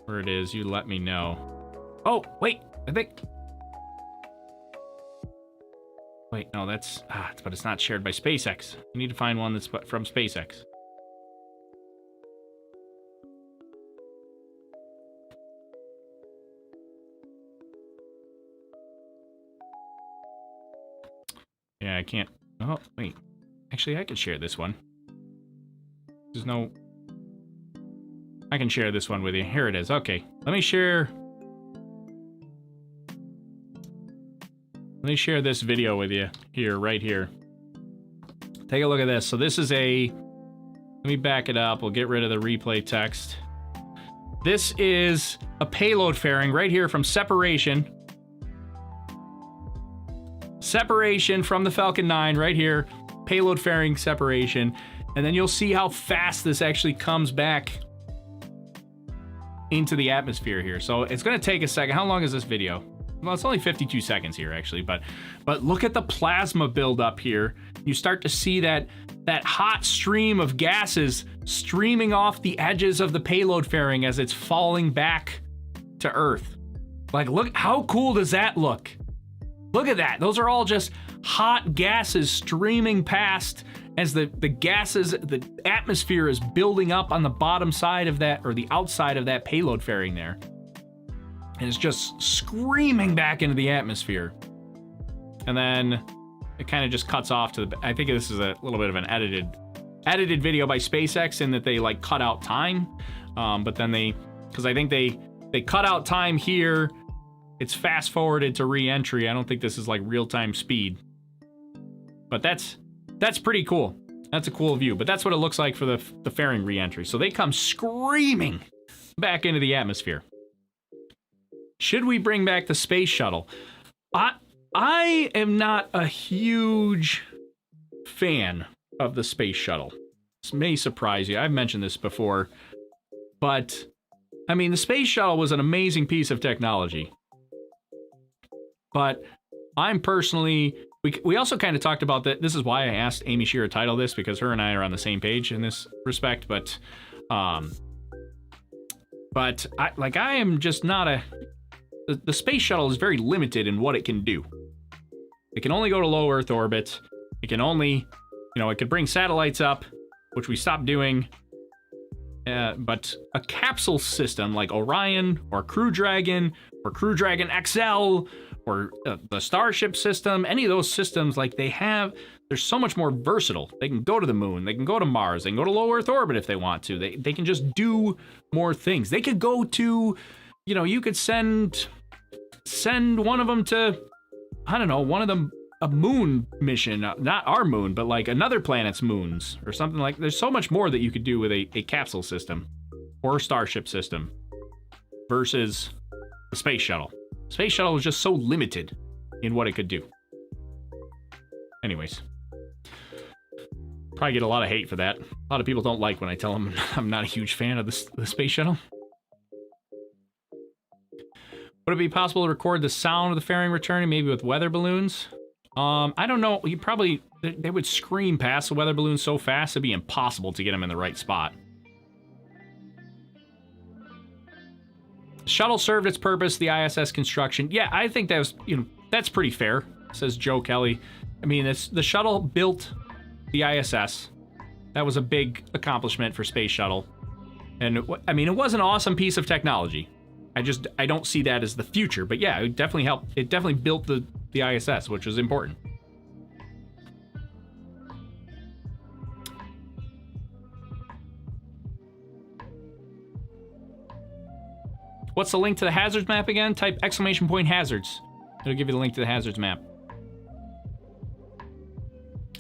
where it is, you let me know. Oh, wait, wait, no, but it's not shared by SpaceX. I need to find one that's from SpaceX. Yeah, I can't. Oh, wait. Actually, I could share this one. There's no... I can share this one with you. Here it is. Okay. Let me share this video with you. Here, right here. Take a look at this. So this is a... Let me back it up. We'll get rid of the replay text. This is a payload fairing right here from separation. Separation from the Falcon 9 right here. Payload fairing separation. And then you'll see how fast this actually comes back into the atmosphere here. So it's going to take a second. How long is this video? Well, it's only 52 seconds here, actually. But look at the plasma buildup here. You start to see that hot stream of gases streaming off the edges of the payload fairing as it's falling back to Earth. Like, look, how cool does that look? Look at that. Those are all just hot gases streaming past as the atmosphere is building up on the bottom side of that, or the outside of that payload fairing there. And it's just screaming back into the atmosphere. And then it kind of just cuts off to the... I think this is a little bit of an edited video by SpaceX in that they like cut out time. But then because I think they cut out time here. It's fast forwarded to re-entry. I don't think this is like real-time speed. But that's pretty cool. That's a cool view. But that's what it looks like for the fairing re-entry. So they come screaming back into the atmosphere. Should we bring back the space shuttle? I am not a huge fan of the space shuttle. This may surprise you. I've mentioned this before. But, I mean, the space shuttle was an amazing piece of technology. But I'm personally... We also kind of talked about that. This is why I asked Amy Shearer to title this, because her and I are on the same page in this respect. But I am just not a... The space shuttle is very limited in what it can do. It can only go to low Earth orbit. It can only... it could bring satellites up, which we stopped doing. But a capsule system like Orion or Crew Dragon XL... or the Starship system, any of those systems, like they're so much more versatile. They can go to the moon, they can go to Mars, they can go to low Earth orbit if they want to. They can just do more things. They could go to, you could send one of them to, I don't know, one of them, a moon mission, not our moon, but like another planet's moons or something like. There's so much more that you could do with a capsule system or a Starship system versus the space shuttle. Space shuttle was just so limited in what it could do. Anyways, probably get a lot of hate for that. A lot of people don't like when I tell them I'm not a huge fan of the space shuttle. Would it be possible to record the sound of the fairing returning, maybe with weather balloons? I don't know. You probably... They would scream past the weather balloons so fast, it'd be impossible to get them in the right spot. The shuttle served its purpose, the ISS construction. Yeah, I think that was, that's pretty fair, says Joe Kelly. I mean, the shuttle built the ISS. That was a big accomplishment for Space Shuttle. And, I mean, it was an awesome piece of technology. I don't see that as the future. But yeah, it definitely helped. It definitely built the ISS, which was important. What's the link to the hazards map again? Type !hazards. It'll give you the link to the hazards map.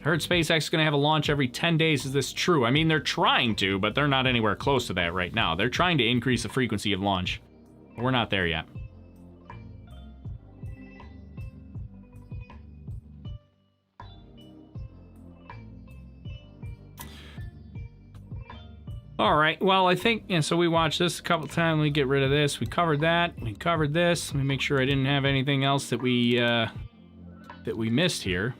I heard SpaceX is going to have a launch every 10 days. Is this true? I mean, they're trying to, but they're not anywhere close to that right now. They're trying to increase the frequency of launch. We're not there yet. All right, well, I think, yeah, so we watched this a couple times. Let me get rid of this. We covered that. We covered this. Let me make sure I didn't have anything else that we missed here.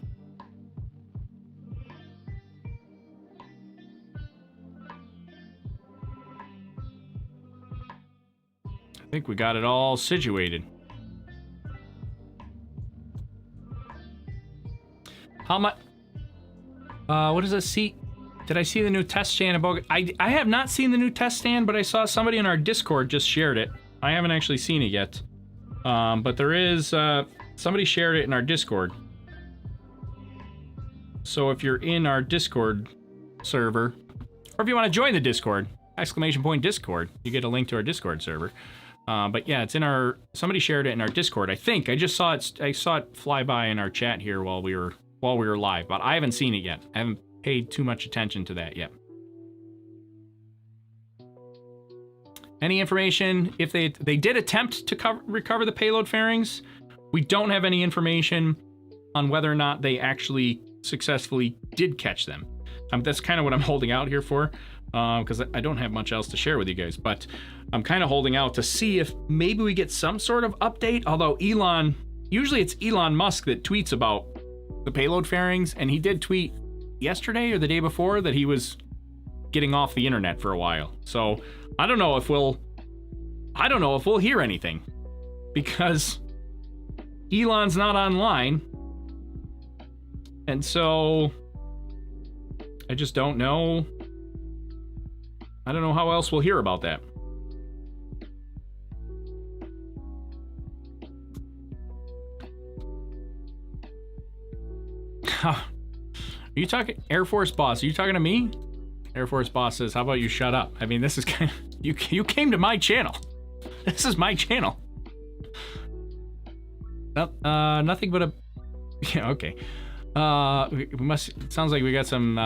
I think we got it all situated. How much? What does it see? Did I see the new test stand about? I have not seen the new test stand, but I saw somebody in our Discord just shared it. I haven't actually seen it yet. But there is, somebody shared it in our Discord. So if you're in our Discord server, or if you want to join the Discord, !Discord, you get a link to our Discord server. But yeah, it's in our, somebody shared it in our Discord, I think. I just saw it, I saw it fly by in our chat here while we were live, but I haven't seen it yet. I haven't paid too much attention to that yet. Any information, if they did attempt to recover the payload fairings, we don't have any information on whether or not they actually successfully did catch them. That's kind of what I'm holding out here for, because I don't have much else to share with you guys, but I'm kind of holding out to see if maybe we get some sort of update, although usually it's Elon Musk that tweets about the payload fairings, and he did tweet yesterday or the day before that he was getting off the internet for a while. So I don't know if we'll hear anything, because Elon's not online, and so I just don't know. I don't know how else we'll hear about that. Are you talking Air Force boss? Are you talking to me? Air Force boss says, how about you shut up? I mean, this is kind of, you came to my channel. This is my channel. Nothing but a, yeah, okay. It sounds like we got some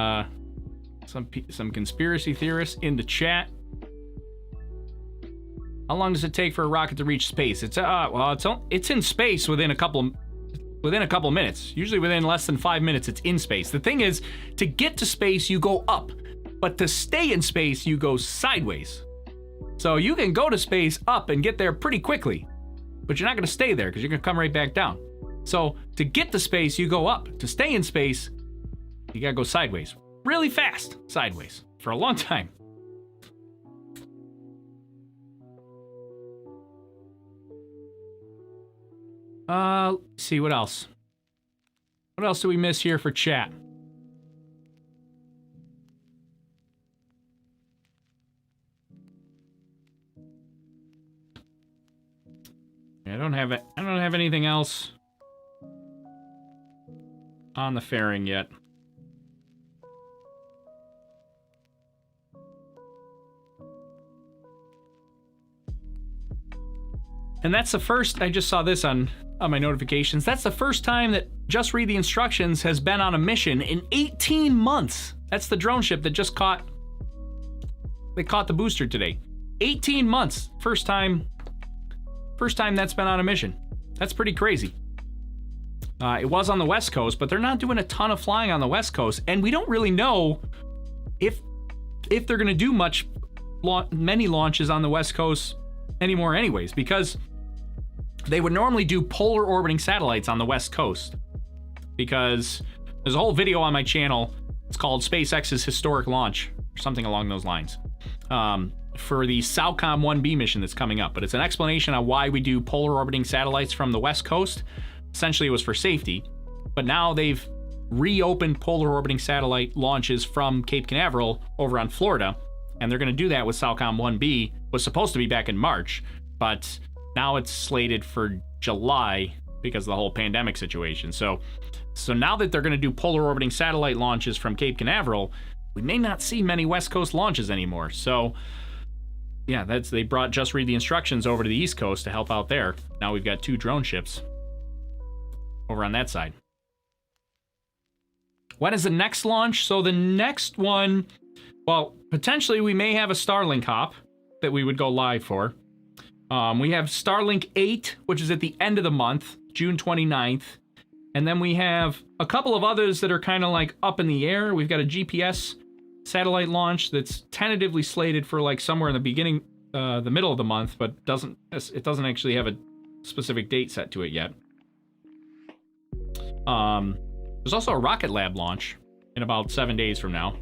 conspiracy theorists in the chat. How long does it take for a rocket to reach space? It's in space within a couple minutes. Usually within less than 5 minutes, it's in space. The thing is, to get to space, you go up, but to stay in space, you go sideways. So you can go to space up and get there pretty quickly, but you're not going to stay there because you're going to come right back down. So to get to space, you go up. To stay in space, you got to go sideways. Really fast, sideways, for a long time. Let's see, what else? What else do we miss here for chat? I don't have anything else on the fairing yet. And that's the first, I just saw this on my notifications. That's the first time that Just Read the Instructions has been on a mission in 18 months. That's the drone ship that just caught the booster today. 18 months. First time that's been on a mission. That's pretty crazy. It was on the West Coast, but they're not doing a ton of flying on the West Coast, and we don't really know if they're going to do many launches on the West Coast anymore anyways, because they would normally do polar orbiting satellites on the West Coast, because there's a whole video on my channel. It's called SpaceX's Historic Launch, or something along those lines, for the SAOCOM 1B mission that's coming up. But it's an explanation on why we do polar orbiting satellites from the West Coast. Essentially, it was for safety, but now they've reopened polar orbiting satellite launches from Cape Canaveral over on Florida, and they're going to do that with SAOCOM 1B. Was supposed to be back in March, but now it's slated for July because of the whole pandemic situation. So now that they're going to do polar orbiting satellite launches from Cape Canaveral, we may not see many West Coast launches anymore. So yeah, they brought Just Read the Instructions over to the East Coast to help out there. Now we've got 2 drone ships over on that side. When is the next launch? So the next one, well, potentially we may have a Starlink hop that we would go live for. We have Starlink 8, which is at the end of the month, June 29th. And then we have a couple of others that are kind of like up in the air. We've got a GPS satellite launch that's tentatively slated for like somewhere in the beginning, the middle of the month, but it doesn't actually have a specific date set to it yet. There's also a Rocket Lab launch in about 7 days from now.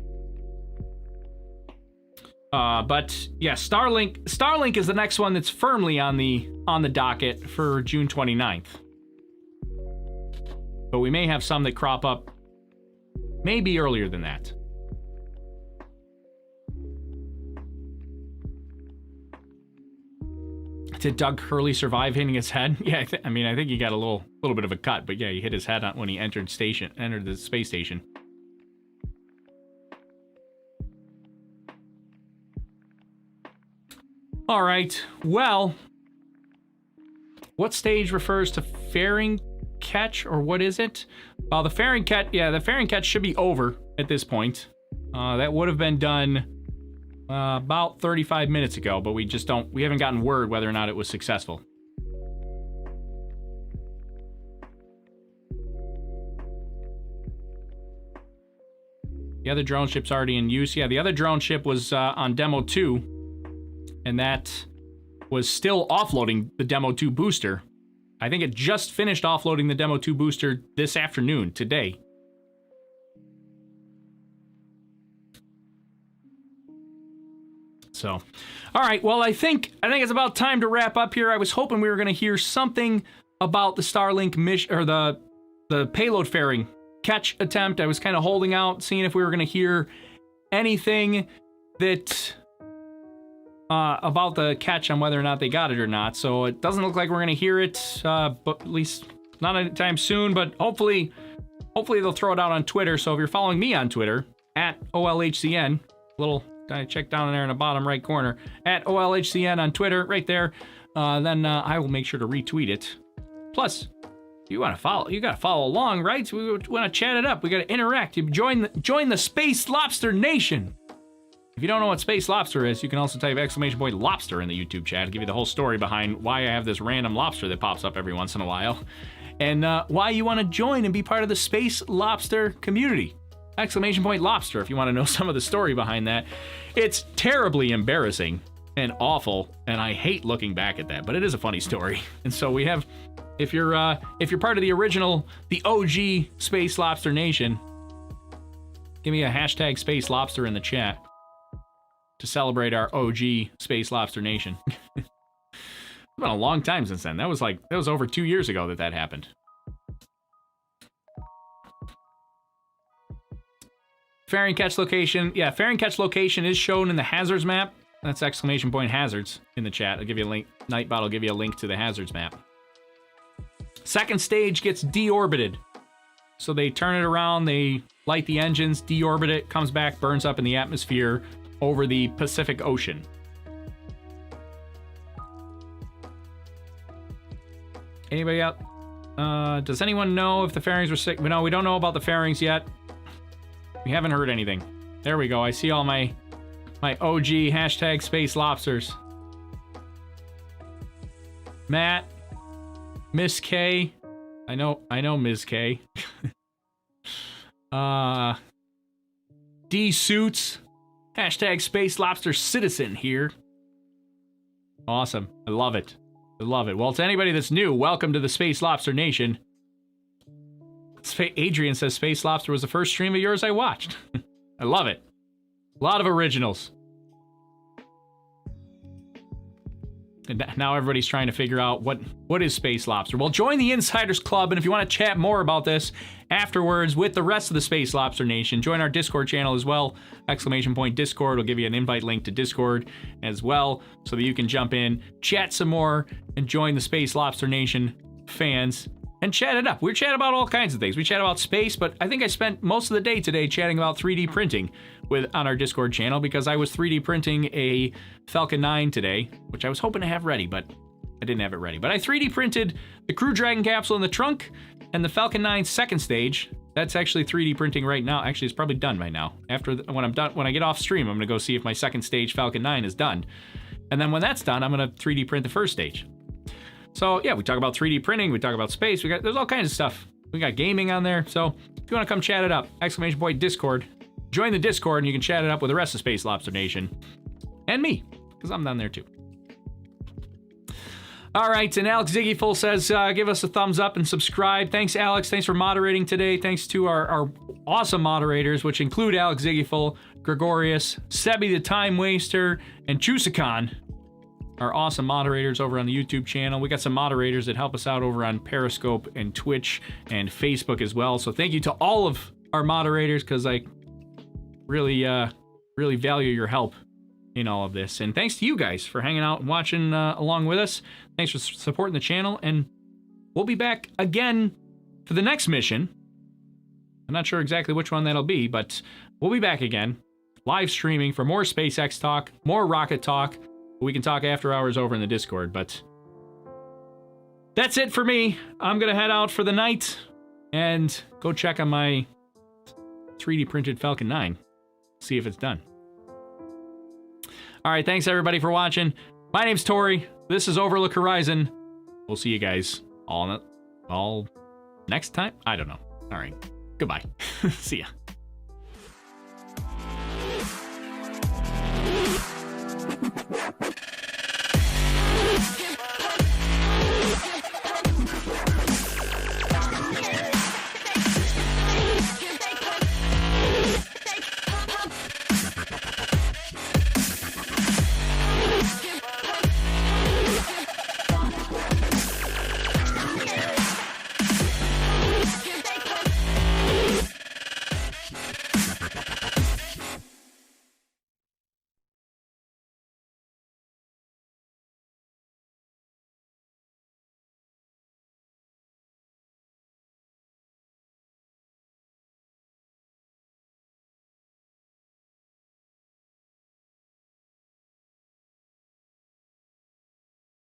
But yeah, Starlink is the next one that's firmly on the docket for June 29th. But we may have some that crop up maybe earlier than that. Did Doug Hurley survive hitting his head? Yeah, I mean, I think he got a little bit of a cut, but yeah, he hit his head when he entered the space station. All right, well, what stage refers to fairing catch, or what is it? Well, the fairing catch should be over at this point. That would have been done about 35 minutes ago, but we haven't gotten word whether or not it was successful. The other drone ship's already in use. Yeah, the other drone ship was on Demo 2. And that was still offloading the Demo 2 booster. I think it just finished offloading the Demo 2 booster this afternoon, today. So, all right, well, I think it's about time to wrap up here. I was hoping we were going to hear something about the Starlink mission, or the payload fairing catch attempt. I was kind of holding out, seeing if we were going to hear anything that about the catch, on whether or not they got it or not. So it doesn't look like we're going to hear it, but at least not anytime soon. But hopefully they'll throw it out on Twitter. So if you're following me on Twitter, at OLHCN, I check down there in the bottom right corner, at OLHCN on Twitter, right there, then I will make sure to retweet it. Plus, you got to follow along, right? So we want to chat it up. We got to interact. You join the Space Lobster Nation. If you don't know what Space Lobster is, you can also type !lobster in the YouTube chat. I'll give you the whole story behind why I have this random lobster that pops up every once in a while, and why you want to join and be part of the Space Lobster community. !lobster if you want to know some of the story behind that. It's terribly embarrassing and awful, and I hate looking back at that, but it is a funny story. And so we have, if you're part of the OG Space Lobster Nation, give me a hashtag Space Lobster in the chat to celebrate our OG Space Lobster Nation. It's been a long time since then. That was over 2 years ago that happened. Fairing catch location. Yeah, fairing catch location is shown in the hazards map. That's !hazards in the chat. I'll give you a link. Nightbot will give you a link to the hazards map. Second stage gets deorbited. So they turn it around, they light the engines, deorbit it, comes back, burns up in the atmosphere over the Pacific Ocean. Anybody out? Does anyone know if the fairings were sick? No, we don't know about the fairings yet. We haven't heard anything. There we go. I see all my OG hashtag Space Lobsters. Matt, Miss K, I know, Ms. K. D Suits. Hashtag Space Lobster Citizen here. Awesome. I love it. I love it. Well, to anybody that's new, welcome to the Space Lobster Nation. Adrian says Space Lobster was the first stream of yours I watched. I love it. A lot of originals. And now everybody's trying to figure out what is Space Lobster. Well, join the Insiders Club, and if you want to chat more about this afterwards with the rest of the Space Lobster Nation, join our Discord channel as well. !Discord will give you an invite link to Discord as well, so that you can jump in, chat some more, and join the Space Lobster Nation fans. And chat it up. We chat about all kinds of things. We chat about space, but I think I spent most of the day today chatting about 3D printing on our Discord channel, because I was 3D printing a Falcon 9 today, which I was hoping to have ready, but I didn't have it ready. But I 3D printed the Crew Dragon capsule in the trunk and the Falcon 9 second stage. That's actually 3D printing right now. Actually, it's probably done by now. When I get off stream, I'm going to go see if my second stage Falcon 9 is done. And then when that's done, I'm going to 3D print the first stage. So yeah, we talk about 3D printing, we talk about space, there's all kinds of stuff. We got gaming on there, so if you want to come chat it up, !Discord, join the Discord and you can chat it up with the rest of Space Lobster Nation. And me, because I'm down there too. All right, and Alex Ziggyful says, give us a thumbs up and subscribe. Thanks, Alex. Thanks for moderating today. Thanks to our awesome moderators, which include Alex Ziggyful, Gregorius, Sebi the Time Waster, and Chusicon. Our awesome moderators over on the YouTube channel. We got some moderators that help us out over on Periscope and Twitch and Facebook as well. So thank you to all of our moderators, because I really value your help in all of this. And thanks to you guys for hanging out and watching along with us. Thanks for supporting the channel. And we'll be back again for the next mission. I'm not sure exactly which one that'll be, but we'll be back again, live streaming for more SpaceX talk, more rocket talk. We can talk after hours over in the Discord, but that's it for me. I'm going to head out for the night and go check on my 3D printed Falcon 9, see if it's done. All right, thanks everybody for watching. My name's Tori. This is Overlook Horizon. We'll see you guys all next time. I don't know. All right, goodbye. See ya.